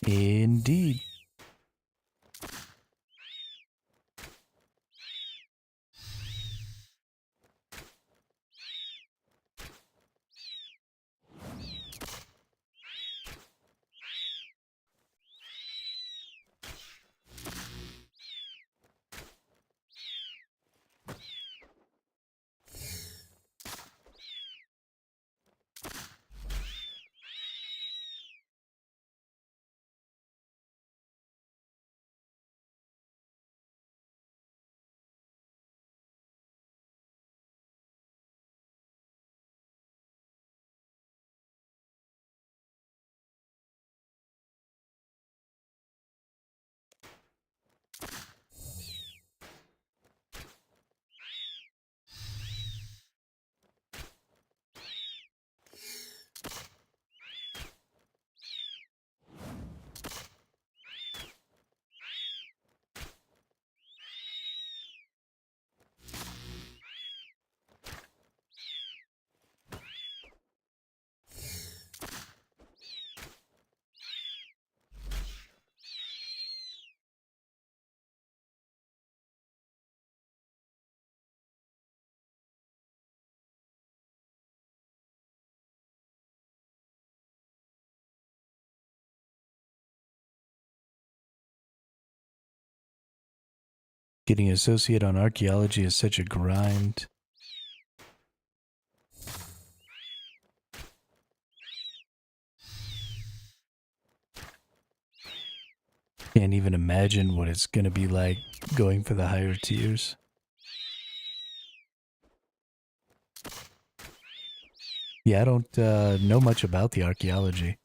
Indeed. Getting associate on archaeology is such a grind. Can't even imagine what it's going to be like going for the higher tiers. Yeah, I don't know much about the archaeology.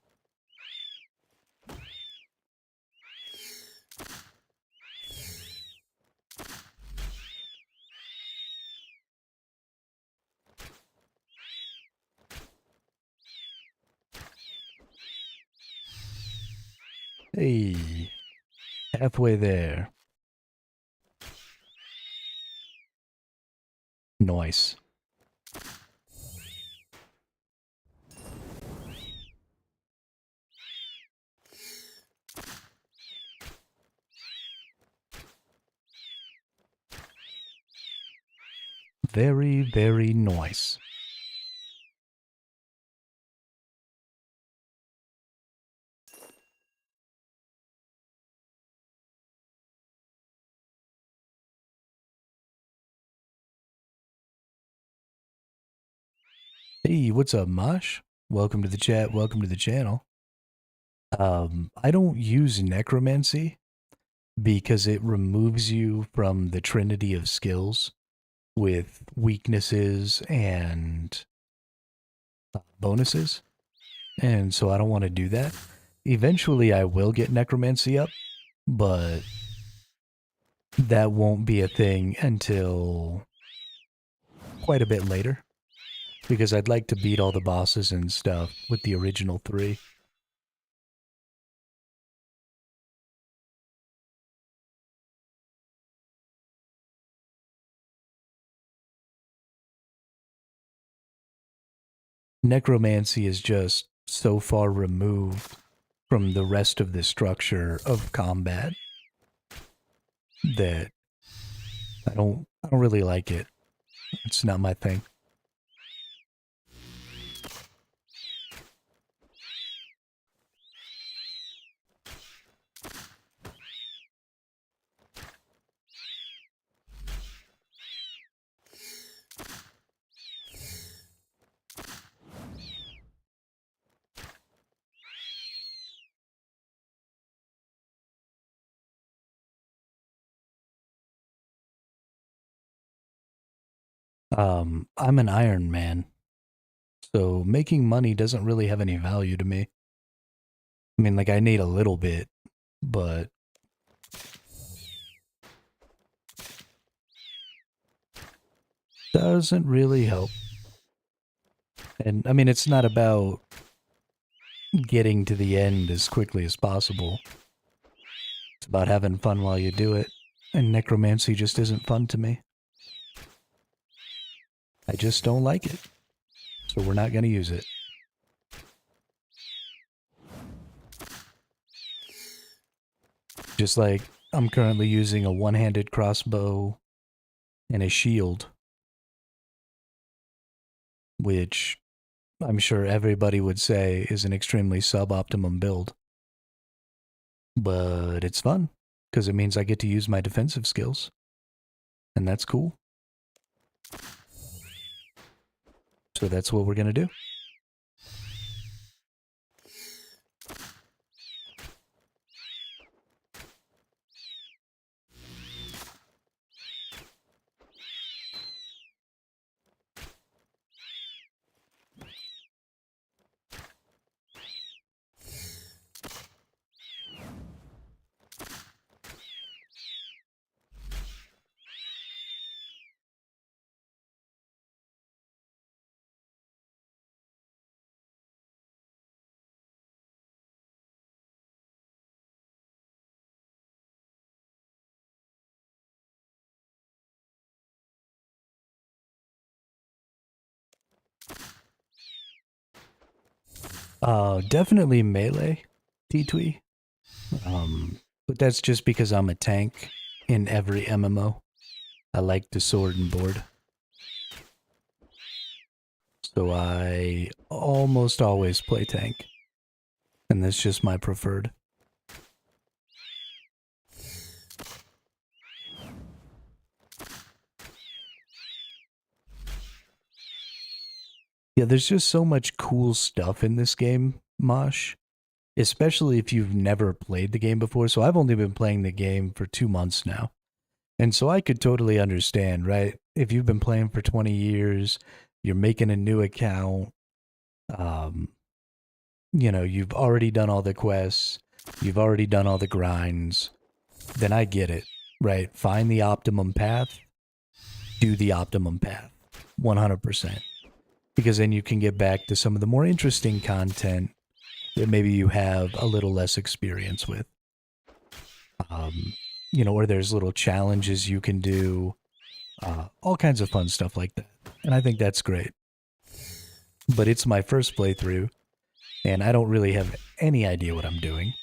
Hey, halfway there. Nice. Very, very nice. Hey, what's up, Mosh? Welcome to the chat. Welcome to the channel. I don't use necromancy because it removes you from the trinity of skills with weaknesses and bonuses. And so I don't want to do that. Eventually I will get necromancy up, but that won't be a thing until quite a bit later. Because I'd like to beat all the bosses and stuff with the original 3. Necromancy is just so far removed from the rest of the structure of combat that I don't really like it. It's not my thing. I'm an Iron Man, so making money doesn't really have any value to me. I mean, like, I need a little bit, but doesn't really help. And I mean, it's not about getting to the end as quickly as possible. It's about having fun while you do it. And necromancy just isn't fun to me. I just don't like it. So we're not going to use it. Just like I'm currently using a one-handed crossbow and a shield, which I'm sure everybody would say is an extremely suboptimum build. But it's fun, because it means I get to use my defensive skills. And that's cool. So that's what we're going to do. Definitely melee, T-Twee. But that's just because I'm a tank in every MMO. I like to sword and board. So I almost always play tank. And that's just my preferred. Yeah, there's just so much cool stuff in this game, Mosh. Especially if you've never played the game before. So I've only been playing the game for 2 months now. And so I could totally understand, right? If you've been playing for 20 years, you're making a new account, um, you've already done all the quests, you've already done all the grinds, then I get it, right? Find the optimum path, do the optimum path, 100%. Because then you can get back to some of the more interesting content that maybe you have a little less experience with. Or there's little challenges you can do, all kinds of fun stuff like that. And I think that's great. But it's my first playthrough, and I don't really have any idea what I'm doing.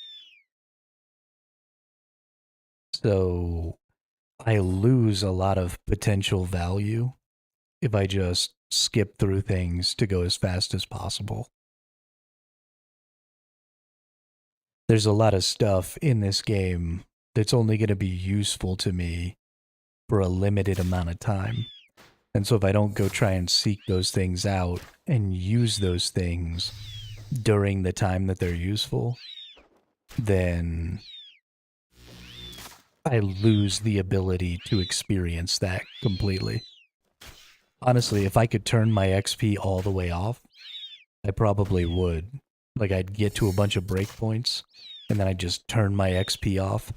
So I lose a lot of potential value if I just skip through things to go as fast as possible. There's a lot of stuff in this game that's only going to be useful to me for a limited amount of time. And so if I don't go try and seek those things out and use those things during the time that they're useful, then I lose the ability to experience that completely. Honestly, if I could turn my XP all the way off, I probably would. Like, I'd get to a bunch of breakpoints, and then I'd just turn my XP off,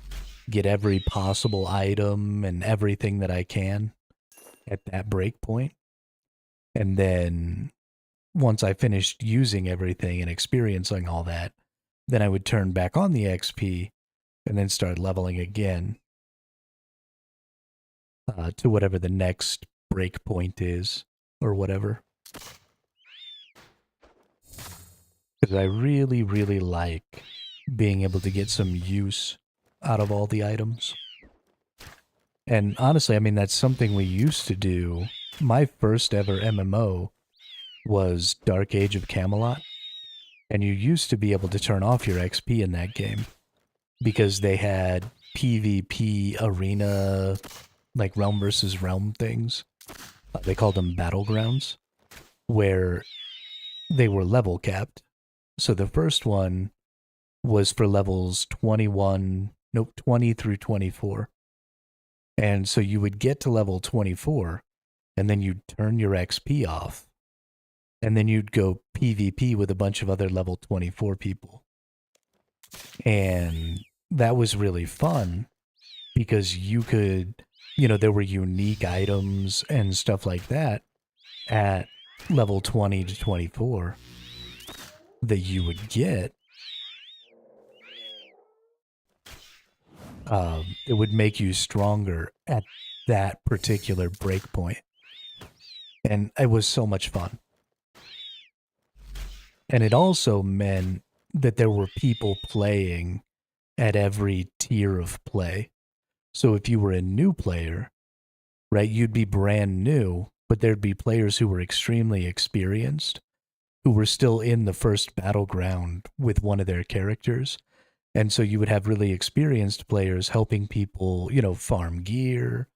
get every possible item and everything that I can at that breakpoint. And then once I finished using everything and experiencing all that, then I would turn back on the XP and then start leveling again to whatever the next breakpoint is or whatever. Because I really, really like being able to get some use out of all the items. And honestly, I mean, that's something we used to do. My first ever MMO was Dark Age of Camelot. And you used to be able to turn off your XP in that game because they had PvP arena, like realm versus realm things. They called them battlegrounds, where they were level capped. So the first one was for levels 20 through 24. And so you would get to level 24, and then you'd turn your XP off, and then you'd go PvP with a bunch of other level 24 people. And that was really fun because you could, there were unique items and stuff like that at level 20 to 24 that you would get. It would make you stronger at that particular breakpoint. And it was so much fun. And it also meant that there were people playing at every tier of play. So if you were a new player, right, you'd be brand new, but there'd be players who were extremely experienced, who were still in the first battleground with one of their characters. And so you would have really experienced players helping people, farm gear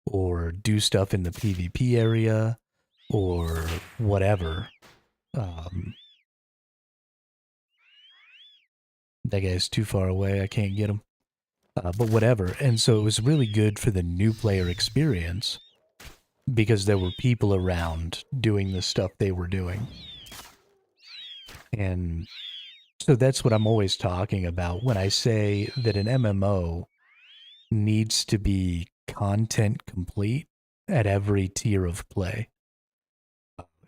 or do stuff in the PvP area or whatever. That guy's too far away. I can't get him. But whatever. And so it was really good for the new player experience because there were people around doing the stuff they were doing. And so that's what I'm always talking about when I say that an MMO needs to be content complete at every tier of play.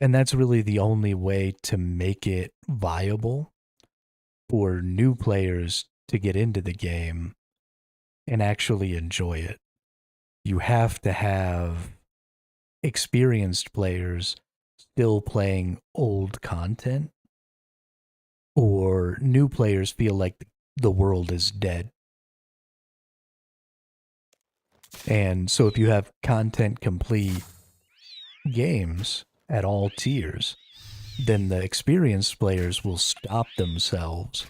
And that's really the only way to make it viable for new players to get into the game and actually enjoy it. You have to have experienced players still playing old content or new players feel like the world is dead. And so if you have content complete games at all tiers, then the experienced players will stop themselves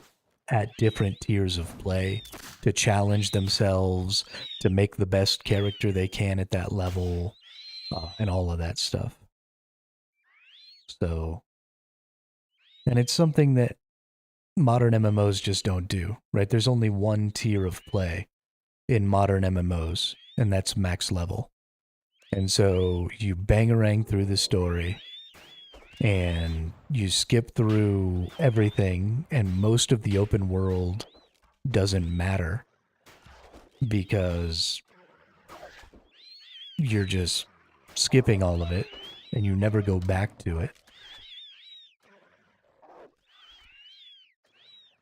at different tiers of play to challenge themselves, to make the best character they can at that level, and all of that stuff. So, and it's something that modern MMOs just don't do, right? There's only one tier of play in modern MMOs, and that's max level. And so you bangarang through the story, and you skip through everything, and most of the open world doesn't matter because you're just skipping all of it, and you never go back to it.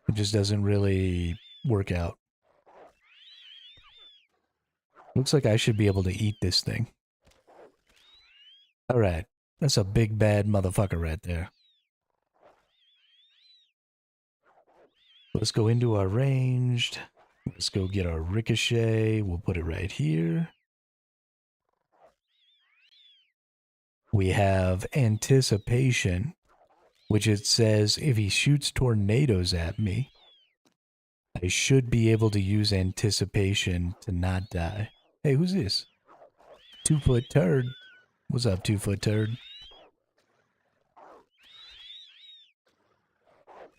It just doesn't really work out. Looks like I should be able to eat this thing. Alright, that's a big bad motherfucker right there. Let's go into our ranged. Let's go get our ricochet. We'll put it right here. We have anticipation, which it says if he shoots tornadoes at me, I should be able to use anticipation to not die. Hey, who's this? 2-foot turd. What's up, 2-foot turd?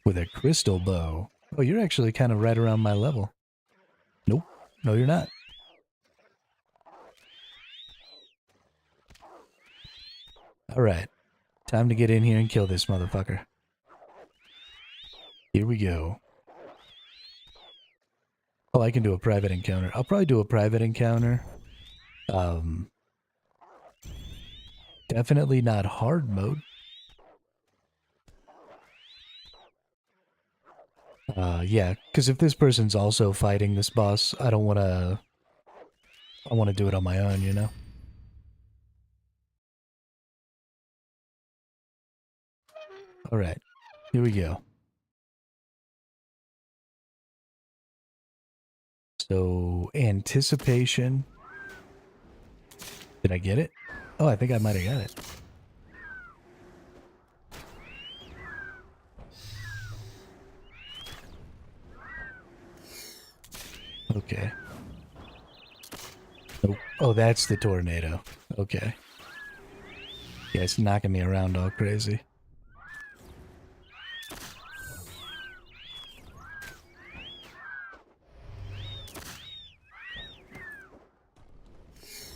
With a crystal bow. Oh, you're actually kind of right around my level. Nope. No, you're not. Alright. Time to get in here and kill this motherfucker. Here we go. Oh, I can do a private encounter. I'll probably do a private encounter. Definitely not hard mode. Yeah, because if this person's also fighting this boss, I don't want to... I want to do it on my own, you know? Alright, here we go. So, anticipation. Did I get it? Oh, I think I might have got it. Okay. Oh, oh, that's the tornado. Okay. Yeah, it's knocking me around all crazy.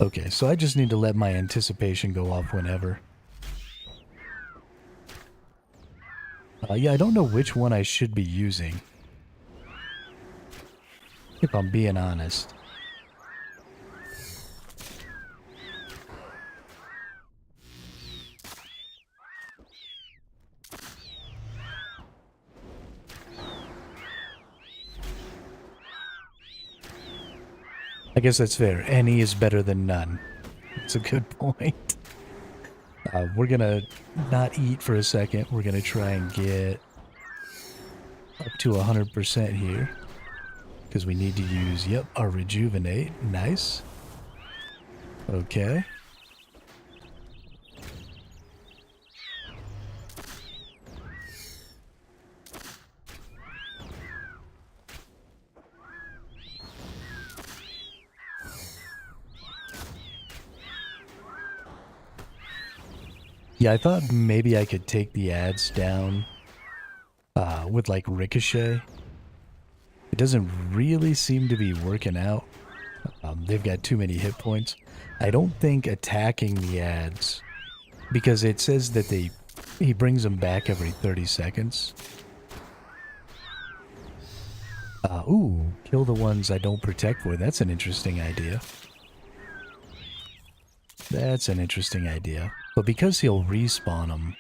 Okay, so I just need to let my anticipation go off whenever. Yeah, I don't know which one I should be using, if I'm being honest. I guess that's fair. Any is better than none. That's a good point. We're gonna not eat for a second. We're gonna try and get up to 100% here. Because we need to use, yep, our rejuvenate. Nice. Okay. Yeah, I thought maybe I could take the ads down with like ricochet. It doesn't really seem to be working out. They've got too many hit points. I don't think attacking the ads, because it says that he brings them back every 30 seconds. Ooh, kill the ones I don't protect for. That's an interesting idea. That's an interesting idea. But because he'll respawn them,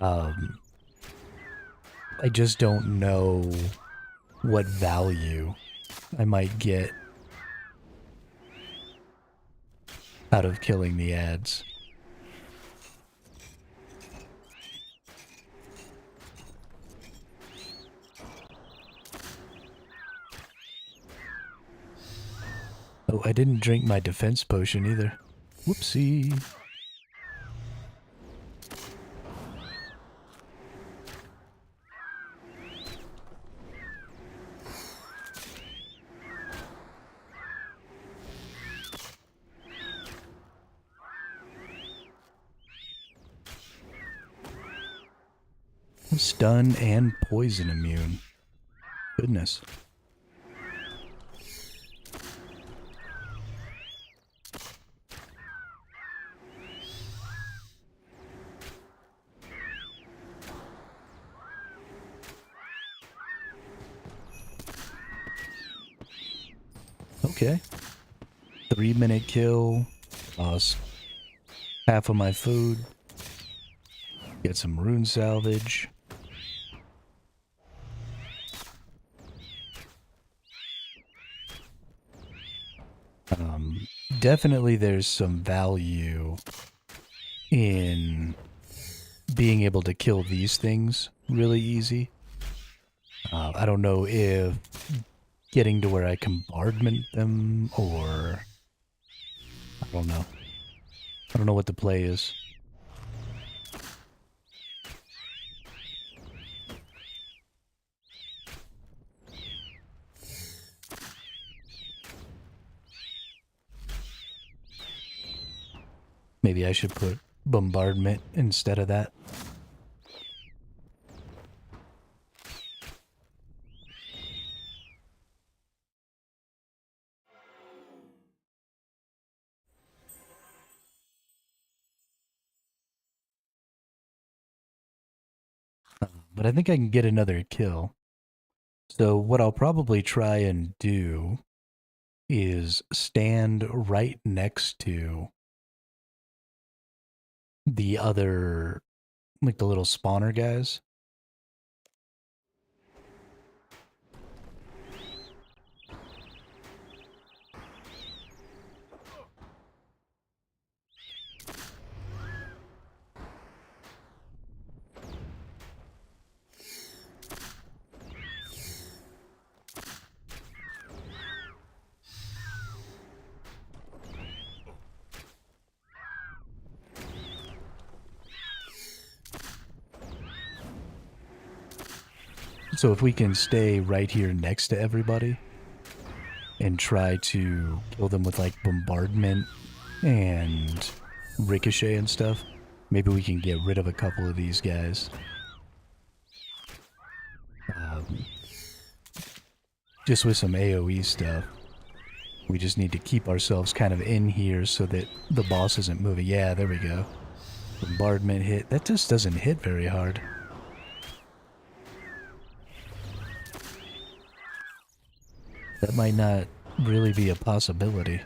I just don't know what value I might get out of killing the ads. Oh, I didn't drink my defense potion either. Whoopsie. Stun and poison immune. Goodness. Okay. 3-minute kill. Lost half of my food. Get some rune salvage. Definitely there's some value in being able to kill these things really easy. I don't know if getting to where I bombardment them or... I don't know. I don't know what the play is. Maybe I should put bombardment instead of that. But I think I can get another kill. So what I'll probably try and do is stand right next to the other, like the little spawner guys. So if we can stay right here next to everybody and try to kill them with like bombardment and ricochet and stuff, maybe we can get rid of a couple of these guys. Just with some AoE stuff. We just need to keep ourselves kind of in here so that the boss isn't moving. Yeah, there we go. Bombardment hit. That just doesn't hit very hard. That might not really be a possibility.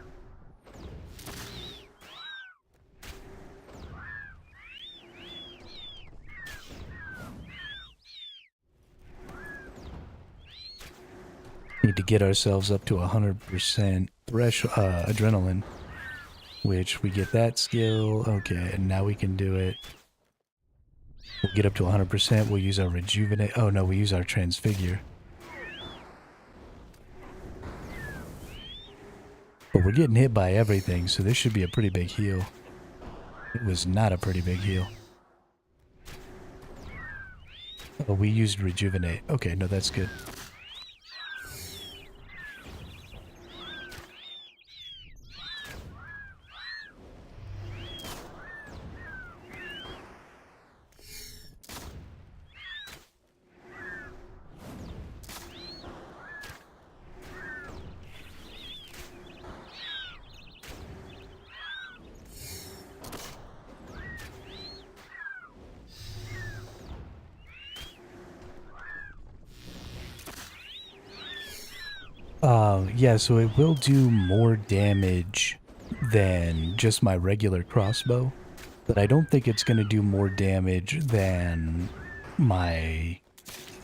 Need to get ourselves up to 100% adrenaline, which we get that skill. Okay, and now we can do it. We'll get up to 100%. We'll use our rejuvenate. Oh no, we use our transfigure. But we're getting hit by everything, so this should be a pretty big heal. It was not a pretty big heal. Oh, we used rejuvenate. Okay, no, that's good. Yeah, so it will do more damage than just my regular crossbow, but I don't think it's going to do more damage than my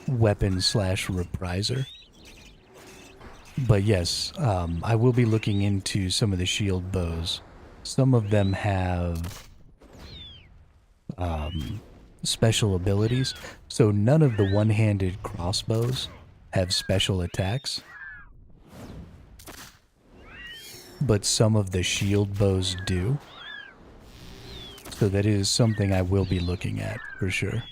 weapon slash repriser. But yes, I will be looking into some of the shield bows. Some of them have special abilities, so none of the one-handed crossbows have special attacks. but some of the shield bows do. So that is something I will be looking at for sure.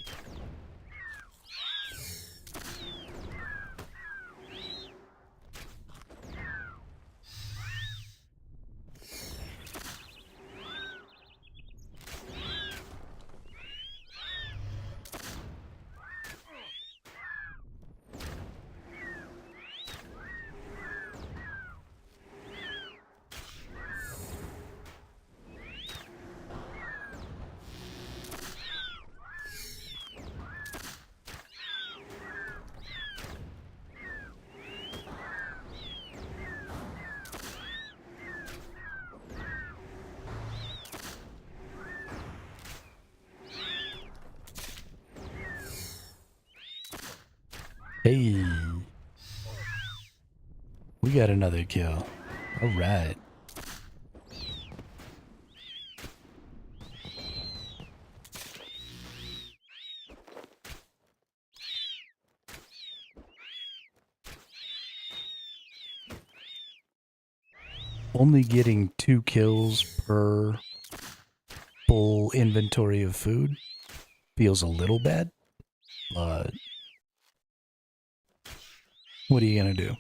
Hey, we got another kill. All right. Only getting 2 kills per full inventory of food feels a little bad, but what are you gonna do?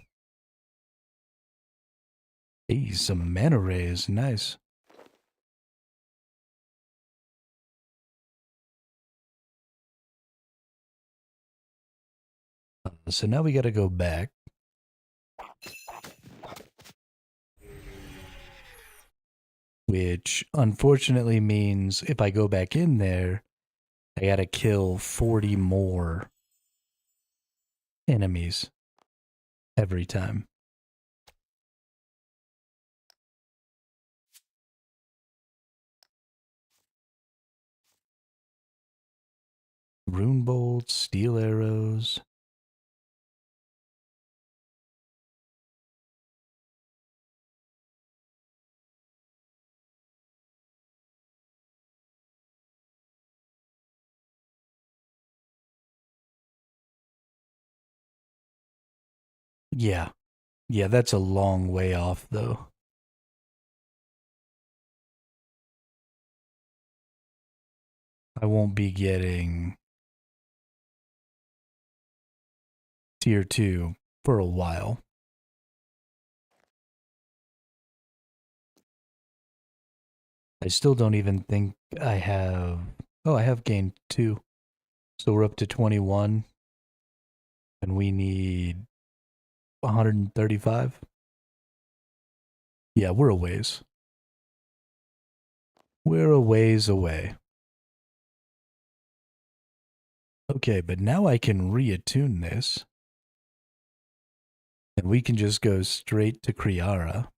Hey, some mana rays, nice. So now we gotta go back. Which unfortunately means if I go back in there, I gotta kill 40 more enemies every time. Rune bolts, steel arrows. Yeah. Yeah, that's a long way off though. I won't be getting tier 2 for a while. I still don't even think I have... Oh, I have gained 2. So we're up to 21. And we need 135. Yeah, we're a ways. We're a ways away. Okay, but now I can reattune this. And we can just go straight to Kriara.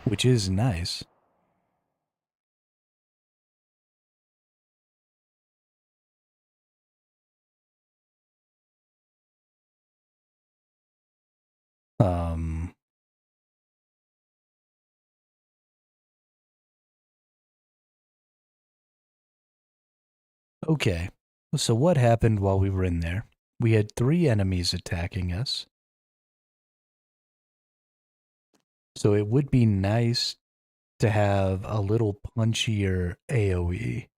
Which is nice. Okay, so what happened while we were in there? We had 3 enemies attacking us. So it would be nice to have a little punchier AoE.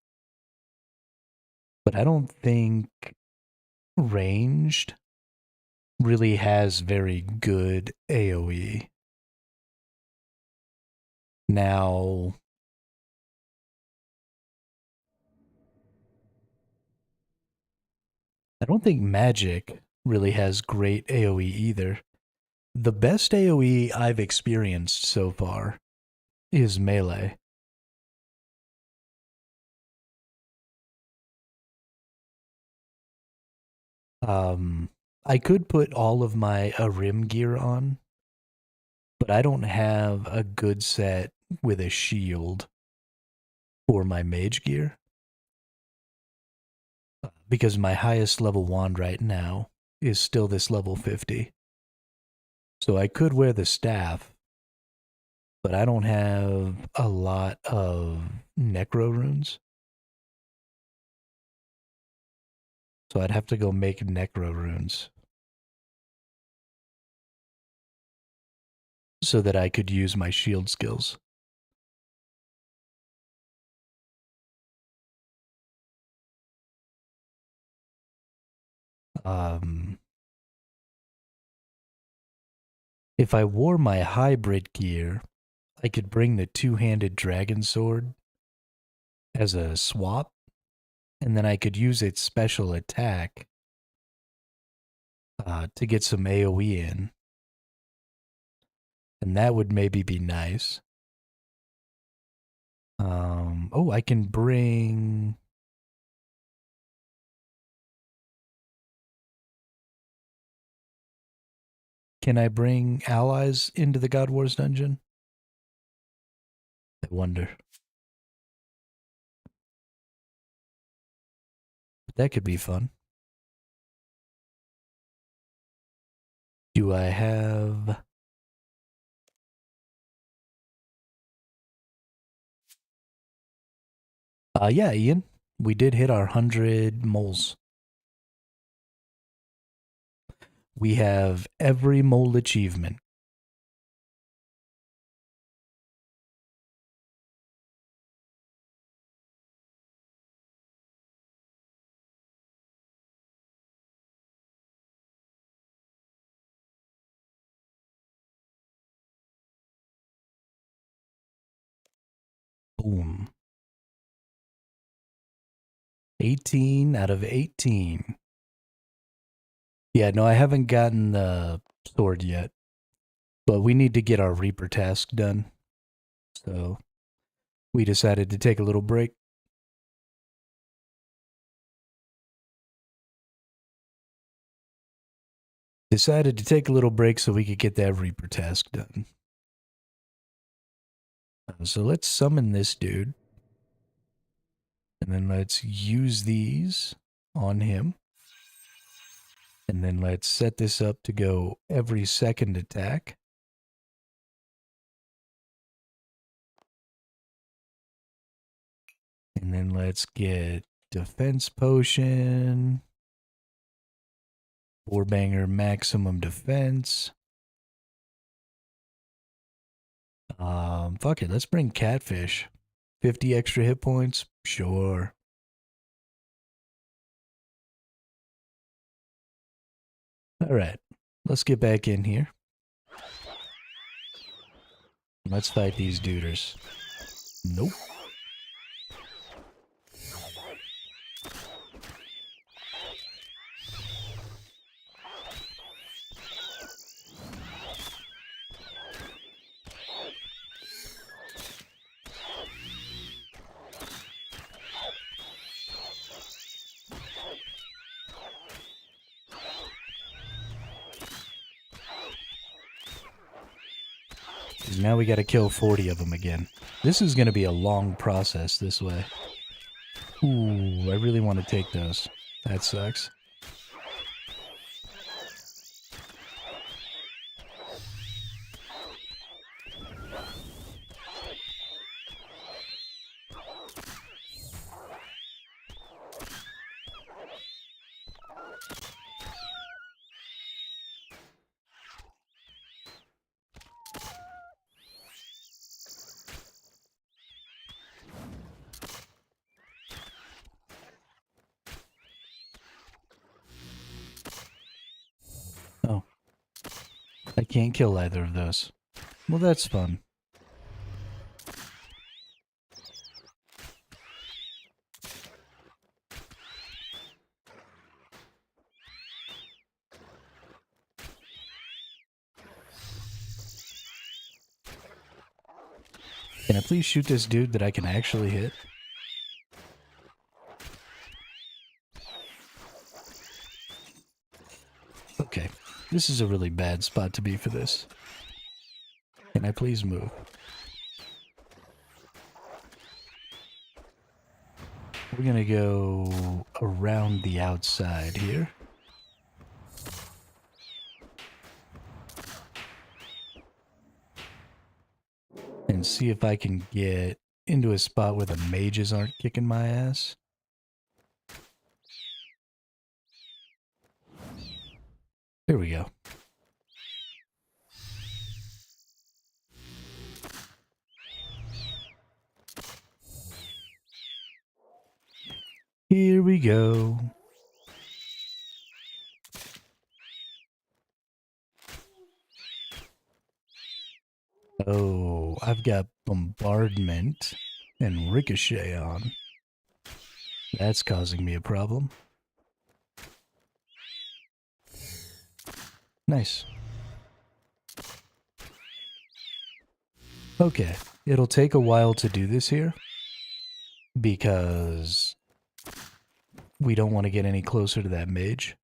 But I don't think ranged really has very good AoE. Now, I don't think magic really has great AoE either. The best AoE I've experienced so far is melee. Um, I could put all of my Arim gear on, but I don't have a good set with a shield for my mage gear because my highest level wand right now is still this level 50. So I could wear the staff, but I don't have a lot of necro runes. So I'd have to go make necro runes so that I could use my shield skills. If I wore my hybrid gear, I could bring the two-handed dragon sword as a swap, and then I could use its special attack to get some AoE in. And that would maybe be nice. Oh, I can bring... Can I bring allies into the God Wars dungeon? I wonder. That could be fun. Do I have... yeah, Ian. We did hit our 100 moles. We have every mole achievement. Boom. 18 out of 18. Yeah, no, I haven't gotten the sword yet. But we need to get our Reaper task done. So we decided to take a little break. Decided to take a little break so we could get that Reaper task done. So let's summon this dude. And then let's use these on him. And then let's set this up to go every second attack. And then let's get defense potion. Four-banger maximum defense. Fuck it, let's bring catfish. 50 extra hit points? Sure. Alright, let's get back in here. Let's fight these duders. Nope. Now we gotta kill 40 of them again. This is gonna be a long process this way. Ooh, I really want to take those. That sucks. Oh. I can't kill either of those. Well, that's fun. Can I please shoot this dude that I can actually hit? Okay. This is a really bad spot to be for this. Can I please move? We're gonna go around the outside here. And see if I can get into a spot where the mages aren't kicking my ass. There we go. Here we go. Oh, I've got bombardment and ricochet on. That's causing me a problem. Nice. Okay, it'll take a while to do this here because we don't want to get any closer to that mage.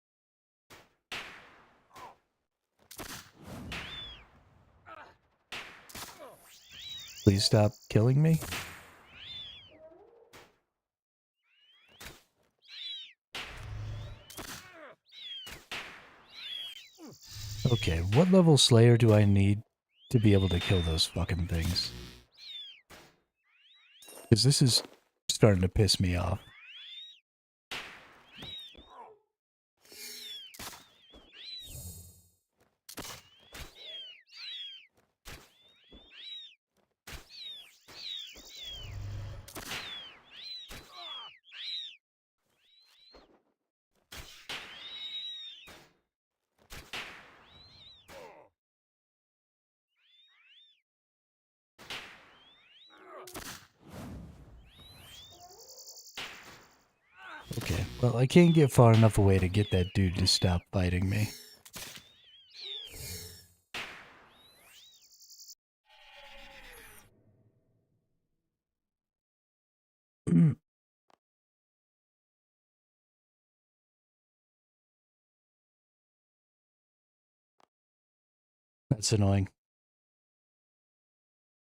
Please stop killing me. Okay, what level Slayer do I need to be able to kill those fucking things? Because this is starting to piss me off. Okay, well, I can't get far enough away to get that dude to stop fighting me. That's annoying.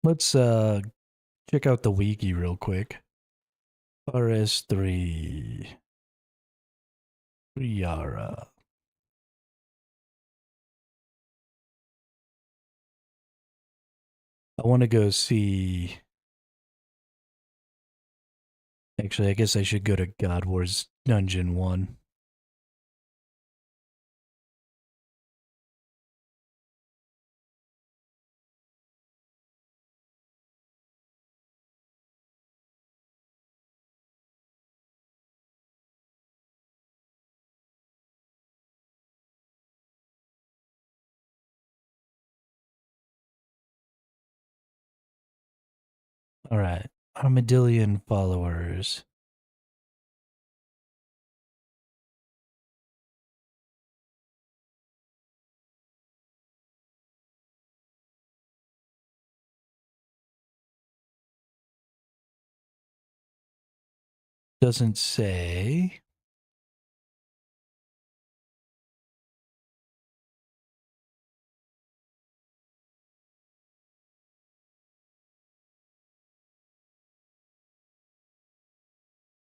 Let's check out the wiki real quick. RS3 Riara. I want to go see. Actually, I guess I should go to God Wars Dungeon 1. All right, Armadillion followers. Doesn't say.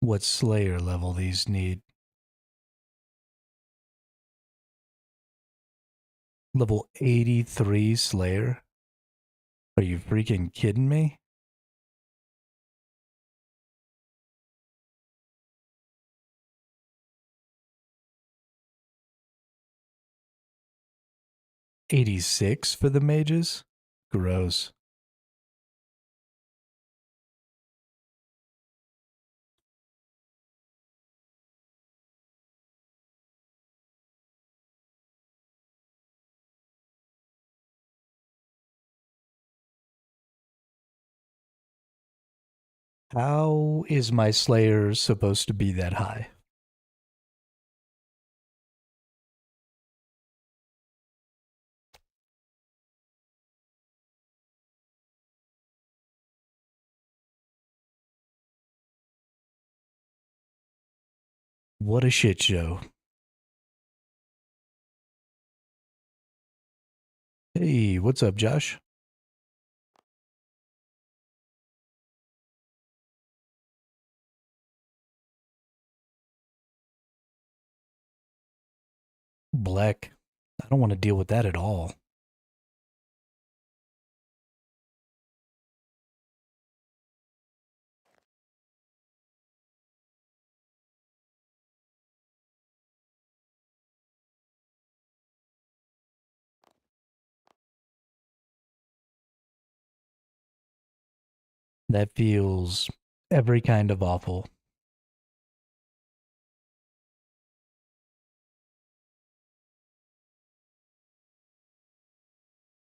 What Slayer level these need. Level 83 Slayer? Are you freaking kidding me? $86 for the mages? Gross. How is my Slayer supposed to be that high? What a shit show. Hey, what's up, Josh? Black. I don't want to deal with that at all. That feels every kind of awful.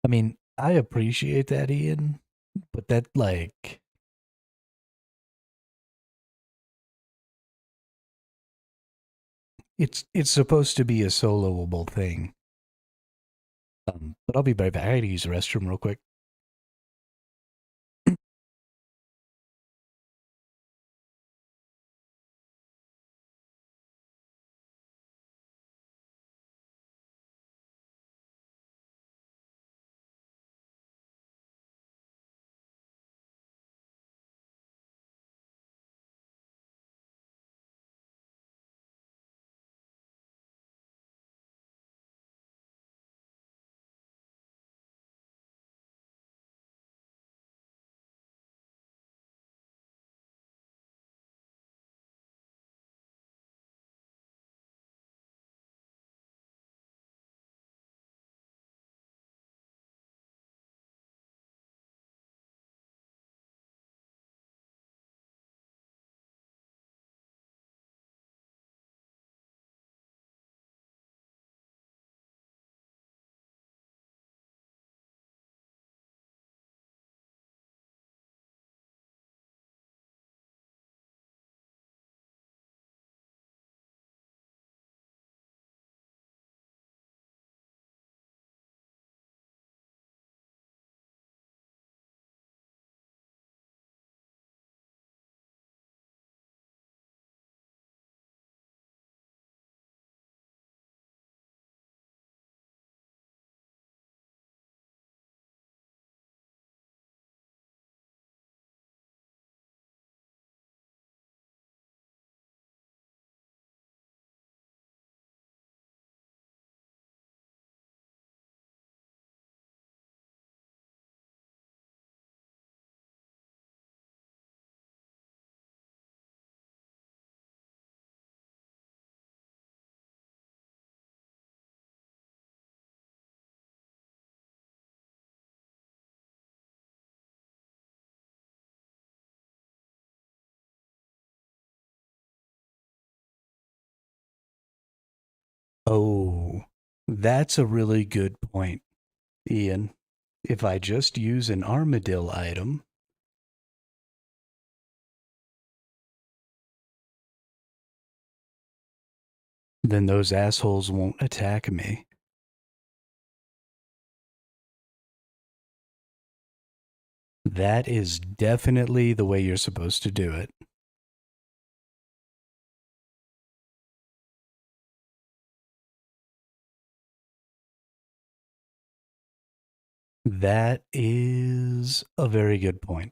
I mean, I appreciate that, Ian, but that like it's supposed to be a soloable thing. But I'll be right back. I gotta use the restroom real quick. Oh, that's a really good point, Ian. If I just use an armadillo item, then those assholes won't attack me. That is definitely the way you're supposed to do it. That is a very good point.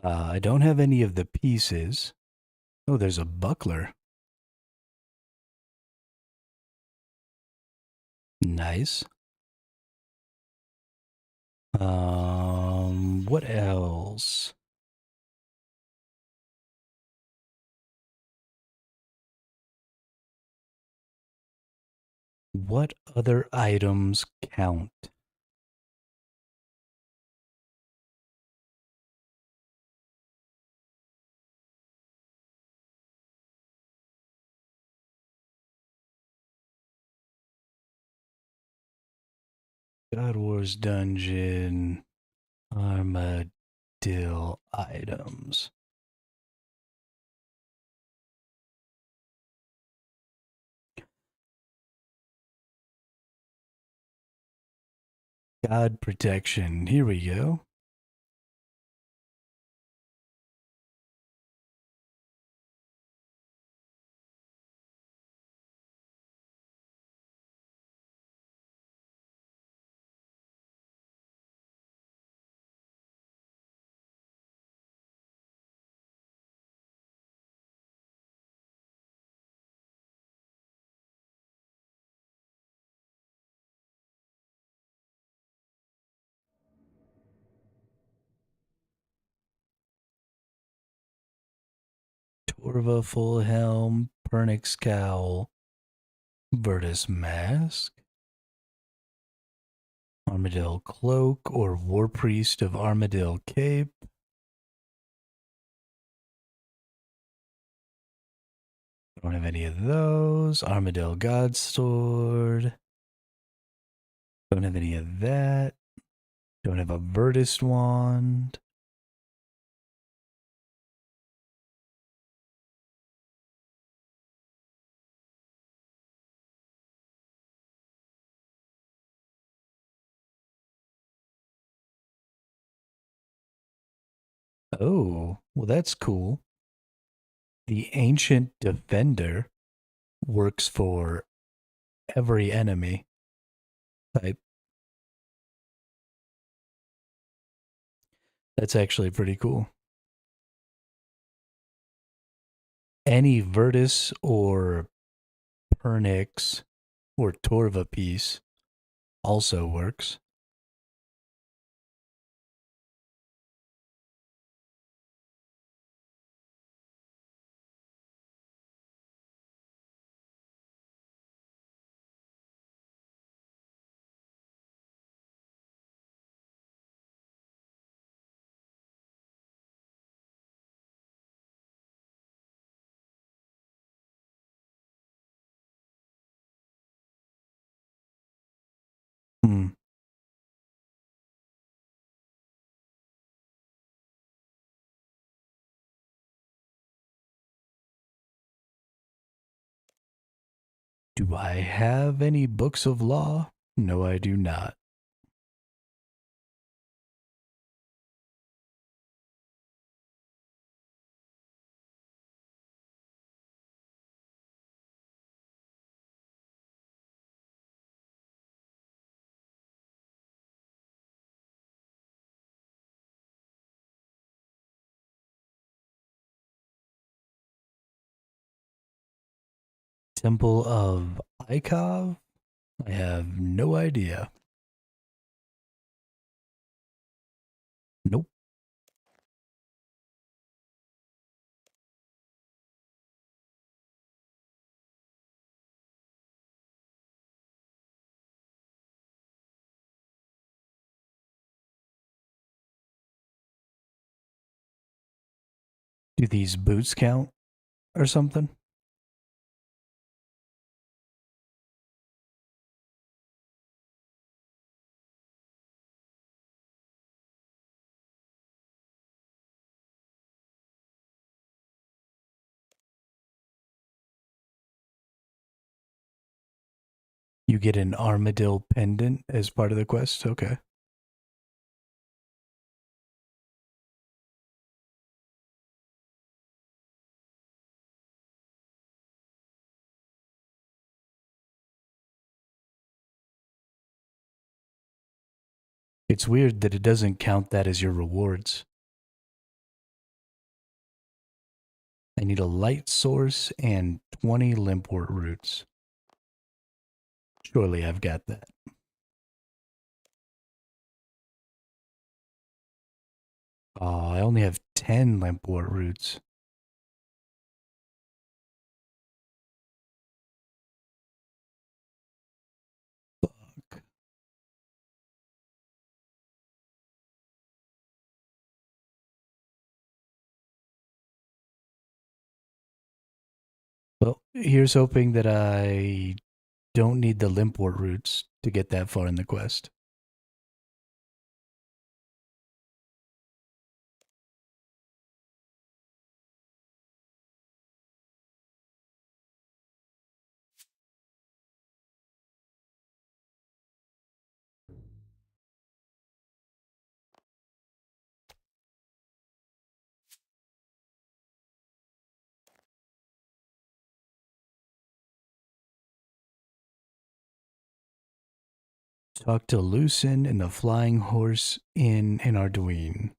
I don't have any of the pieces. Oh, there's a buckler. Nice. What else? What other items count? God Wars Dungeon, Armadillo items. God protection. Here we go. Torva full helm, Pernix cowl, Virtus mask. Armadillo Cloak or War Priest of Armadillo Cape. Don't have any of those. Armadillo God Sword. Don't have any of that. Don't have a Vertus Wand. Oh, well, that's cool. The Ancient Defender works for every enemy type. That's actually pretty cool. Any Virtus or Pernix or Torva piece also works. Hmm. Do I have any books of law? No, I do not. Temple of Ikov? I have no idea. Nope. Do these boots count or something? You get an armadillo pendant as part of the quest? Okay. It's weird that it doesn't count that as your rewards. I need a light source and 20 limpwort roots. Surely I've got that. Oh, I only have 10 limpwort roots. Fuck. Well, here's hoping that I don't need the limpwort roots to get that far in the quest. Talk to Lucen and the Flying Horse in Arduino.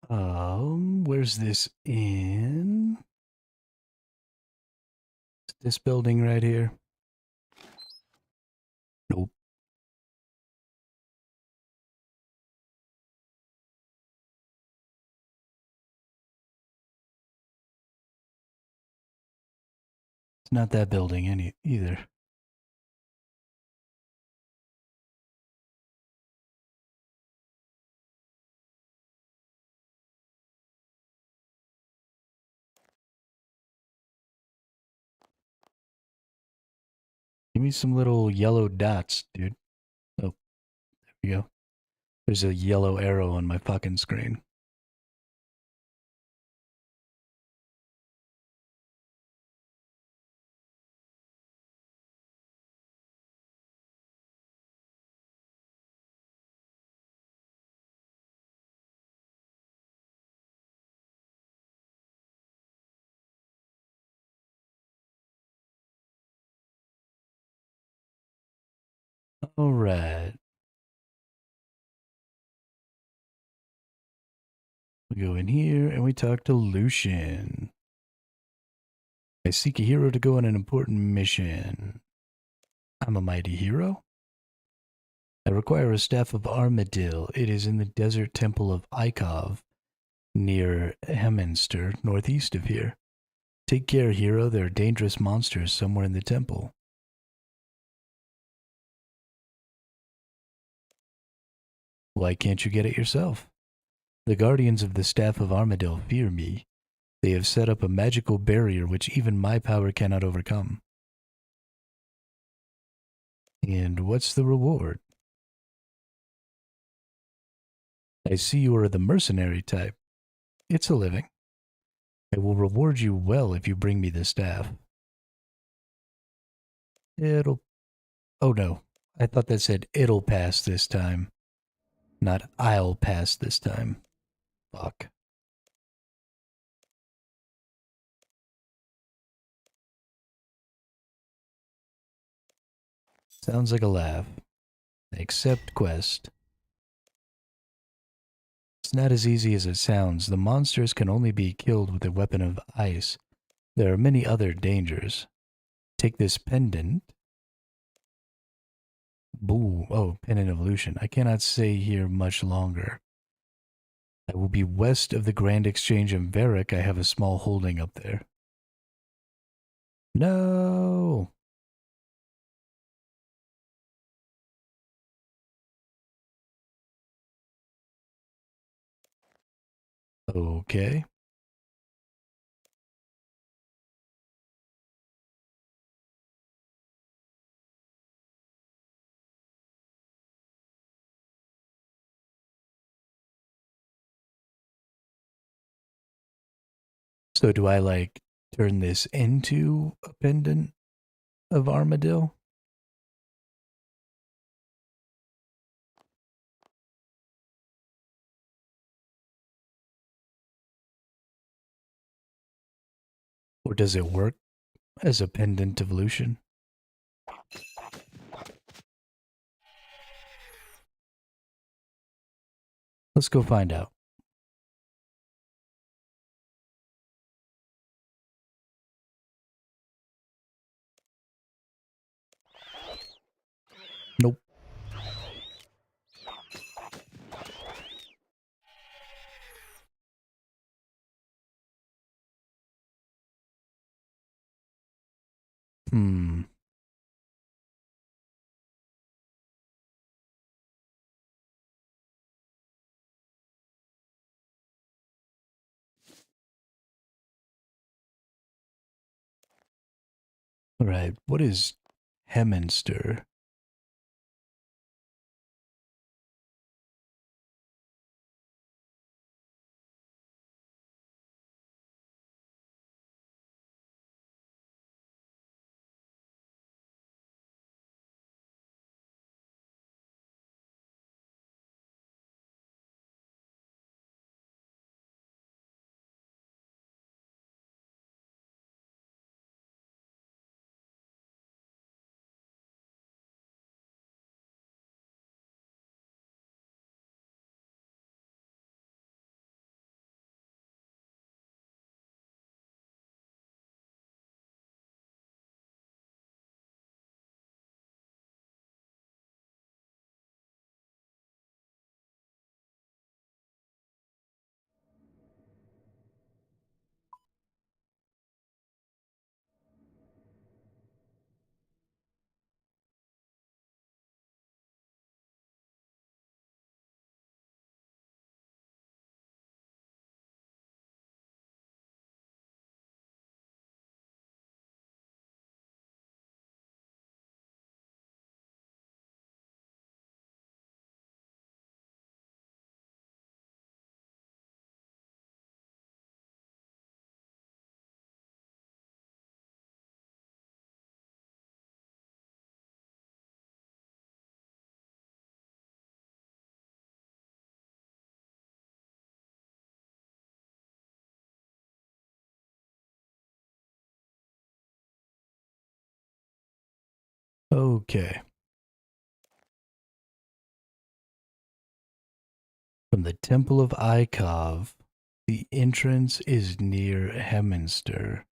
Where's this in? This building right here? Nope. It's not that building either. Give me some little yellow dots, dude. Oh, there we go. There's a yellow arrow on my fucking screen. All right. We go in here and we talk to Lucian. I seek a hero to go on an important mission. I'm a mighty hero. I require a staff of Armadil. It is in the desert temple of Ikov, near Heminster, northeast of here. Take care, hero. There are dangerous monsters somewhere in the temple. Why can't you get it yourself? The guardians of the staff of Armadil fear me. They have set up a magical barrier which even my power cannot overcome. And what's the reward? I see you are the mercenary type. It's a living. I will reward you well if you bring me the staff. It'll... Oh no. I thought that said it'll pass this time. Not I'll pass this time. Fuck. Sounds like a laugh. Accept quest. It's not as easy as it sounds. The monsters can only be killed with a weapon of ice. There are many other dangers. Take this pendant. Boo. Oh, pendant evolution. I cannot stay here much longer. I will be west of the Grand Exchange in Varric. I have a small holding up there. No. Okay. So do I like turn this into a pendant of Armadil? Or does it work as a pendant evolution? Let's go find out. Nope. Hmm. All right. What is Heminster? Okay. From the Temple of Ikov, the entrance is near Hemminster.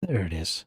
There it is.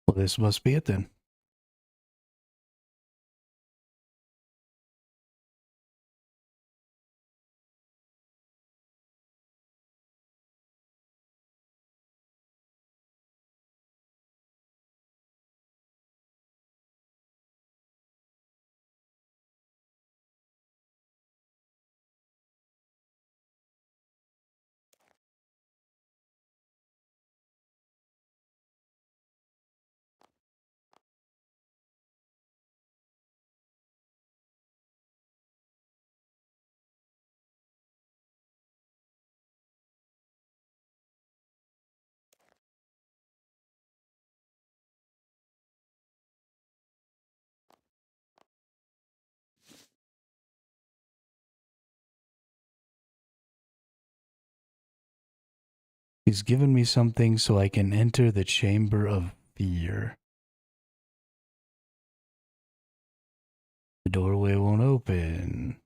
Well, this must be it then. He's given me something so I can enter the Chamber of Fear. The doorway won't open.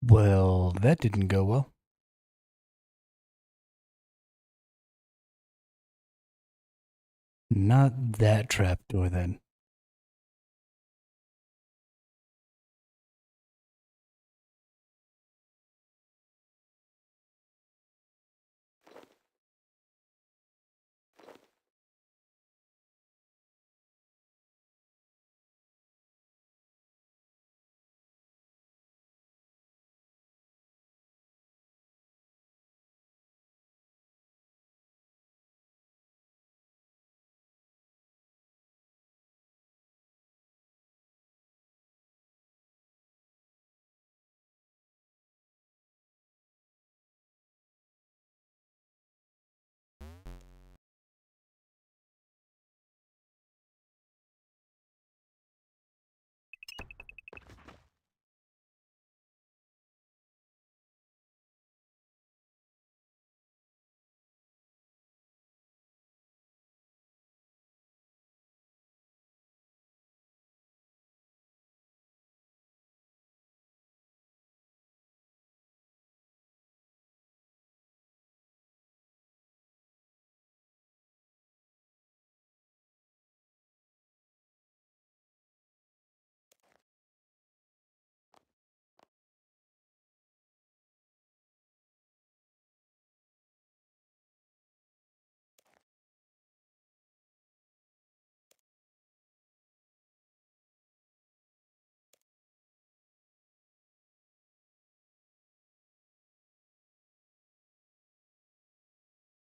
Well, that didn't go well. Not that trapdoor then.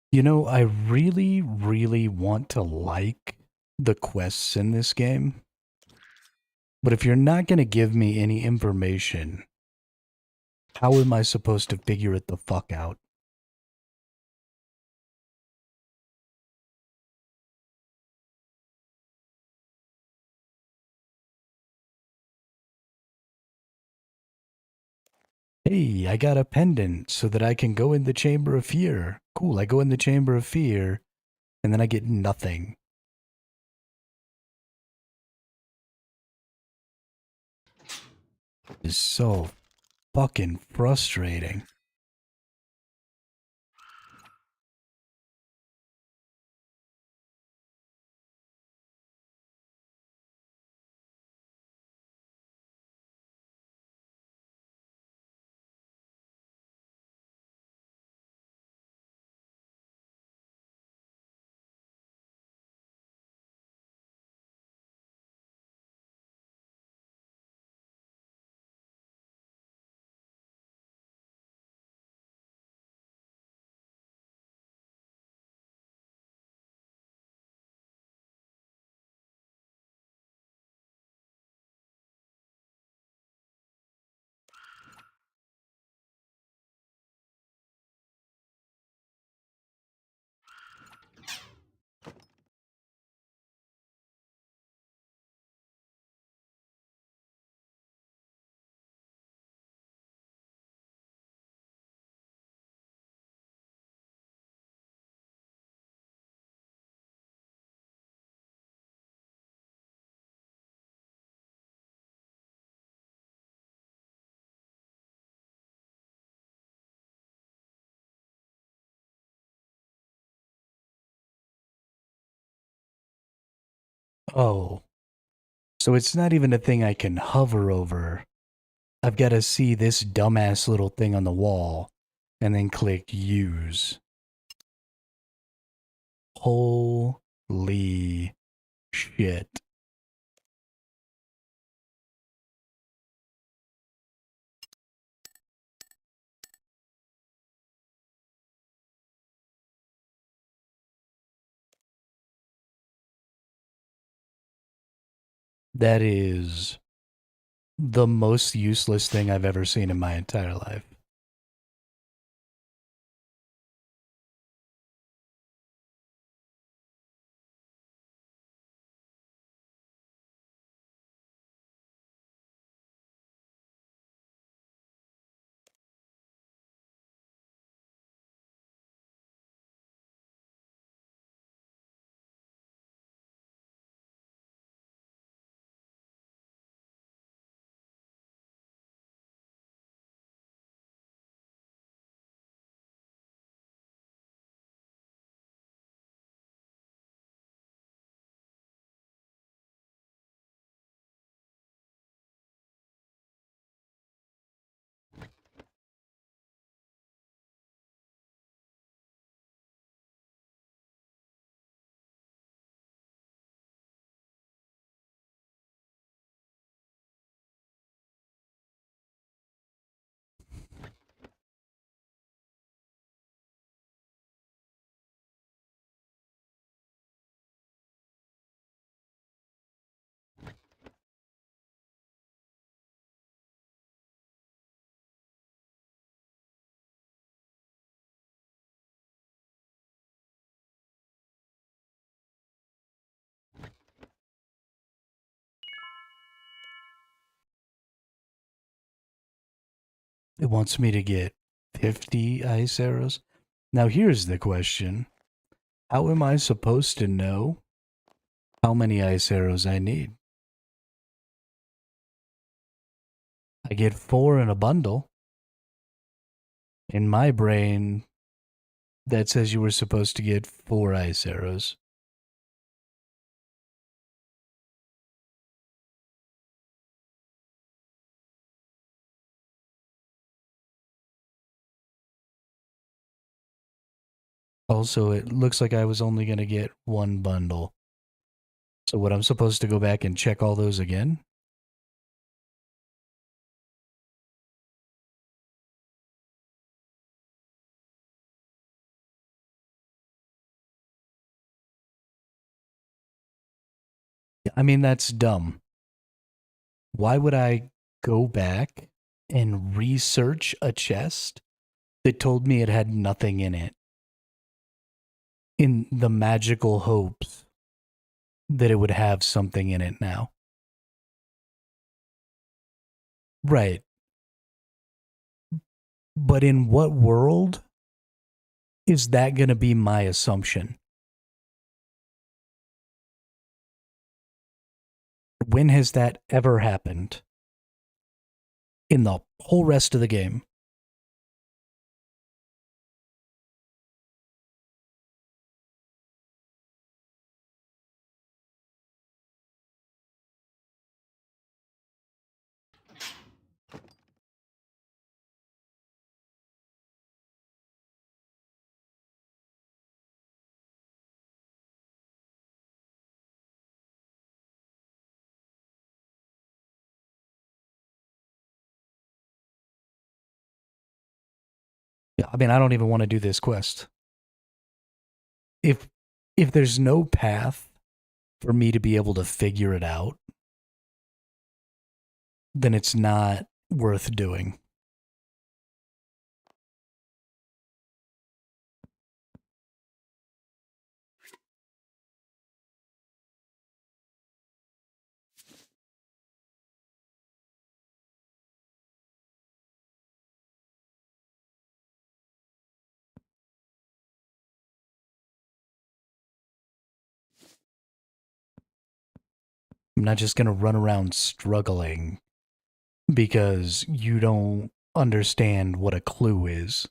You know, I really, really want to like the quests in this game. But if you're not going to give me any information, how am I supposed to figure it the fuck out? Hey, I got a pendant so that I can go in the Chamber of Fear. Cool, I go in the Chamber of Fear, and then I get nothing. It's so fucking frustrating. Oh, so it's not even a thing I can hover over. I've got to see this dumbass little thing on the wall and then click use. Holy shit. That is the most useless thing I've ever seen in my entire life. It wants me to get 50 ice arrows. Now here's the question. How am I supposed to know how many ice arrows I need? I get 4 in a bundle. In my brain, that says you were supposed to get 4 ice arrows. Also, it looks like I was only going to get 1 bundle. So what, I'm supposed to go back and check all those again? I mean, that's dumb. Why would I go back and research a chest that told me it had nothing in it in the magical hopes that it would have something in it now? Right. But in what world is that going to be my assumption? When has that ever happened in the whole rest of the game? Yeah, I mean, I don't even want to do this quest. If there's no path for me to be able to figure it out, then it's not worth doing. I'm not just going to run around struggling because you don't understand what a clue is.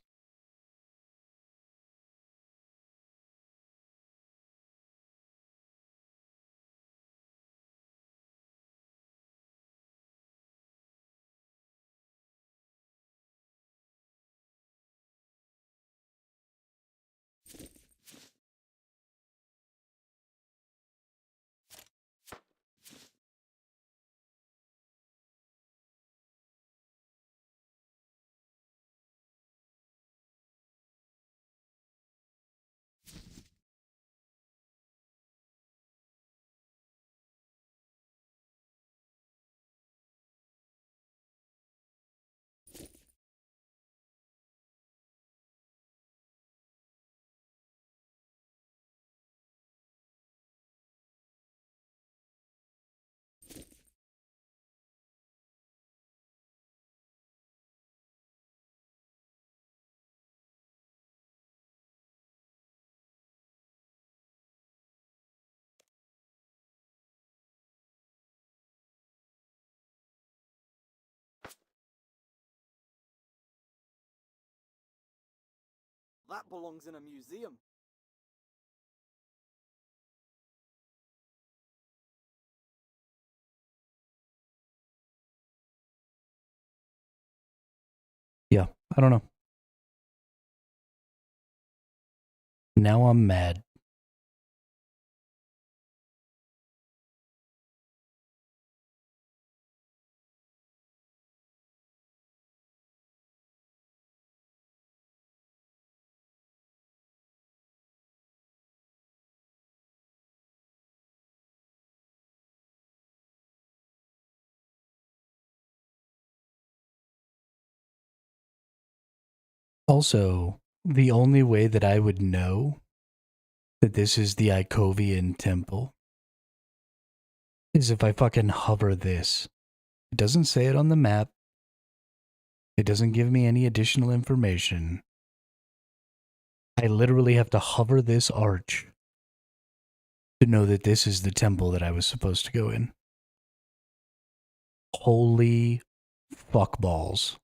That belongs in a museum. Yeah, I don't know. Now I'm mad. Also, the only way that I would know that this is the Icovian temple is if I fucking hover this. It doesn't say it on the map. It doesn't give me any additional information. I literally have to hover this arch to know that this is the temple that I was supposed to go in. Holy fuck balls.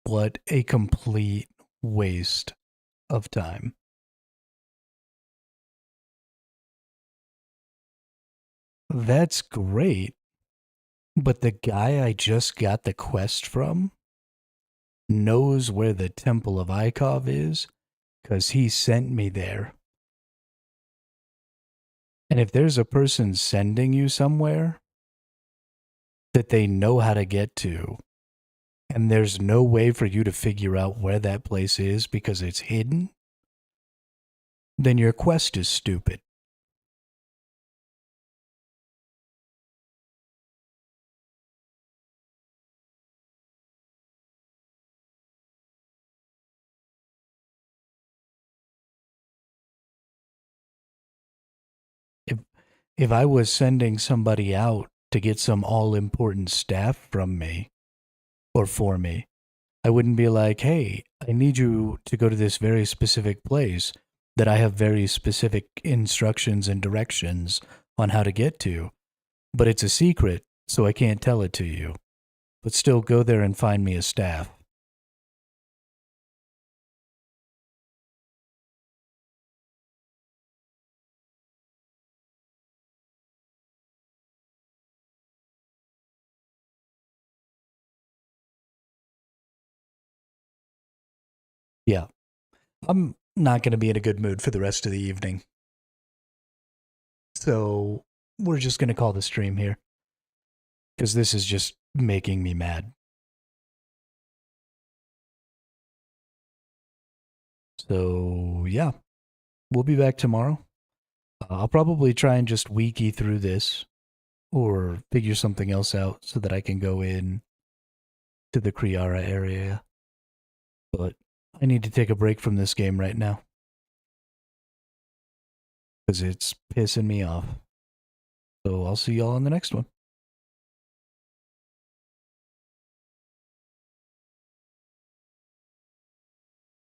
What a complete waste of time. That's great, but the guy I just got the quest from knows where the Temple of Ikov is because he sent me there. And if there's a person sending you somewhere that they know how to get to, and there's no way for you to figure out where that place is because it's hidden, then your quest is stupid. If I was sending somebody out to get some all important staff from me or for me, I wouldn't be like, hey, I need you to go to this very specific place that I have very specific instructions and directions on how to get to, but it's a secret, so I can't tell it to you. But still go there and find me a staff. Yeah, I'm not going to be in a good mood for the rest of the evening. So we're just going to call the stream here because this is just making me mad. So yeah, we'll be back tomorrow. I'll probably try and just wiki through this or figure something else out so that I can go in to the Kriara area. But I need to take a break from this game right now because it's pissing me off. So I'll see y'all on the next one.